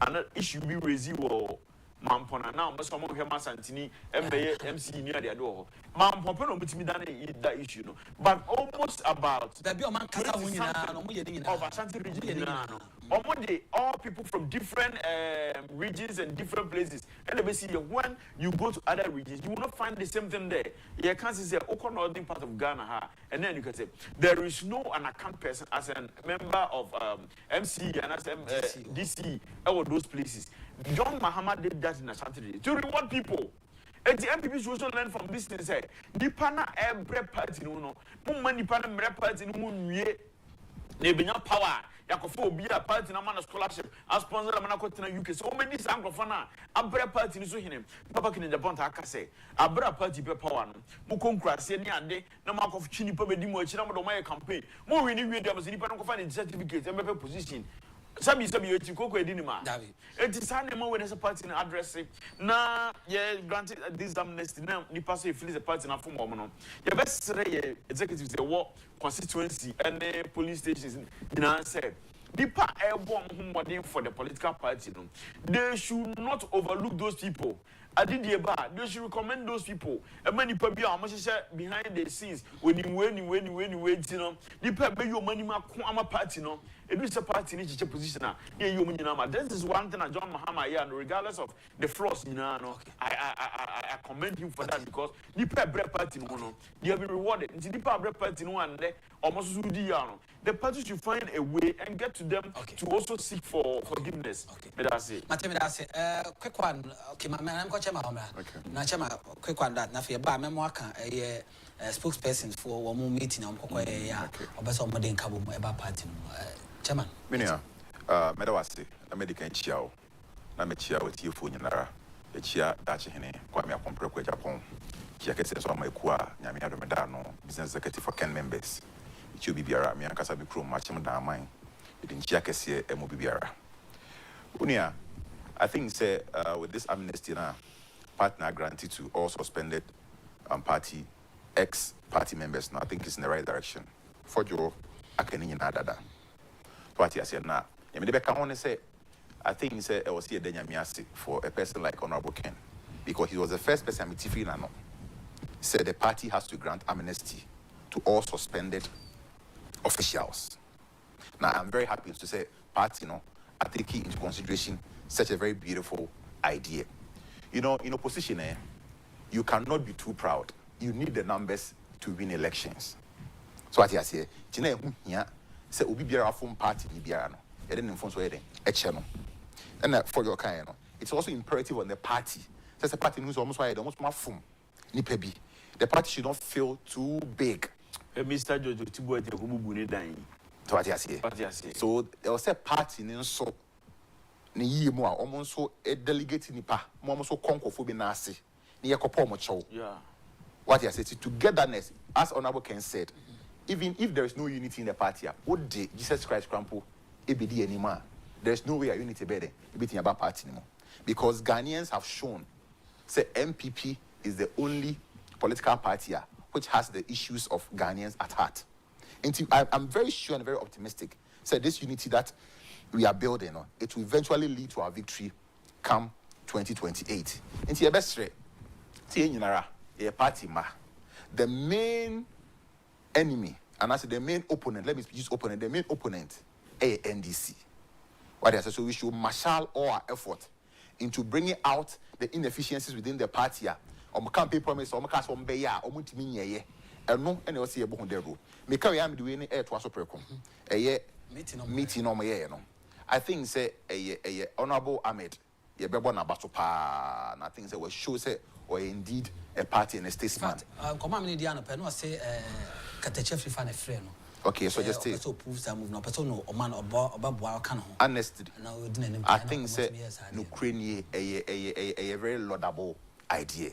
and issue be residual Mampona now some of him Santini MC near the door. Mampona with me done that issue no. But almost about the of Ashanti region all people from different regions and different places. And when you go to other regions, you will not find the same thing there. You can't say northern part of Ghana, and then you can say there is no an account person as a member of MC and as DC or those places. John Mahama did that in Ashanti to reward people. And the MPP should also learn from this thing. Say, the pana every party no, money pana every party no, they be not power. Akufo-addo party na man scholarship as sponsor na man akotena UK so many sankrofo na abra party ni so hinem papa kin Japan ta aka say abra party be power no mu konkurase ni ade na ma akof twini pa bedi mu achi na mo do my campaign mo we ni wie dem so ni pa no kofa ni certificate em be position sabi you koko edi ni ma enti sa na mo we na party na address na ye granted this amnesty na ni pa so e feel the party na form mo no ye be sere ye executives dey work constituency and the police stations said people are born for the political party no. They should not overlook those people. They should recommend those people. And many people behind the scenes when you wait, you know, the people you money party no. It is a party in each position. This is one thing that John Mahama and regardless of the flaws, you know, I commend him for that because the people party no, they have been rewarded. The people party no and almost the party should find a way and get to them to also seek for forgiveness. Okay. That's it. Quick one. Okay, my man, I'm going to Chema. Quick one that Nafi Ba Memoaka a spokesperson for one meeting on Kokoya or Basso Modern Cabo about party. Chairman. Minia, Medawasi, a medical chiao, Namechia with you for Yanara, a chia Dachine, Kwame Agyapong, Agyapong, Chiakes on my qua, Yamia Medano, business executive for 10 members. It should be Biara, Miancasabi crew, Macham down mine. It in Chiakes, a Mobiara. Unia, I think, say, with this amnesty now, partner granted to all suspended party, ex-party members now, I think it's in the right direction. For Joe, I can in Adada. Party I said now, I mean, I think he said I was here for a person like Honorable Ken, because he was the first person I'm said the party has to grant amnesty to all suspended officials. Now, I'm very happy to say party, are taking into consideration such a very beautiful idea. In opposition, you cannot be too proud. You need the numbers to win elections. So what I say, say obi biara from party ni biara no, yede nfo so yede channel. And for your kind, it's also imperative on the party. Says the party knows almost why they almost mafum ni pebi. The party should not feel too big. Mr. Jojo Tibo ete kububu ne dan. So what I say. So there was a party in so ni yi mu a almost so a delegate nipa, mo almost so konko bi na ase. Ni yekopo mo chow. Yeah. What I say, togetherness, as Honorable Ken said, even if there is no unity in the party, what did Jesus Christ crumple? EBD anymore. There is no way a unity better. EBD about party anymore. Because Ghanaians have shown, say MPP is the only political party which has the issues of Ghanaians at heart. And I'm very sure and very optimistic. Say this unity that we are building, it will eventually lead to our victory come 2028. And your best rate, a party ma. The main enemy, and I said the main opponent, let me use opponent, the main opponent, a NDC. What I said, so we should marshal all our effort into bringing out the inefficiencies within the party. Can't pay promise, can't be ya, multi and no, and also a book on me carry am doing air to us precom. A year meeting on my year. I think say a Honorable Ahmed, ye bebona batopa, and I think say we show say or indeed a party and a statesman. Command Diana Peno say Catechefri fan a friend. Okay, so just so proves that move no person or man or Bob Cano. Honestly, I think say Ukraine a very laudable idea.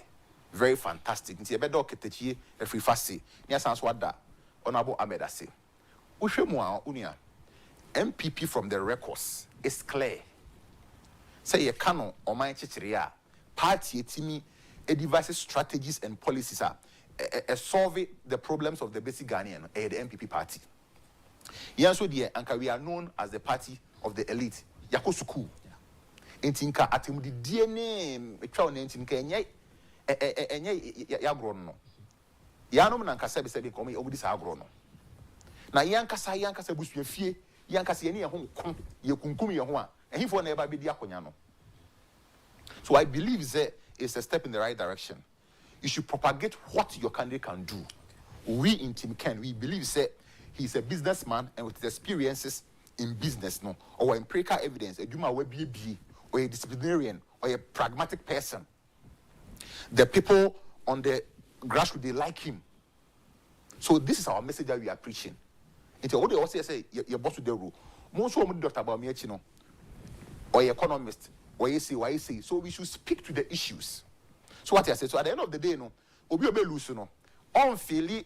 Very fantastic. Nti ebe do Ketechi e free fast. Nia sans wada Honorable Ahmed say. Uhwemu unia MPP from the records is clear. Say ye cano o man chichiri a party etimi a devices strategies and policies are solve the problems of the basic Ghanaian, the MPP party. Yanso dear, and we are known as the party of the elite. Yakosuku. Intinka atim di DNA, a crown intinka, and yagrono. Yanum and Kasabi said, come over this agrono. Now Yankasa Yankasa Bush, your fee, Yankasiani, home, you kunkumi, and he for never be diaconiano. So I believe that it's a step in the right direction. You should propagate what your candidate can do. We in Team Ken, we believe that he's a businessman and with experiences in business, or empirical evidence, a Duma WBB, or a disciplinarian, or a pragmatic person. The people on the grassroots, they like him. So this is our message that we are preaching. It's what they also say, your boss with the rule. Most of them Dr. Baumiachino, or economist, or you see. So we should speak to the issues. So what I say, so at the end of the day, Obi Obelusu, unfairly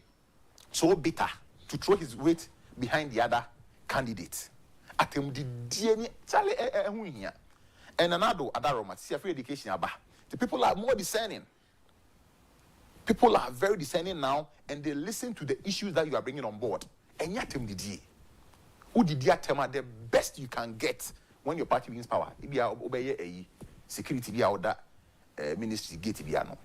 so bitter to throw his weight behind the other candidate. Atem di DNA Charlie here. And another Roma, see free education aba. The people are more discerning. People are very discerning now, and they listen to the issues that you are bringing on board. And yet, who did the best you can get when your party wins power? If you obey a security be out that ministry gate biano.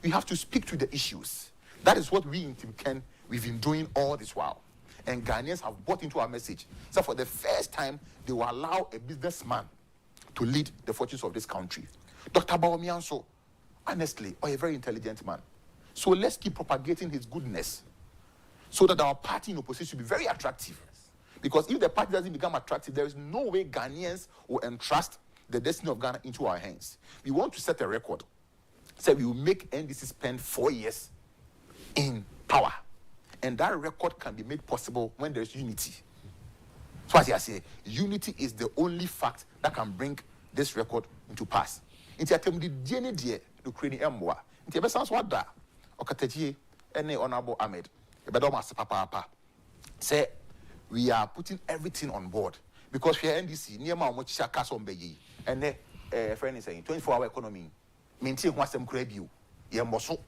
You have to speak to the issues. That is what we in Team Ken we've been doing all this while. And Ghanaians have bought into our message. So for the first time, they will allow a businessman to lead the fortunes of this country. Dr. Bawumianso, honestly, a very intelligent man. So let's keep propagating his goodness so that our party in opposition will be very attractive. Because if the party doesn't become attractive, there is no way Ghanaians will entrust the destiny of Ghana into our hands. We want to set a record. Say we will make NDC spend 4 years in power. And that record can be made possible when there's unity. So as I say, unity is the only fact that can bring this record into pass. Inti atem di DNA die Ukraine emwa. Inti ebe sans wada okateji ene Honorable Ahmed. Ebe do mas papa. Say we are putting everything on board because we are NDC near ma omo chisha kaso mbeyi. Ene friend is saying 24-hour economy. Maintain ho asem kura bio. Ye mboso.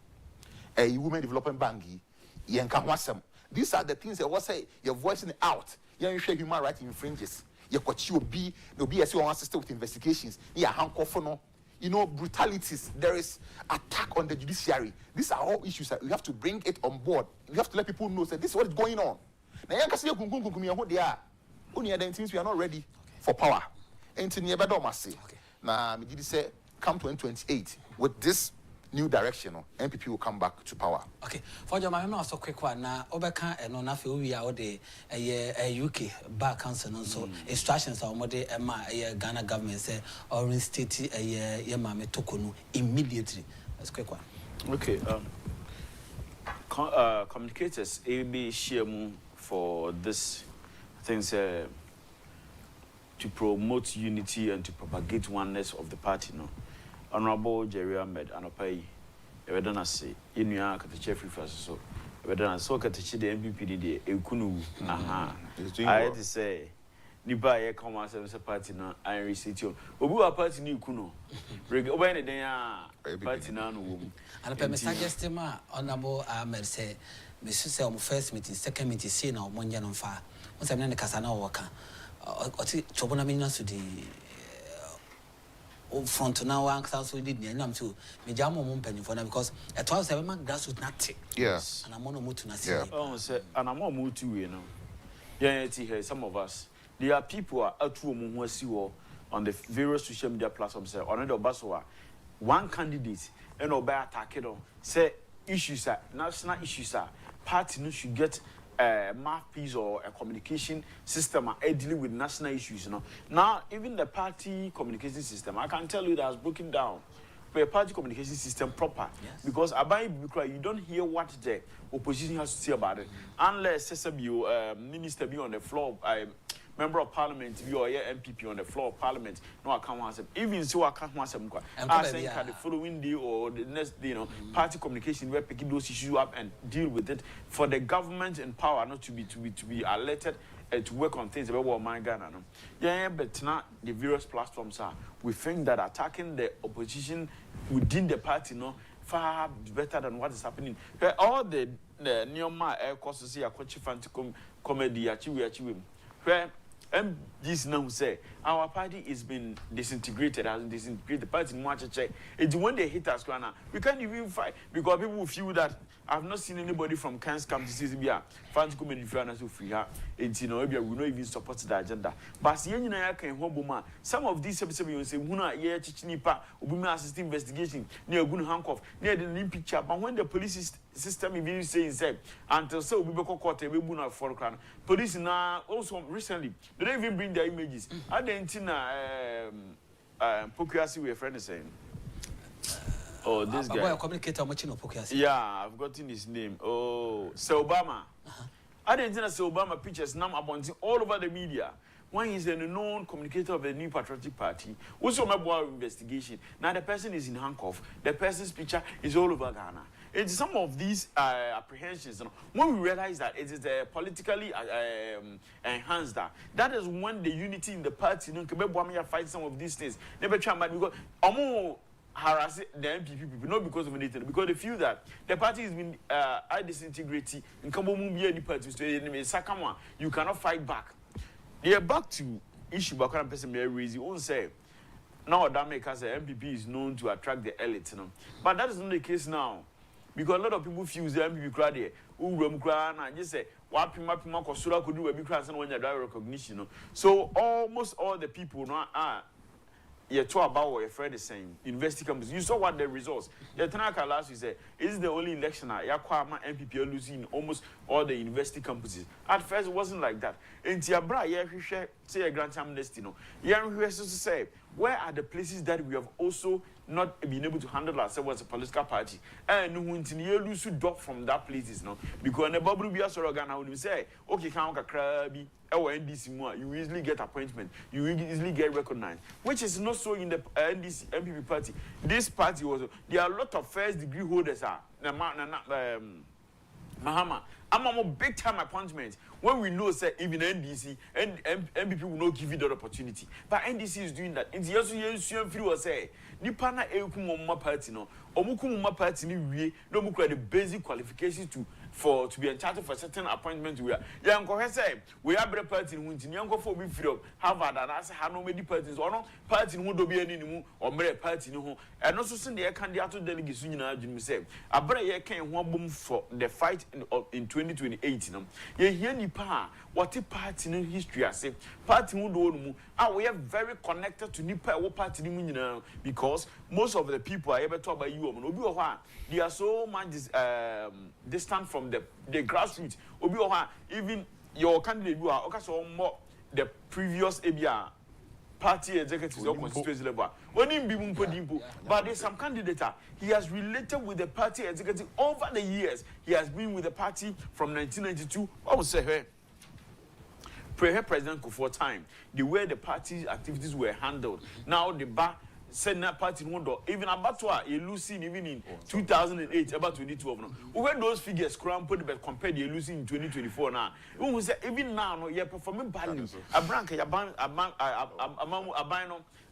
Women development bank. These are the things that was say you're voicing out. You share human rights infringes. ye kwachi obi ese on assist with investigations ya handcuff no. You know, brutalities, there is attack on the judiciary. These are all issues that we have to bring it on board. We have to let people know that this is what is going on. Now, you can see they are only things we are not ready for power. And now, me did say come 2028 with this new direction, MPP will come back to power. Okay. For your man, also quick one. Now, Obeka and on Nafi, we are the UK Bar Council, and so instructions are more the Ghana government say or instate a Yamame Tokunu immediately. That's quick one. Okay. Communicators, AB Shiamu for this things to promote unity and to propagate oneness of the party, no. Honorable Jerry Ahmed Anopai, Evedana say, Inuya Katache Free First so, Evedana so Katachi the MPPD, Ekunu, aha. I had to say, Niba ye come as a party now, I receive you. Obu a party ni Kuno. When a day party now, and I suggest him, Honorable Ahmed say, Mrs. First meeting, second meeting, see now, Monjan on fire. Once I'm in the Casana worker, or Chobona Minas to the front now so did me to me jamo mumpeni for now because at 7 months that's with nothing. Yes. And I'm on mutu na yeah. Oh, say and I'm on mutu you know. Yeah, here some of us. There are people are out to on the various social media platforms on the baswa. One candidate and obey attack it on say issues are national issues are party no should get mouthpiece or a communication system dealing with national issues, you know. Now, even the party communication system, I can tell you that has broken down. But a party communication system proper. Yes. Because you don't hear what the opposition has to say about it. Unless you minister be on the floor, member of parliament, you or MPP on the floor of parliament, no, I can't answer. Even so, I can't answer. I think the following day or the next day, you know, party communication, we're picking those issues up and deal with it for the government in power not to be alerted and to work on things about what my Ghana. Yeah, but now the various platforms are. We think that attacking the opposition within the party, no, far better than what is happening. All the Neoma air courses here, comedy, achieve. Where this now say our party is been disintegrated, has disintegrated the party much check. It's when they hit us, we can't even fight because people feel that I've not seen anybody from Kansas come to CCBA. Fans come in front of free her. It's we not even support the agenda. But some of these episodes say, Huna, yeah, Chichinipa, Ubuma assist investigation, near Gun handcuff, near the Olympic chap. But when the police system is saying, until so we be caught a Webuna for crown. Police now also recently, they don't even bring their images. I didn't Pokuasi, we a friend is saying. Oh, this guy. Yeah, I've gotten his name. Oh, Sir Obama. I didn't know Sir Obama pictures now abounding all over the media. When he's a known communicator of the New Patriotic Party, also my boy investigation. Now the person is in handcuff. The person's picture is all over Ghana. It's some of these apprehensions. You know, when we realize that it is politically enhanced, that is when the unity in the party, you know, fight some of these things. Never try, but because harass the MPP people, not because of anything, because they feel that the party has been disintegrated and you cannot fight back. They are back to issue back on person may raise you own say now that make us MPP is known to attract the elite, you know. But that is not the case now. Because a lot of people feel the MPP crowd here, and just say what Pima Kosura could do a big class and when you have recognition. So almost all the people now are talk about what your friend is saying. University campus. You saw what the results. The Tanaka last we said, is the only election Yakwama MPP are losing almost all the university campuses. At first it wasn't like that. In Tiabra, say a grand amnesty. No, to say, where are the places that we have also not been able to handle ourselves as a political party? And when you lose drop from that places, no, because the Babu Bia Sorogana would say, okay, Kanka Krabi, or NDC, you easily get appointment, you easily get recognized, which is not so in the NDC MPP party. This party was there are a lot of first degree holders Mahama. I'm a big time appointment when we know say even NDC and MPP will not give you that opportunity. But NDC is doing that. And the free was say Nipana Ekumuma party no Omukumuma party ni we no the basic qualifications to to be entitled for certain appointments. We are young say we are better party in winter, young for we free of Harvard and I say how no many parties or no party who do be any or mere party no and also send the candidate delegates union say a brave can one boom for the fight in 2028. You hear ni pa what a party in history I say party who do we are very connected to Nipa party because most of the people are able to talk about you they are so much distant from the grassroots. Even your candidate you are also more the previous ABR party executives or constituency level. But there's some candidate he has related with the party executive over the years. He has been with the party from 1992. I would say hey. President Kufuor time, the way the party's activities were handled. Now the bar Senate party window, even about what you losing even in 2008, about 2012. No, when those figures crumpled but compared you losing in 2024 now. When we say even now, no, you're performing badly. A branch, a bino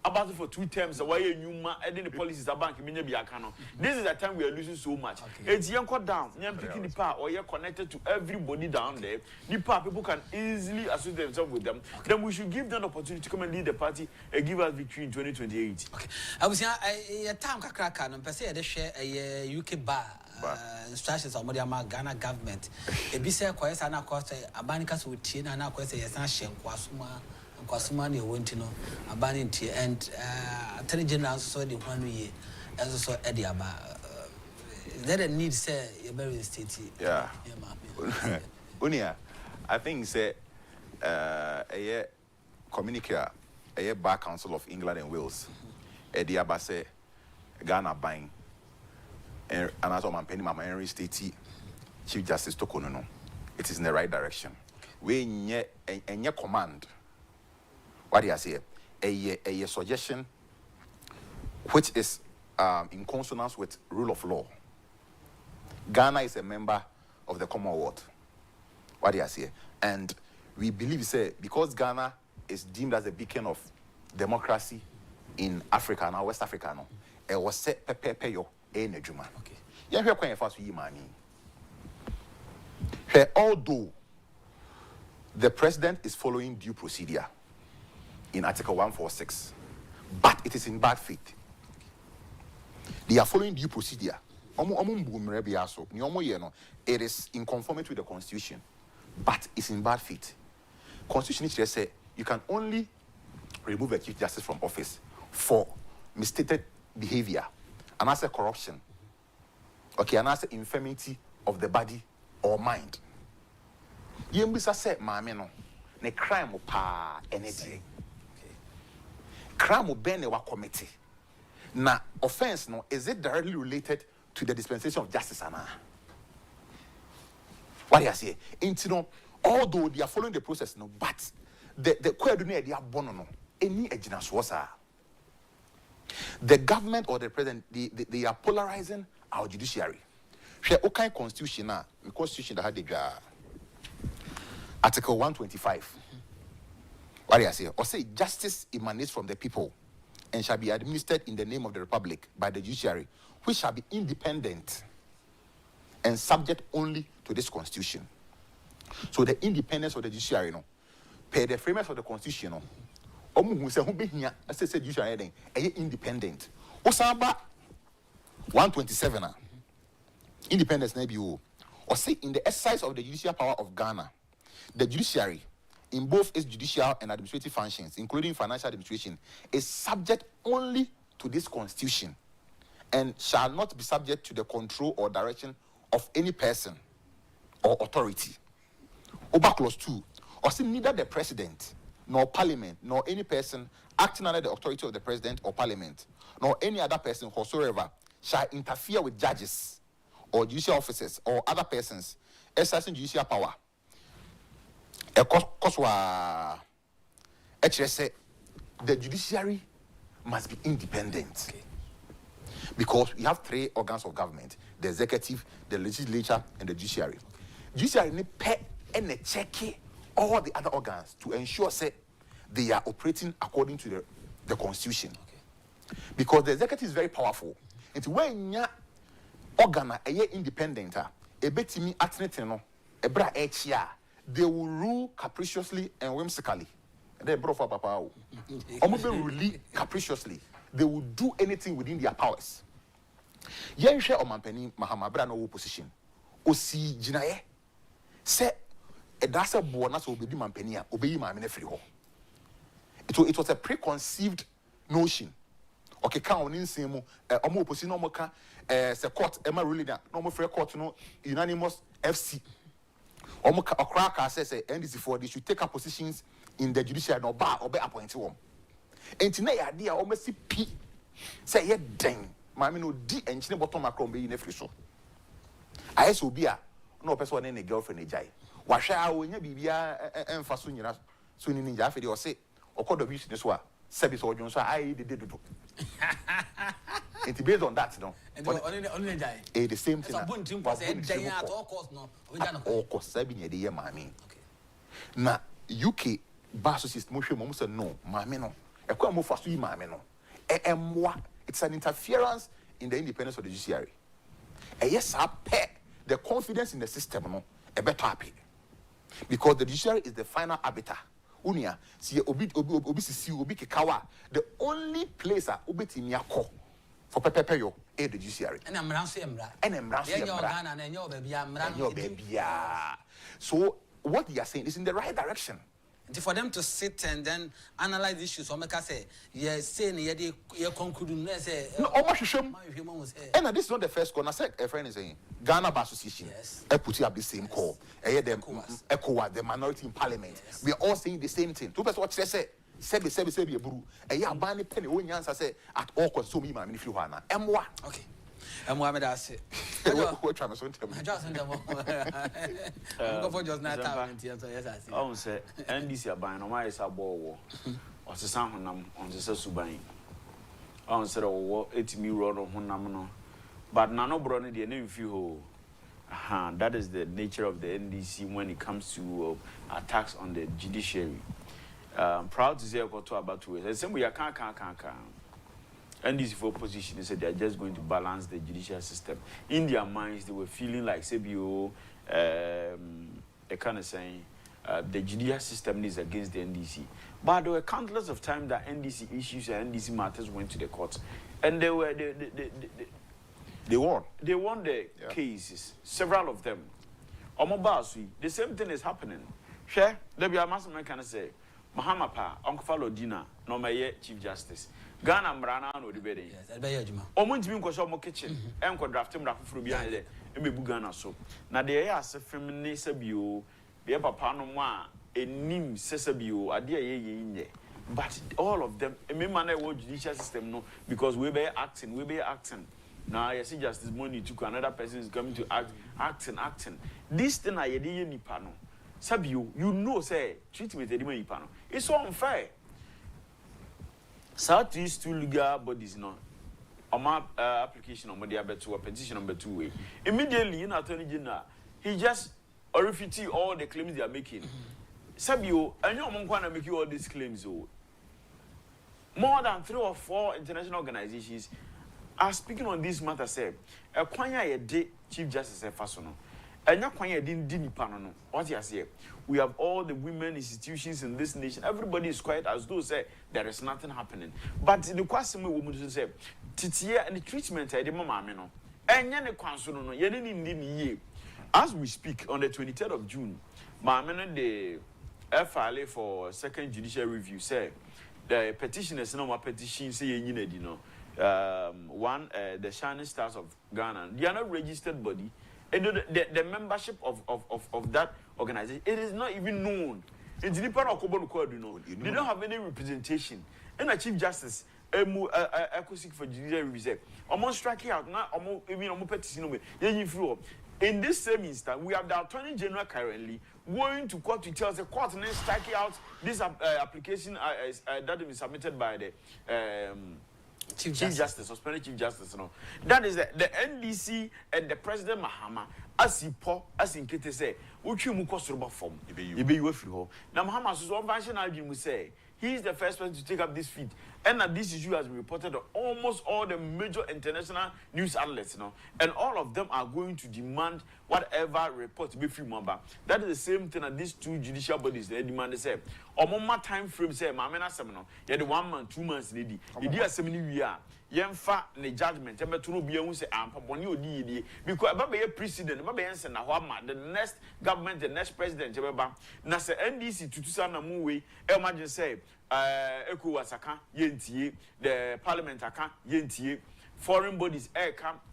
about for 2 terms. Why you adding the policies a bank in Biakano. This is the time we are losing so much. It's young down, young picking the power, or you're connected to everybody down there. The power people can easily associate themselves with them. Then we should give them the opportunity to come and lead the party and give us victory in 2028. Okay. I was here, time Kakraka, and per se, they share a UK bar instructions of Modiama Ghana government. A bisa quest and cost a banicas with tin and a quest a sanction, Quasumani, Wintino, a banning tea, and Attorney General saw the 1 year as also Ediaba. That need say a very state. Yeah, Unia, I think say a communicator, a Bar Council of England and Wales. Ediaba say Ghana buying and as I'm penny my Henry State Chief Justice Tokono. It is in the right direction. We nye command. What do you say? A suggestion which is in consonance with rule of law. Ghana is a member of the Commonwealth. What do you say? And we believe say because Ghana is deemed as a beacon of democracy in Africa now, West Africa no, it was set pepeyo in a juma. Okay. Yeah, we're quite fast with money. Although the president is following due procedure in Article 146, but it is in bad faith. They are following due procedure. It is in conformity with the Constitution, but it's in bad faith. Constitution just say you can only remove a Chief Justice from office for misstated behavior, and as a corruption, okay, and as infirmity of the body or mind. Yembisa said, "Mami no, ne crime pa energy. Crime ben wa committee. Na offense no, is it directly related to the dispensation of justice ana? What do you say? Into although they are following the process no, but the quadrille they are born no, any agency was the government or the president they are polarizing our judiciary. Share okay constitution na, the constitution that had the Article 125. What do you say? Or say justice emanates from the people and shall be administered in the name of the Republic by the judiciary, which shall be independent and subject only to this constitution. So the independence of the judiciary, no, per the framers of the constitution, no, who say who be here, as I said, judiciary, independent. Osaba 127, independence maybe or say in the exercise of the judicial power of Ghana, the judiciary, in both its judicial and administrative functions, including financial administration, is subject only to this constitution and shall not be subject to the control or direction of any person or authority. Over clause 2, or say neither the president, nor parliament, nor any person acting under the authority of the president or parliament, nor any other person whatsoever shall interfere with judges or judicial officers or other persons exercising judicial power. The judiciary must be independent. Okay. Because we have 3 organs of government: the executive, the legislature, and the judiciary. Judiciary need pay and check all the other organs to ensure they are operating according to the constitution. Okay. Because the executive is very powerful. And when your organ is independent, ebetimi atene no ebra echia they will rule capriciously and whimsically. They brought for papa. Omo be rule capriciously. They will do anything within their powers. Yenhwe omampani Mahama bra no position. Osi ginaye se edase bo na so obedi mampani a obeyi maame na free ho. It was a preconceived notion. Okay, count on insemu omo opposition no ka se court ema ruling na no mo free court no unanimous FC. Omo Okraka says NDC for they should take up positions in the judiciary no bar or be appointed one. And today idea almost see P say ye dang maame no di enchine bottom akron be in free so. I so be a no person any girlfriend ejai. Wa hwa a wonya bibia emfa so nyina so ni ninja afede o say okodo bi so a service odwon so I did do. It's based on that, no. Only the same thing. At all costs, no. All costs, I mean, the year, mammy. Now, UK bar system, Moshe said, no, mammy, no. A quite more fast, mammy, no. It's an interference in the independence of the judiciary. Yes, I pay the confidence in the system, no, a better happy. Because the judiciary is the final arbiter. Unia, see, obi kikawa, the only place a obi timiako. For Pepeyo, the judiciary. And I'm ransom, and I'm ransom. So, what they are saying is in the right direction. And for them to sit and then analyze issues, or make us say, yes, saying you conclude, no, almost and this is not the first call. I said, a friend is saying, Ghana Bar Association, I put up the same call. I hear them echo the minority in parliament. Yes. We are all saying the same thing. Two people what they say. Sebi buru e ya ba ne penny won yansa say at all consume ma me firi ho ana emwa okay emwa me da se what try me so ntem I just ntem go for just na talent yes I see on say NDC aban no ma isa bo wo o se san honam on se suban on say wo etimi ro no honam no but na no bro no de na mfi ho that is the nature of the NDC when it comes to attacks on the judiciary. Proud to say I got to about 2 years. The same way I can't. And this for opposition, they said they are just going to balance the judicial system. In their minds, they were feeling like CBO, a kind of saying, the judicial system is against the NDC. But there were countless of times that NDC issues and NDC matters went to the courts, and they won. They won the cases, several of them. Omobasui, the same thing is happening. Share, there be a massive man can say. Mahama pa akufo-addo no maye chief justice Ghana mrana no de bede yes be adwuma omuntimi nkoso mo kitchen enko draft mra foforo bia de emebu Ghana so na de ya asefem ne sabio be papa no mo a enim sesabio ade ye nye but all of them remember na wo judicial system no because we be acting now you see justice money to another person is coming to acting this thing na ye de nipa no Sabio, you know, say, treatment the it's so unfair. Southeast two legal bodies, no. On my application on my to a petition number 2 way. Immediately, in Attorney General, he just refute all the claims they are making. Sabio, I know I'm going to make you all these claims. More than 3 or 4 international organizations are speaking on this matter. Say, a quanya day Chief Justice Fasono. What you say? We have all the women institutions in this nation. Everybody is quiet as though say there is nothing happening. But the question we women say, Titia and the treatment I no. As we speak on the 23rd of June, the FILA for 2nd judicial review say the petitioners no petition say the Shining Stars of Ghana. They are not registered body. And the membership of that organization, it is not even known. They don't have any representation. And the Chief Justice, for judicial review, almost striking out now, in this same instance, we have the Attorney General currently going to court to tell the court and then striking out this application that is submitted by the Chief Justice, suspended Chief Justice. No, that is the NDC and the President Mahama. As in Kete say, which you must form. You be free. Now Mahama so one version argument say he is the first person to take up this feat. And that this issue has been reported on almost all the major international news outlets, and all of them are going to demand whatever report to be free member. That is the same thing that these two judicial bodies they demand. They say, "Omoma time frame say, mamena semino. You had 1 month, 2 months, lady. You did a seminar we are. Yemfa the judgment. Embe tunu biya unse ampa boni odi because aba be president, aba be ense na hwama the next government, the next president ebeba. Na se NDC tutusa na mu we imagine say Eko Wasaka, yentie, the parliament aka, yentie, foreign bodies,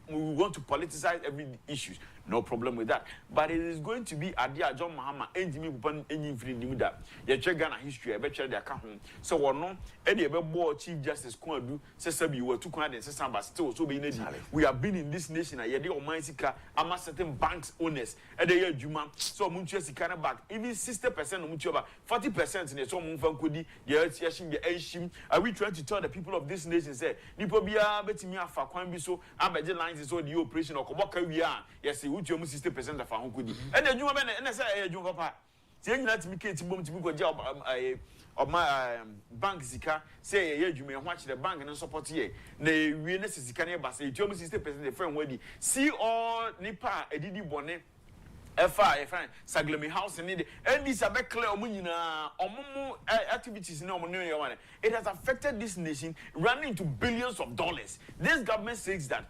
we want to politicize every issue. No problem with that. But it is going to be Adia John Mahama, any freedom that. You check Ghana history, I bet you their account. So, one no, any board Chief Justice Kwadu, says you were too kind and says, but still, so being we have been in this nation, I had the Almighty car, I'm a certain banks owners, and they are Juma, so Munchesi kind of back, even 60% of Mutuba, 40% in the Som Fankudi, the Yashim, the Ashim. Are we trying to tell the people of this nation, say, Nipobia, Betimia, Fakwan so, I'm the lines is all the operation of Koboka, we are, yes, which almost 60% of our good. And then you and I say, you papa. Saying that me can't move to go job of my bank zika, say, you may watch the bank and support ye. Nay, we necessarily can say, you almost 60% the friend ready. See all Nipa, a Didi Bonnet. F.I. Saglemi House and these are clear activities in our it has affected this nation running into billions of dollars. This government says that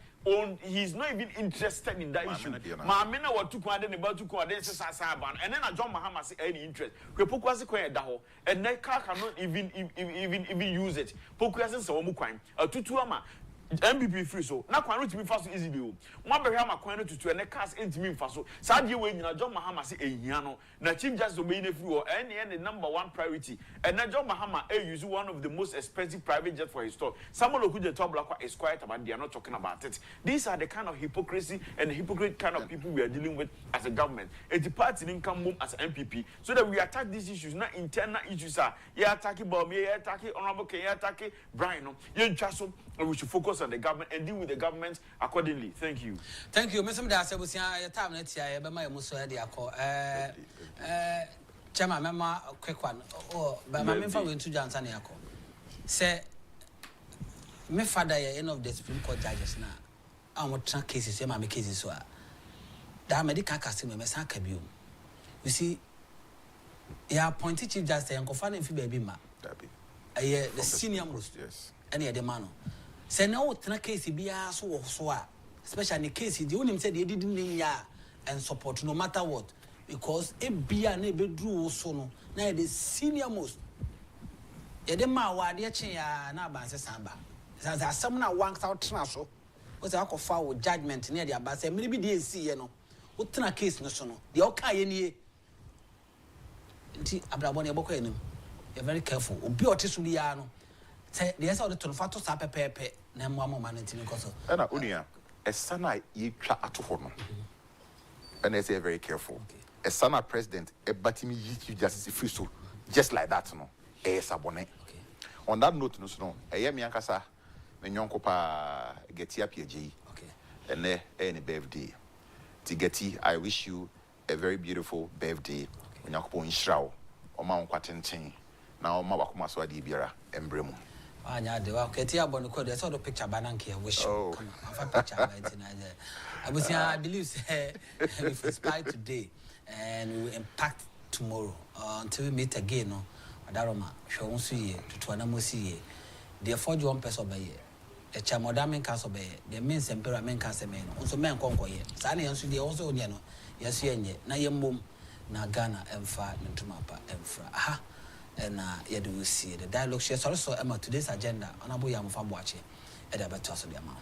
he's not even interested in that issue. Mamina what took one about to go and then John Mahama say any interest. And that car cannot even use it. Pokuasin Sawamukwine, a tutuama. MPP free so na kwan rotimi fa so easy bi o mo behwe amakwan no tutu ene cars entimi fa so sadie we nyina John Mahama say ehia no na Chief Justice obey na free o ene the number one priority and na John Mahama use one of the most expensive private jet for his store. Samuel Okudje Toblakwa is quiet about they are not talking about it. These are the kind of hypocrisy and the hypocrite kind of people we are dealing with as a government. And the party didn't come home as MPP so that we attack these issues, not internal issues. Yeah, attacking Bomb, yeah, attacking Honorable K, yeah, attacking Brian. Yeah, just so we should focus on the government and deal with the government accordingly. Thank you. Thank you. Mr. Mdasa, we see your time. Let's see. I my muso edi ako. Chama, mema quick one. Oh, but my member will into Johnson yako. Say, my father end of the Supreme Court judges now. I want to cases. My cases so. That medical customer me san kabium. You see, you appointed Chief Justice and confirmed if baby ma. The senior most. Yes. Any other man. Say no, tena case be so especially in the case the only said they didn't need and support no matter what because a be an able drew so no now the senior most. Edema wa de chen ya na ban se samba. As some na wank out so was a file judgment near the abas and maybe the see no. What tena case no so no. The okay any Abraboni boko enim. You're very careful. Obi otisuli say the answer to the fato sa pepe na mo man ntimi koso na unia esana ye twa atofo no and I say very careful esana president e batimi yi Chief Justice free so just like that no sabone on that note no eye me ankasa me nyonko pa Geti apieji and any birthday ti Geti, I wish you a very beautiful birthday onyakopo nhyirawo o ma nkwatenten na o ma bakoma so ade biara embremu. Anya de wa Keti abon ko de so the picture bananke wish you come on picture right now. I believe say we inspire today and we will impact tomorrow until we meet again no adaroma hwe won so ye tutu na mo si ye de forge one person be ye e chamoda men ka so be ye de men sempera men ka se men no so men konko ye sa na yenso de won so onye no yeso yenye na yemmom na Ghana emfa ntumapa emfra aha and yeah, we see the dialogue. She also today's agenda. Honorable Yamufa Boache, Edabatos of the amount.